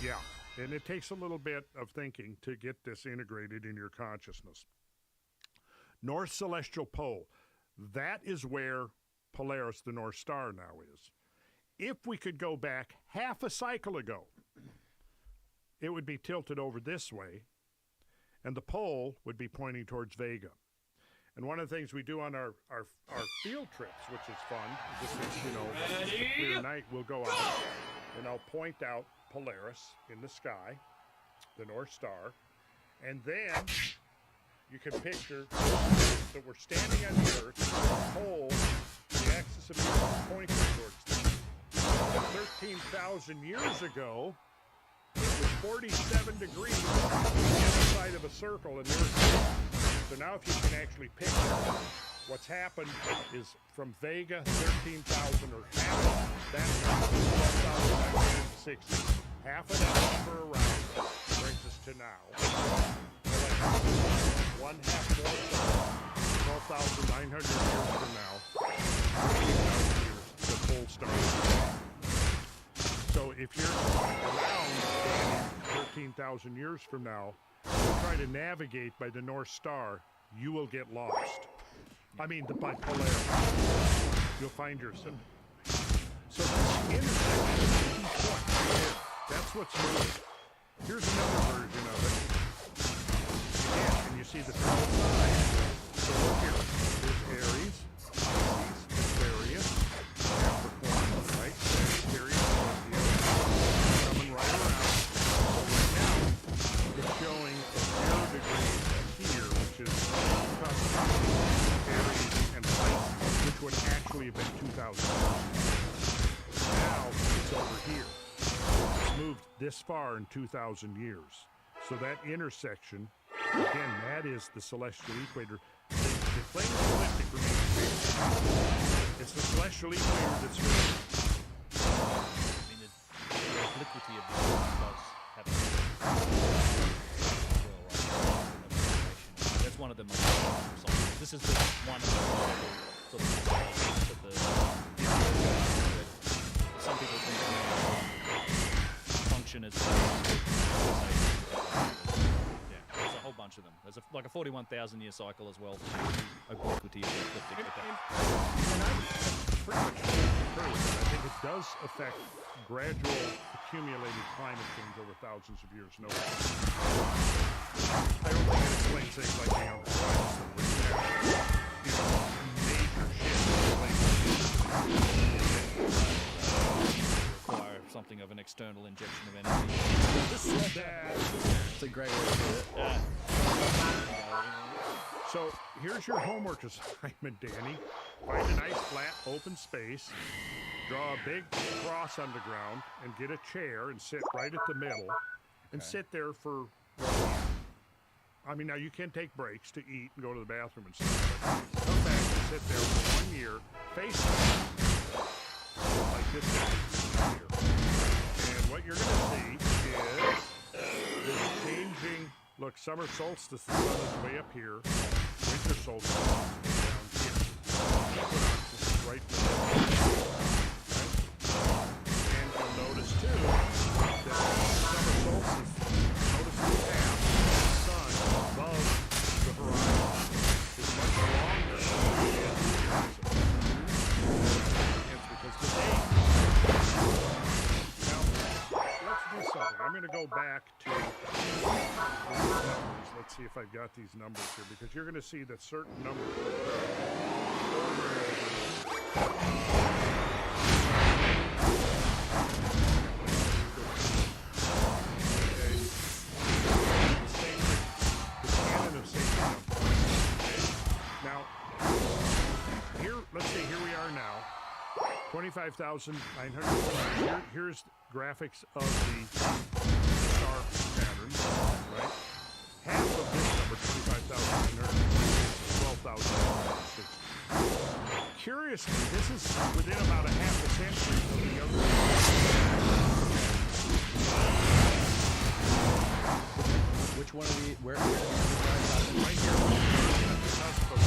Yeah, and it takes a little bit of thinking to get this integrated in your consciousness. North Celestial Pole, that is where Polaris, the North Star, now is. If we could go back half a cycle ago, it would be tilted over this way, and the pole would be pointing towards Vega. And one of the things we do on our field trips, which is fun, this is, a clear night, we'll go out, and I'll point out Polaris in the sky, the North Star, and then you can picture that we're standing on the Earth, the pole, the axis of the Earth pointing towards them. 13,000 years ago, it was 47 degrees on the other side of a circle in the Earth. So now if you can actually picture what's happened is from Vega, 13,000 or half of that number, 12,960. Half of that number around brings us to now. One half more, 12,900 years from now, 13,000 years, the full star. So if you're around 13,000 years from now, try to navigate by the North Star, you will get lost. I mean, by Polaris. You'll find yourself. So the intersection is the key point. That's what's moving. Here's another version of it. Again, can you see the south side? So look here. There's Aries, Aquarius, Capricorn, right? Sagittarius, coming right around. So right now, it's showing a 0 degrees here, which is Aries and Pisces, which would actually have been 2,000 years. Now it's over here. It's moved this far in 2,000 years. So that intersection, again, that is the celestial equator. The plane ecliptic remains fixed. It's the celestial equator that's moving.
I mean, the obliquity of the does have that's one of the most solid. This is the one of the sort of that some people think function as yeah, there's a whole bunch of them. There's like a 41,000 year cycle as well. Obliquity of the ecliptic.
And that's pretty much true. I think it does affect gradual accumulated climate change over thousands of years. No doubt. I don't think it explains things like the outer horizon, which have, major shifts.
Require something of an external injection of energy.
It's a great way to put it.
So here's your homework assignment, Danny. Find a nice flat open space, draw a big cross on the ground, and get a chair and sit right at the middle, and sit there for 1 year. I mean, now you can take breaks to eat and go to the bathroom and stuff, but come back and sit there for 1 year, face like this guy here. And what you're going to see is this changing. Look, summer solstice, the sun is way up here. Winter solstice is down here. right there. And you'll notice too that summer solstice, notice the path of the sun above the horizon is much longer than it is here. It's because today. Now, let's do something. I'm going to go back to these numbers. Let's see if I've got these numbers here, because you're going to see that certain numbers Now, here, let's see, here we are now. 25,900. Here's graphics of the star pattern, right? Half of this number, 25,900, 12,960. Curiously, this is within about a half a century of the other.
Which one are we? Where are we?
Right here. At the cusp of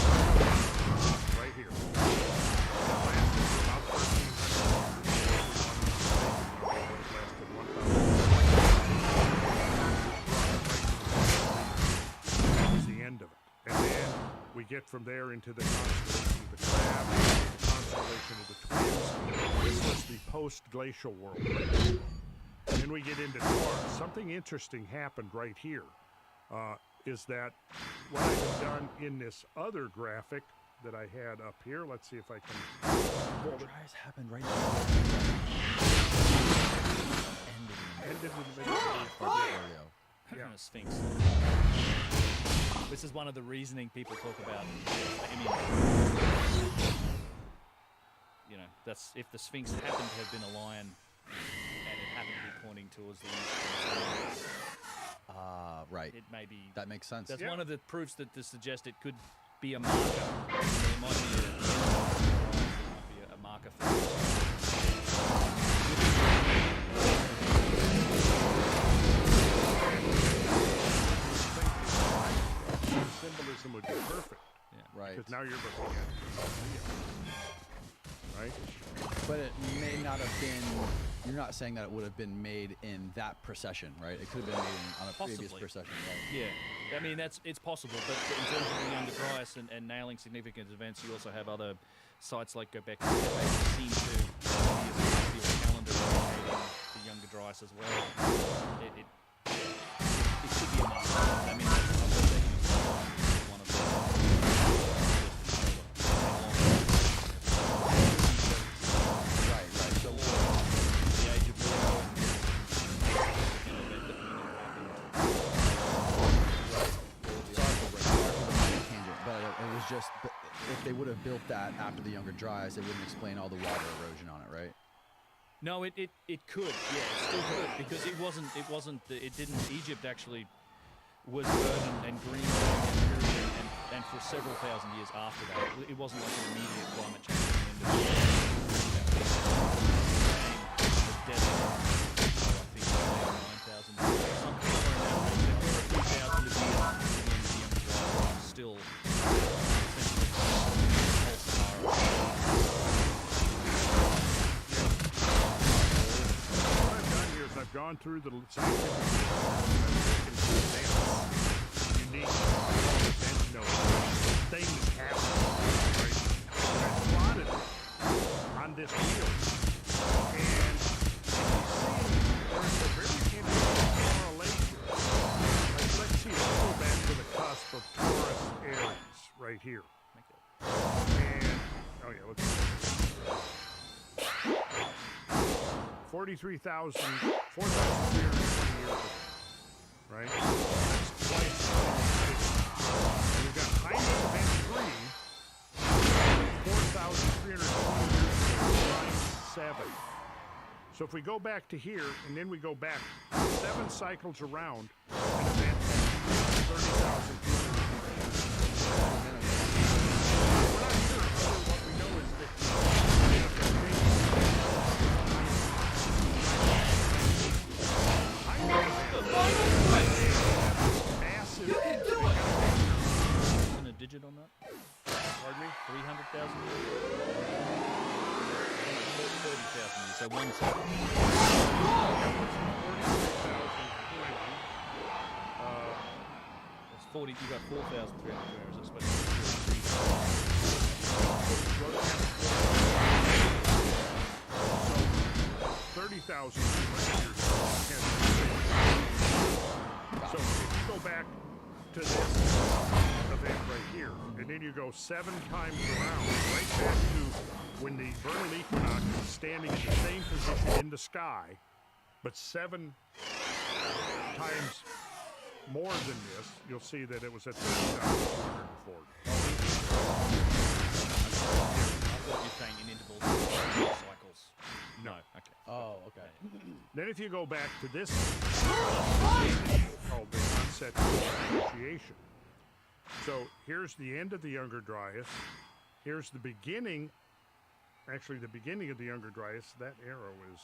right here. It lasted for about 1,300. That was the end of it. And then we get from there into the constellation of the Crab, the constellation of the Twins. This was the post-glacial world. And then we get into Taurus. Something interesting happened right here. Is that what I have done in this other graphic that I had up here? Let's see if I can pull it.
Tries happened right now.
Ended in the middle of the
Yeah. Sphinx. This is one of the reasoning people talk about. I mean, you know, that's if the Sphinx happened to have been a lion and it happened to be pointing towards the east.
Right.
It may be.
That makes sense.
That's one of the proofs that suggest it could be a marker. It might be a marker for
symbolism would be perfect.
Yeah.
Right.
Because now you're looking at it. Right?
But it may not have been. You're not saying that it would have been made in that procession, right? It could have been made on a previous procession, right?
Yeah, I mean it's possible, but in terms of the Younger Dryas and nailing significant events, you also have other sites like Göbekli Tepe that seem to be a calendar indicating the Younger Dryas as well. It could be a marker. I mean, that's one of the.
Just if they would have built that after the Younger Dryas, it wouldn't explain all the water erosion on it, right?
No, it could, yeah, it still could, because it didn't. Egypt actually was verdant and green and for several thousand years after that. It wasn't like an immediate climate change at the end of the desert. I think 9,000 years, something like that. There were a few thousand years after the end of the Younger Dryas, still.
I've gone through the scientific unique event notes, things happen, right? And I plotted it on this wheel, and you see there's a very interesting correlation. Let's see, let's go back to the cusp of Taurus Aries right here. And, oh yeah, let's see. 4,320 years ago, right? That's twice. And we've got Hymen event 3, 4,320 years ago, 7. So if we go back to here, and then we go back 7 cycles around, an event 30,000 years. We're not sure. What we know is that
Isn't a digit on that? Pardon me? 300,000 years? It's 40. You got 4,300 whereas it's supposed to be
30,000 years. So if you go back to this event right here, and then you go 7 times around, right back to when the vernal equinox is standing in the same position in the sky, but 7 times more than this, you'll see that it was at 30,240.
I thought you were saying in intervals of cycles. No. Okay.
Oh, okay.
Then if you go back to this called the onset of initiation. So here's the end of the Younger Dryas. Here's the beginning, actually the beginning of the Younger Dryas. That arrow is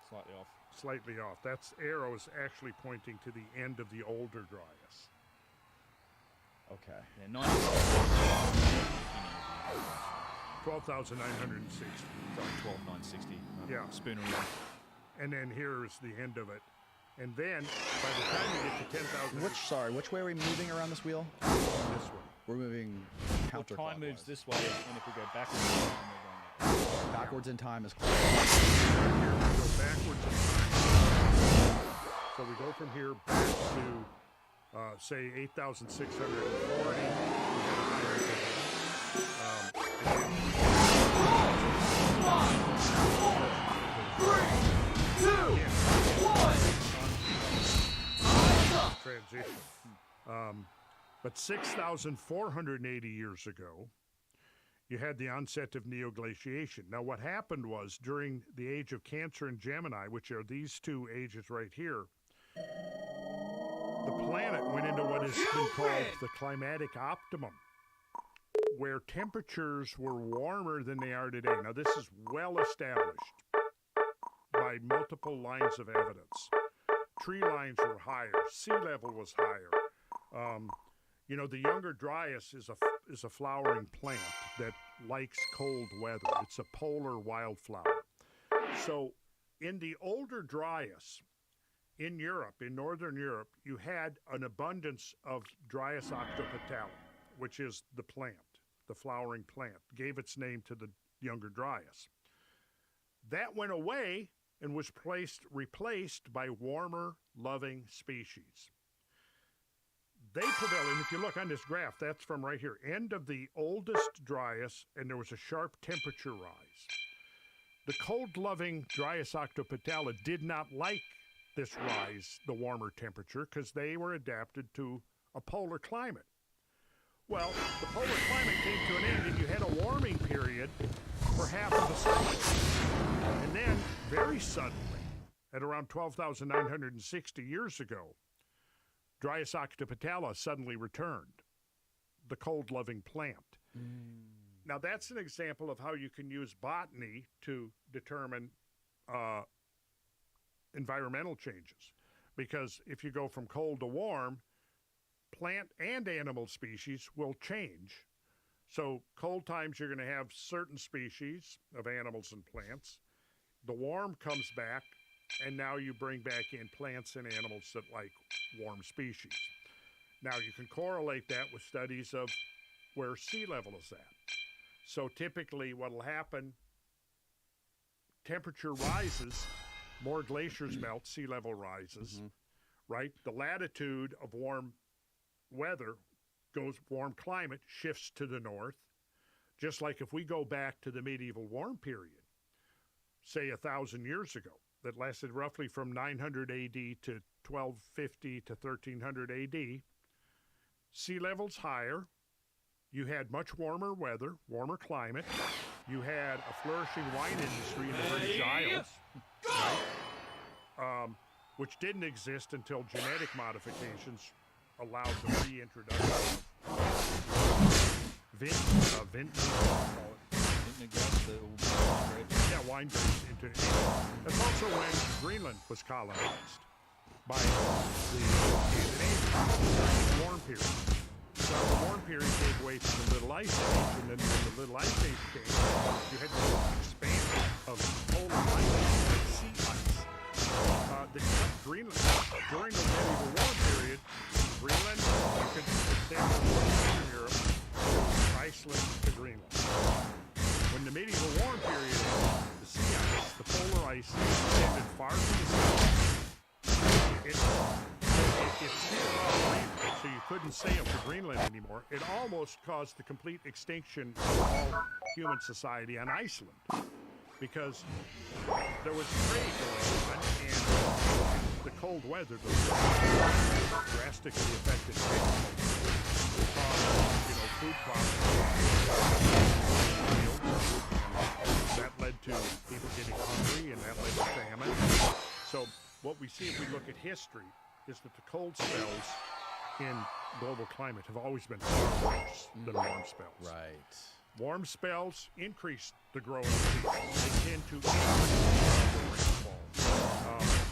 Slightly off.
slightly off. That arrow is actually pointing to the end of the Older Dryas.
Okay.
Yeah, 90.
12,960.
Sorry, 12,960.
Yeah.
Spooner.
And then here's the end of it. And then by the time you get to 10,000,
Which way are we moving around this wheel?
this way.
We're moving
Well,
counterclockwise.
time moves this way, and if we go backwards, time we're going that way.
Backwards in time is
Here we go backwards in time. So we go from here back to, say, 8,640. Transition. But 6,480 years ago, you had the onset of neoglaciation. Now, what happened was during the age of Cancer and Gemini, which are these 2 ages right here, the planet went into what has been called the climatic optimum, where temperatures were warmer than they are today. Now, this is well established by multiple lines of evidence. Tree lines were higher, sea level was higher. You know, the Younger Dryas is a flowering plant that likes cold weather. It's a polar wildflower. So in the Older Dryas, in Europe, in Northern Europe, you had an abundance of Dryas octopetala, which is the plant, the flowering plant, gave its name to the Younger Dryas. That went away and was replaced by warmer, loving species. They prevail, and if you look on this graph, that's from right here, end of the oldest Dryas, and there was a sharp temperature rise. The cold-loving Dryas octopetala did not like this rise, the warmer temperature, because they were adapted to a polar climate. Well, the polar climate came to an end, and you had a warming period for half of the summer. And then, very suddenly, at around 12,960 years ago, Dryas octopetala suddenly returned, the cold-loving plant. Now, that's an example of how you can use botany to determine environmental changes. Because if you go from cold to warm, plant and animal species will change. So cold times, you're going to have certain species of animals and plants. The warm comes back, and now you bring back in plants and animals that like warm species. Now, you can correlate that with studies of where sea level is at. So typically what will happen, temperature rises, more glaciers melt, sea level rises, right? The latitude of warm weather warm climate shifts to the north, just like if we go back to the medieval warm period, say 1,000 years ago, that lasted roughly from 900 AD to 1250 to 1300 AD, sea levels higher, you had much warmer weather, warmer climate, you had a flourishing wine industry in the British Isles, right? Which didn't exist until genetic modifications allowed the reintroduction of wine grapes into that's also when Greenland was colonized by the Scandinavians, warm period. So the warm period gave way to the Little Ice Age, and then when the Little Ice Age came, you had this expansion of polar climate, sea Greenland, during the medieval warm period, Greenland, you could extend from Western Europe to Iceland to Greenland. When the medieval warm period ended, the sea ice, the polar ice, extended far to the south. It sealed off Greenland, so you couldn't sail to Greenland anymore. It almost caused the complete extinction of all human society on Iceland, because there was trade going on, and the cold weather drastically affected agriculture. It caused, food problems. That led to people getting hungry, and that led to famine. So what we see if we look at history is that the cold spells in global climate have always been far worse than warm spells.
Right.
Warm spells increase the growing season. They tend to increase the rainfall.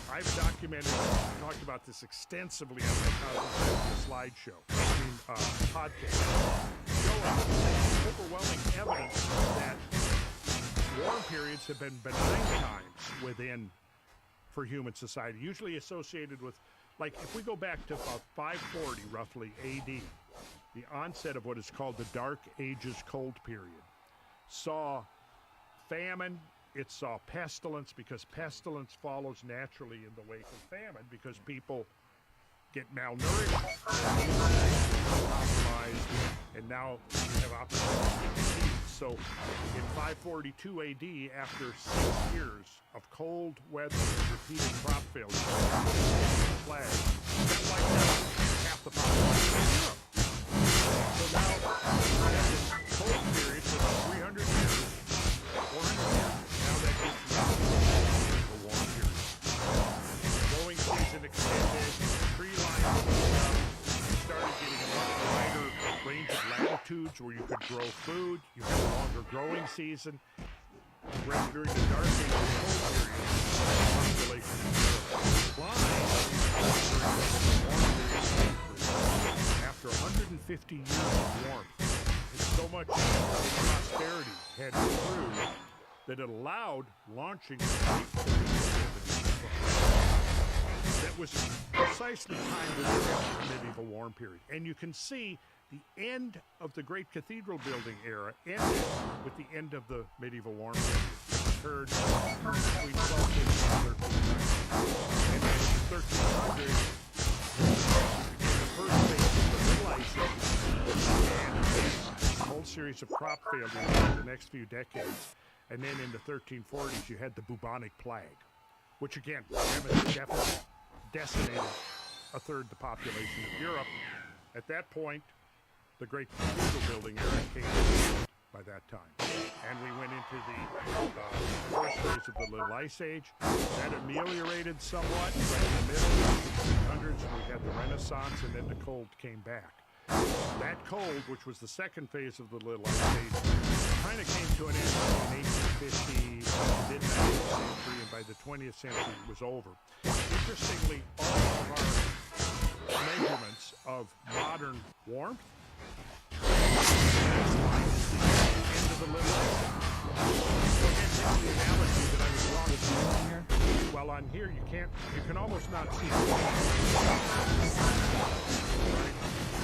I've documented, talked about this extensively on my slideshow, podcast, showing overwhelming evidence that warm periods have been benign times for human society, usually associated with, like, if we go back to about 540 roughly AD, the onset of what is called the Dark Ages cold period saw famine. It saw pestilence, because pestilence follows naturally in the wake of famine, because people get malnourished, compromised, and now you have opportunity to eat. So in 542 AD, after 6 years of cold weather and repeated crop failures, plague, that wiped out half the population of Europe. So now we have this cold period for 300 years, 400 years. Now that gets to the warm period. Growing season extended, tree lines opened up. You started getting a much wider range of latitudes where you could grow food. You had a longer growing season. During the Dark Age of the cold period, the population declined. After 150 years of warmth, and so much prosperity had improved that it allowed launching that was precisely timed with the medieval warm period. And you can see the end of the great cathedral building era ended with the end of the medieval warm period. It occurred between 1250 and 1300. And then in 1300, the first phase of the Little Ice Age, and a whole series of crop failures in the next few decades. And then in the 1340s, you had the bubonic plague, which again, definitely decimated a third the population of Europe. At that point, the great cathedral building era came by that time. And we went into the first phase of the Little Ice Age. That ameliorated somewhat right in the middle of the 1800s. We had the Renaissance, and then the cold came back. That cold, which was the second phase of the Little Ice Age, kind of came to an end in 1850, mid-19th century, and by the 20th century it was over. Interestingly, all of our measurements of modern warmth, end of the Little Ice Age. So again, here's the analogy that I was wrong here. Well, on here you can almost not see it. Right?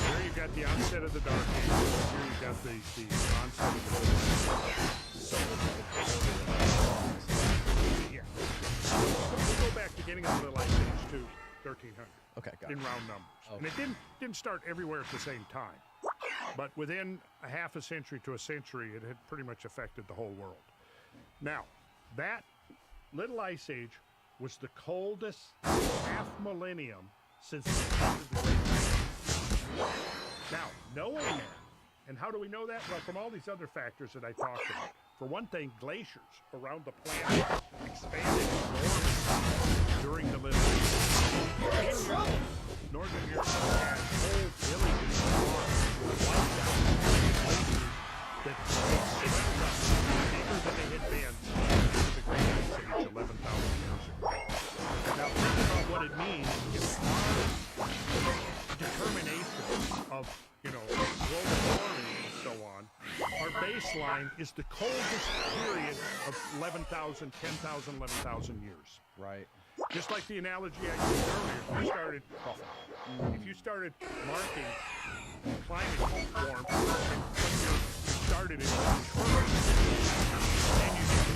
There you've got the onset of the Dark Ages. Here you've got the onset of the Little Ice Age. So, yeah. We'll go back to getting of the Little Ice Age to 1300.
Okay, got it.
In round numbers.
Okay.
And it didn't start everywhere at the same time. But within a half a century to a century, it had pretty much affected the whole world. Now, that Little Ice Age was the coldest half millennium since the end of the Great Ice Age. Now, knowing that, and how do we know that? Well, from all these other factors that I talked about. For one thing, glaciers around the planet expanded enormously during the Little Ice Age. In Europe, Northern Europe had whole villages of farms wiped out glaciers that swelled up bigger than they had been in the Great Ice Age 11,000 years ago. Now, think about what it means if our determination of, global warming and so on, our baseline is the coldest period of 10,000, 11,000 years.
Right.
Just like the analogy I used earlier, if you started marking climate warmth, and you started it first, and you did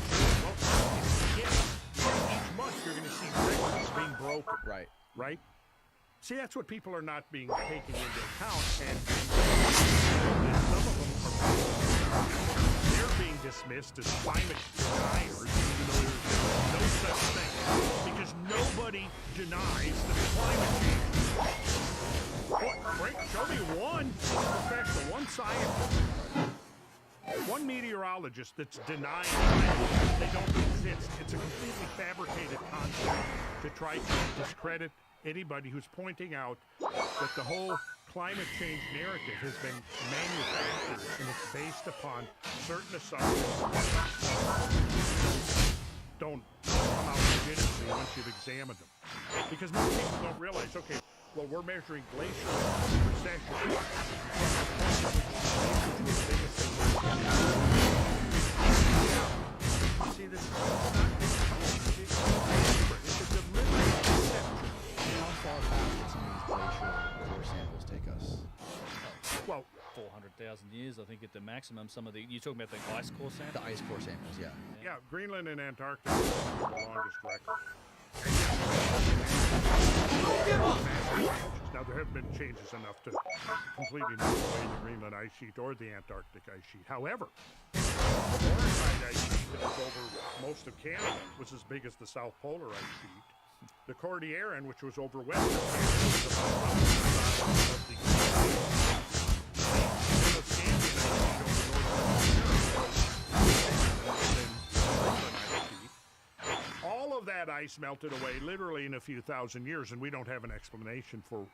each month you're going to see records being broken.
Right.
Right? See, that's what people are not being taken into account, and some of them they're being dismissed as climate deniers, even though there's no such thing, because nobody denies that climate change. Show me one professional, one scientist, one meteorologist that's denying climate. They don't exist. It's a completely fabricated concept to try to discredit anybody who's pointing out that the whole climate change narrative has been manufactured and it's based upon certain assumptions that don't come out legitimately once you've examined them. Because most people don't realize, okay, well, we're measuring glacier recession. See, this is not it's a deliberate deception.
How far back did some of these glacial core samples take us?
Well,
400,000 years, I think, at the maximum. Some of the you're talking about the ice core samples.
The ice core samples, yeah.
Yeah, Greenland and Antarctica are the longest record. Now, there haven't been changes enough to completely move away the Greenland ice sheet or the Antarctic ice sheet. However, the Laurentide ice sheet that was over most of Canada was as big as the South Polar ice sheet. The Cordilleran, which was over western Canada, was about the size of the Scandinavian ice sheet over all of that ice melted away literally in a few thousand years, and we don't have an explanation for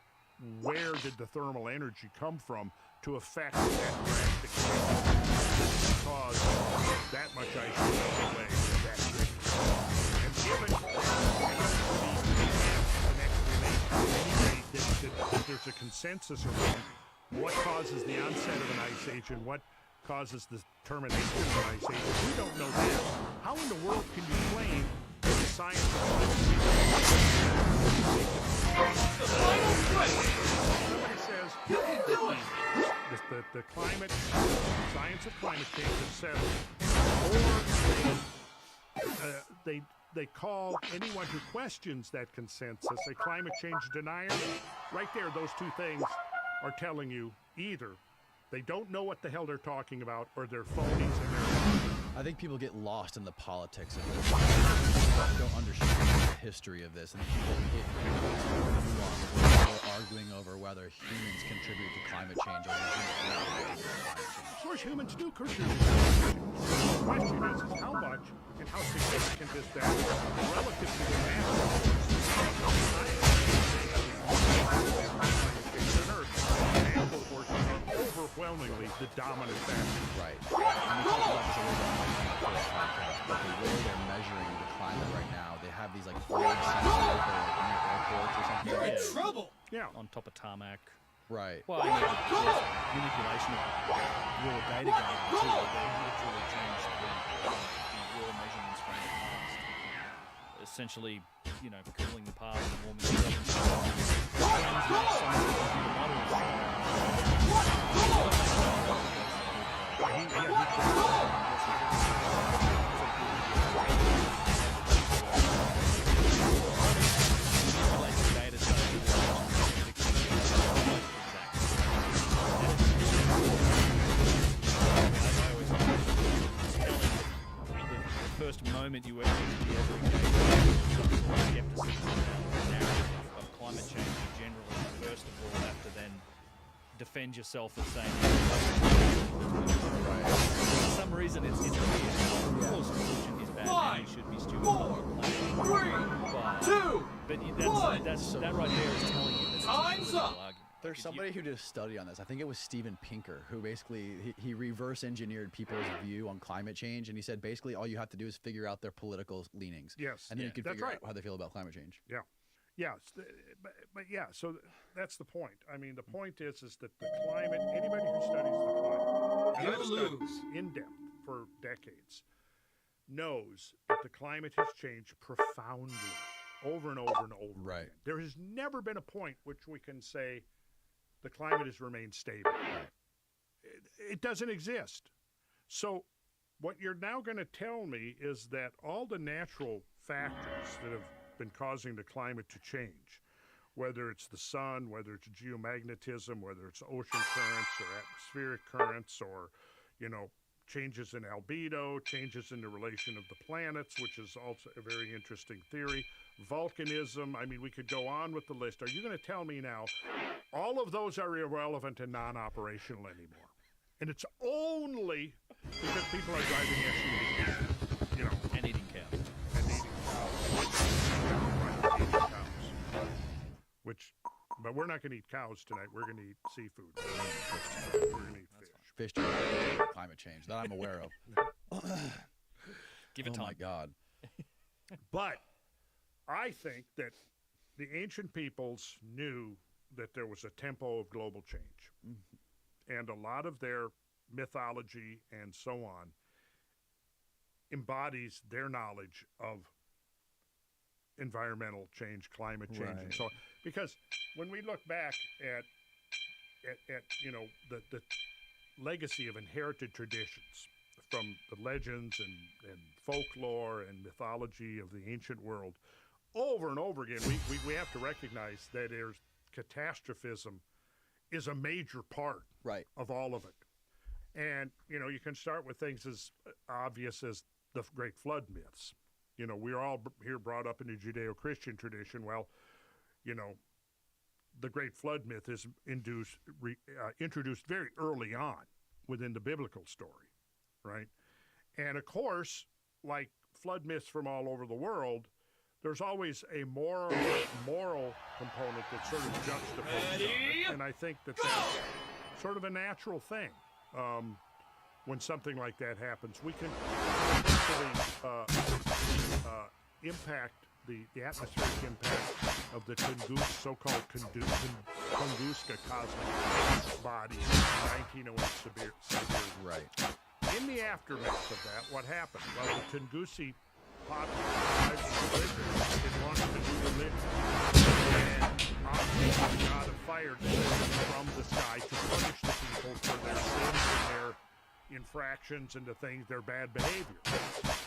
where did the thermal energy come from to affect that drastic change because that much ice melted away that quickly. And given that there's a consensus around what causes the onset of an ice age and what causes the termination of an ice age, we don't know that. How in the world can you claim the science of climate change? Somebody says the climate science of climate change is settled, or they call anyone who questions that consensus a climate change denier. Right there, those two things are telling you either they don't know what the hell they're talking about, or they're phonies and they're.
I think people get lost in the politics of this. They don't understand the history of this, and people get nuanced. We're arguing over whether humans contribute to climate change or humans do not contribute to climate change.
Of course, humans do contribute to climate change. The question is how much and how significant is that relative to the mass overwhelmingly the dominant factor.
Right. And we talked about this a little bit on the first podcast, but the way they're measuring the climate right now, they have these like big sensors near airports or something.
You're in trouble!
Yeah.
On top of tarmac.
Right.
Well, there's manipulation of raw data going on too. They literally changed the raw measurements from the past. Essentially, cooling the past and warming the first moment you actually see every day skepticism narrative of climate change in general, you first of all have to then defend yourself as saying for some reason it's weird. Of course pollution is bad and you should be stupid on the planet. That right there is telling you that it's
Time's
a
up.
argument.
There's somebody who did a study on this. I think it was Steven Pinker, who basically he reverse engineered people's view on climate change, and he said basically all you have to do is figure out their political leanings.
Yes.
And then you can
That's
figure
right.
out how they feel about climate change.
Yeah. Yes, but yeah, so that's the point. I mean, the point is that the climate, anybody who studies the climate, and I've studied in depth for decades, knows that the climate has changed profoundly over and over and over
Right.
again. There has never been a point which we can say the climate has remained stable.
Right.
It doesn't exist. So what you're now going to tell me is that all the natural factors that have been causing the climate to change, whether it's the sun, whether it's geomagnetism, whether it's ocean currents or atmospheric currents, or, you know, changes in albedo, changes in the relation of the planets, which is also a very interesting theory, volcanism. I mean, we could go on with the list. Are you going to tell me now all of those are irrelevant and non-operational anymore? And it's only because people are driving SUVs, you know,
And eating cows.
and eating cows. But we're not going to eat cows tonight. We're going to eat seafood. We're going to eat fish.
Fish to climate change that I'm aware of.
Give it
Oh
time.
my God.
But I think that the ancient peoples knew that there was a tempo of global change. And a lot of their mythology and so on embodies their knowledge of environmental change, climate change, and
Right.
so on. Because when we look back at you know, the legacy of inherited traditions from the legends and folklore and mythology of the ancient world, over and over again, we have to recognize that there's catastrophism is a major part
Right.
of all of it. And, you know, you can start with things as obvious as the Great Flood myths. You know, we're all here brought up in the Judeo-Christian tradition. Well, you know, the Great Flood myth is introduced very early on within the biblical story, right? And, of course, like flood myths from all over the world, there's always a moral component that sort of juxtaposes it. And I think that that's sort of a natural thing. When something like that happens, we can actually impact the atmospheric impact of the so-called Tunguska cosmic body in 1908 Siberia.
Right.
In the aftermath of that, what happened? Well, the Tungusi populace it wanted to do religion. And obviously the god of fire descended from the sky to punish the people for their sins and their infractions and the things, their bad behavior.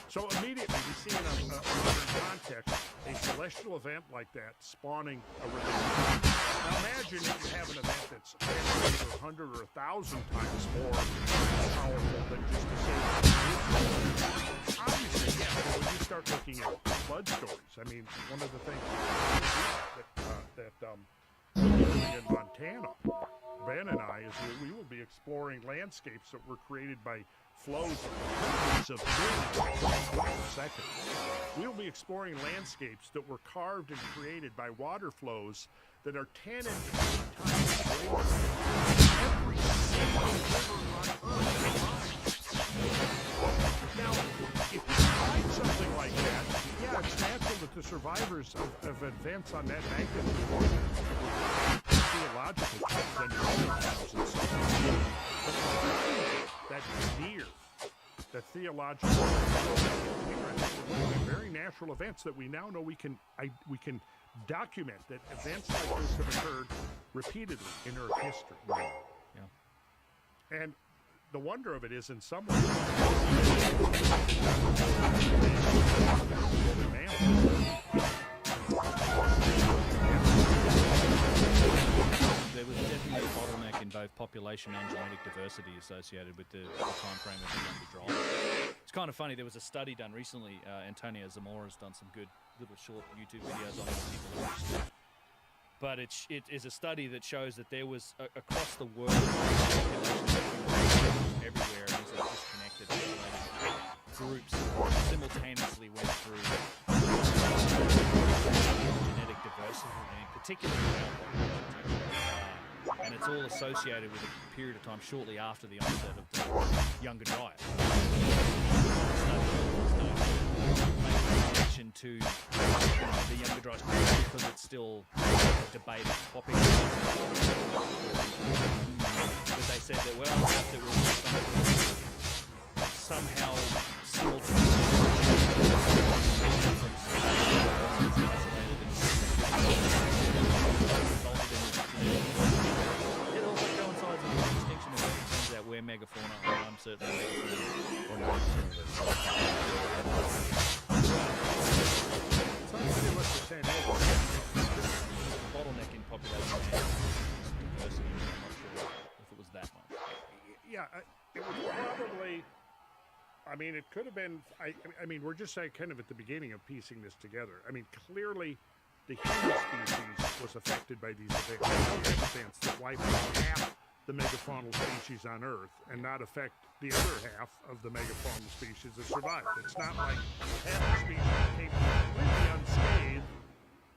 So immediately we see in a modern context a celestial event like that spawning a religion. Now imagine if you have an event that's 10 or 100 or 1,000 times more powerful than just the same. Obviously, yeah, but when you start looking at flood stories, I mean, one of the things that we're doing in Montana, Ben and I, is we will be exploring landscapes that were created by flows of hundreds of millions per second. We'll be exploring landscapes that were carved and created by water flows that are 10 and 20 times greater than every single river on Earth. Now, if you find something like that, yeah, it's natural that the survivors of events on that magnitude would theological thousands. But that veneer, that theological very natural events that we now know we can document that events like this have occurred repeatedly in Earth history. Yeah. And the wonder of it is, in some ways,
there was definitely a bottleneck in both population and genetic diversity associated with the time frame of the Younger Dry. It's kind of funny, there was a study done recently, Antonio Zamora's done some good little short YouTube videos on it for people who are interested. But it is a study that shows that there was, across the world, everywhere, these are disconnected, isolated groups simultaneously went through genetic diversity, and in particular, and it's all associated with a period of time shortly after the onset of the Younger Dryas. Connection to the Younger Dryas because it's still a debated topic. But they said that, well, perhaps it was somehow simultaneous from isolated
I mean, it could have been. I mean, we're just saying kind of at the beginning of piecing this together. I mean, clearly, the human species was affected by these events. Events that wipe out half the megafaunal species on Earth and not affect the other half of the megafaunal species that survived. It's not like half the species came completely unscathed,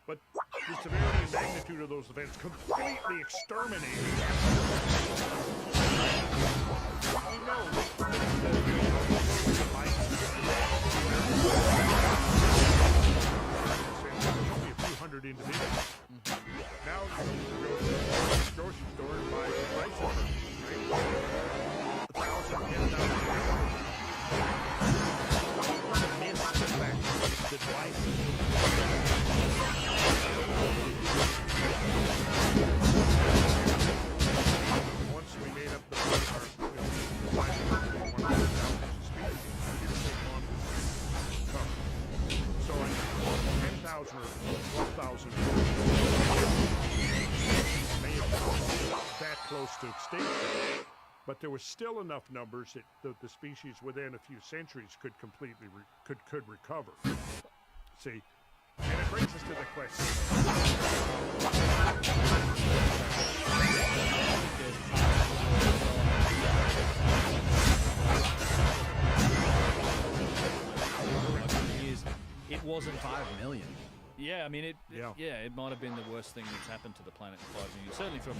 but the severity and magnitude of those events completely exterminated. We know only a few hundred individuals. Now you go to the grocery store and buy rice and $1,000, $10,000. Miss the fact that life once we made up the so 10,000 or 12,000 may have been that close to extinction, but there was still enough numbers that the species within a few centuries could completely could recover. See, and it brings us to the question.
It wasn't
5 million.
Yeah, I mean, it might have been the worst thing that's happened to the planet in 5 million. Certainly from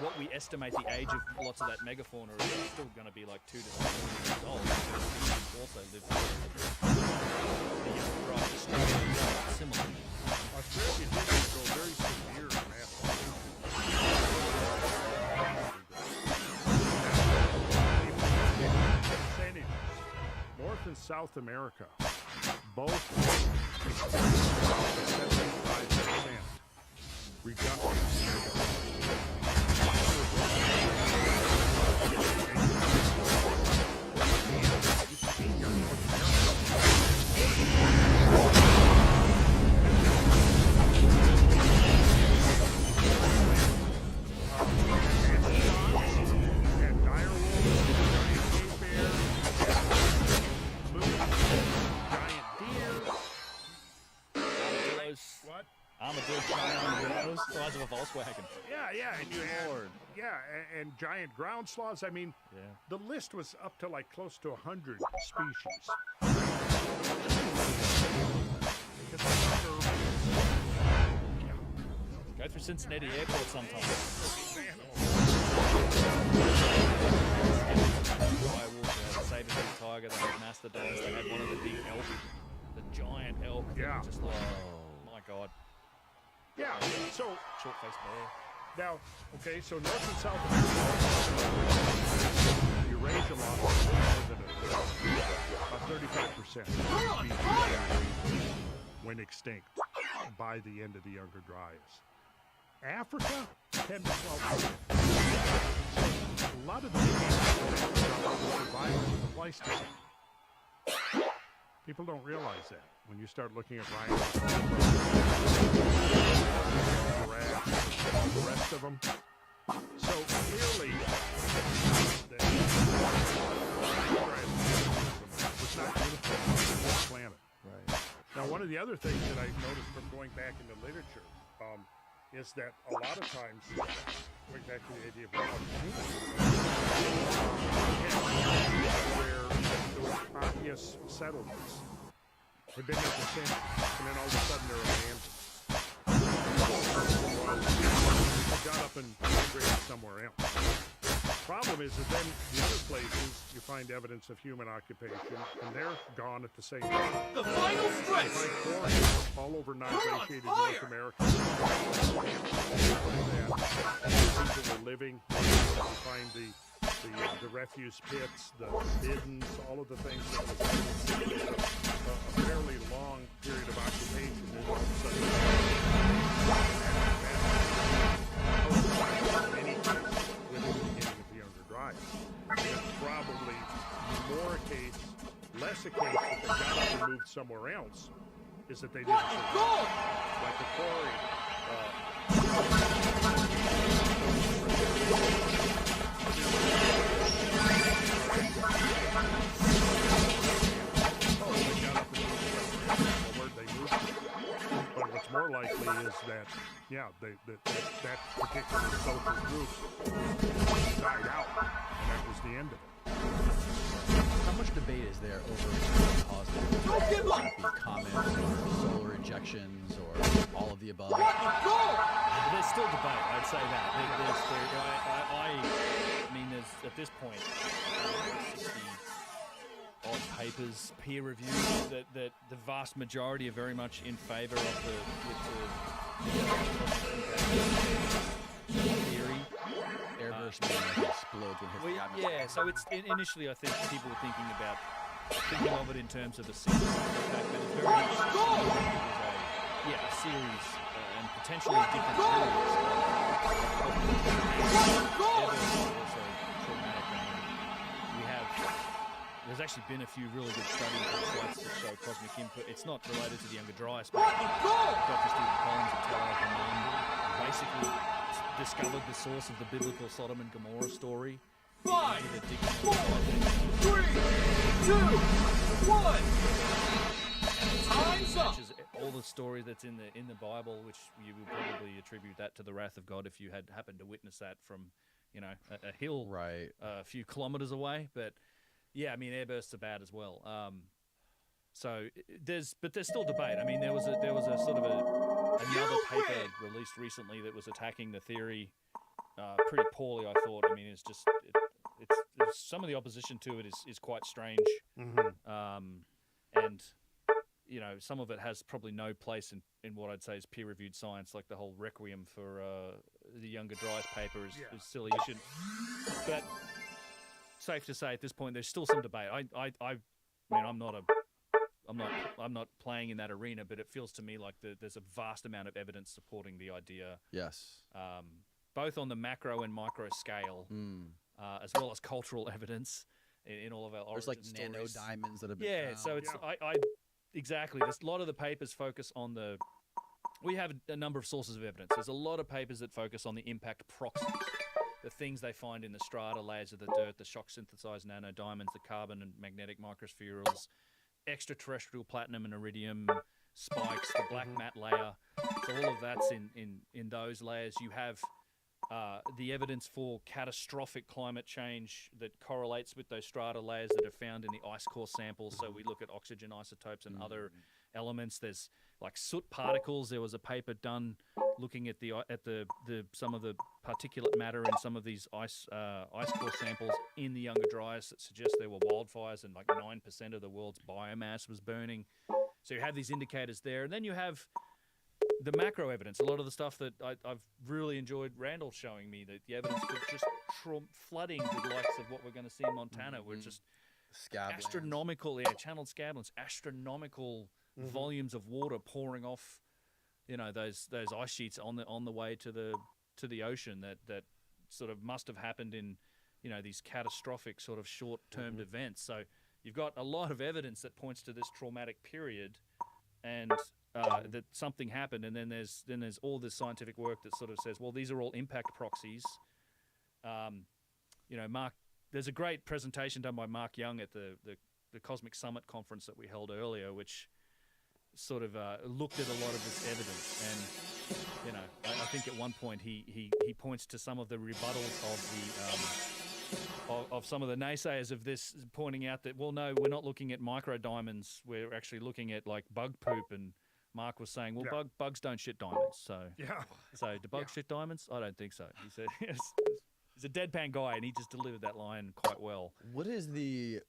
what we estimate the age of lots of that megafauna is still going to be like 2 to 3 million years old. Also live the similar.
Australia did go very severe mass percentages. North and South America both 75% reduction.
Armadillos, size of a Volkswagen.
Yeah, and you had, and giant ground sloths. I mean, the list was up to like close to 100 species.
Go through Cincinnati Airport sometime. Saber-tooth tiger, they had mastodons, they had one of the big elk, the giant elk.
Yeah.
Just like, oh my God.
Yeah, so
short-faced bear.
Now, okay, so North and South America, Eurasia lost more than about 35% went extinct by the end of the Younger Dryas. Africa, 10 to 12%. A lot of the survivors of the Pleistocene. People don't realize that when you start looking at rhinos, the rest of them. So clearly, it's not uniform on the planet.
Right.
Now, one of the other things that I've noticed from going back into literature is that a lot of times, going back to the idea of where those obvious settlements had been there for centuries, and then all of a sudden they're abandoned. They got up and migrated somewhere else. Problem is that then the other places you find evidence of human occupation, and they're gone at the same time.
The final stretch!
You find forests all over non-glaciated North America. People were living. You find the the refuse pits, the biddens, all of the things that was a fairly long period of occupation, and all of a sudden, many cases with the beginning of the Younger Dryas. It's probably more a case, less a case that they got up and moved somewhere else, is that they didn't survive. Like the quarry. But what's more likely is that, yeah, that particular social group died out, and that was the end of it.
How much debate is there over the cause of it? Whether it be comets or solar ejections or all of the above?
There's still debate. I'd say that. I mean, there's at this point 60 odd papers, peer reviews, that the vast majority are very much in favour of the theory.
Airburst meaning explodes when it hits the atmosphere.
Yeah, so it's initially I think people were thinking of it in terms of a series, but it's very much a series and potentially different periods. Also traumatic. We have. There's actually been a few really good studies on sites that show cosmic input. It's not related to the Younger Dryas, but Dr. Stephen Collins at Tel Aviv basically discovered the source of the biblical Sodom and Gomorrah story.
5, 4, 3, 2, 1. Time's up.
Matches all the story that's in the Bible, which you would probably attribute that to the wrath of God if you had happened to witness that from, a hill,
right,
a few kilometers away. But yeah, I mean, airbursts are bad as well. So there's still debate. I mean, there was a sort of another paper released recently that was attacking the theory pretty poorly, I thought. I mean, it's some of the opposition to it is quite strange. And some of it has probably no place in what I'd say is peer-reviewed science, like the whole requiem for the Younger Dryas paper is silly. You shouldn't. But safe to say at this point, there's still some debate. I mean, I'm not playing in that arena, but it feels to me like there's a vast amount of evidence supporting the idea.
Yes.
Both on the macro and micro scale, as well as cultural evidence in all of our origin
stories. There's like nano diamonds that have been found.
So it's exactly. There's a lot of the papers focus on we have a number of sources of evidence. There's a lot of papers that focus on the impact proxies, the things they find in the strata layers of the dirt, the shock synthesized nano diamonds, the carbon and magnetic microspherules, extraterrestrial platinum and iridium spikes, the black matte layer. So all of that's in those layers. You have the evidence for catastrophic climate change that correlates with those strata layers that are found in the ice core samples. So we look at oxygen isotopes and other elements. There's like soot particles. There was a paper done looking at some of the particulate matter in some of these ice core samples in the Younger Dryas that suggest there were wildfires and like 9% of the world's biomass was burning. So you have these indicators there, and then you have the macro evidence. A lot of the stuff that I've really enjoyed Randall showing me, that the evidence for just flooding the likes of what we're going to see in Montana, were just astronomical, channeled scablands, astronomical volumes of water pouring off, those ice sheets on the way to the ocean that sort of must have happened in, these catastrophic sort of short-term events. So you've got a lot of evidence that points to this traumatic period, and that something happened, and then there's all this scientific work that sort of says, well, these are all impact proxies. Mark, there's a great presentation done by Mark Young at the Cosmic Summit conference that we held earlier, which sort of looked at a lot of this evidence, and I think at one point he points to some of the rebuttals of some of the naysayers of this, pointing out that, well, no, we're not looking at micro diamonds, we're actually looking at like bug poop. And Mark was saying, well, bugs don't shit diamonds. So do bugs shit diamonds? I don't think so. He said he's a deadpan guy, and he just delivered that line quite well.
What is the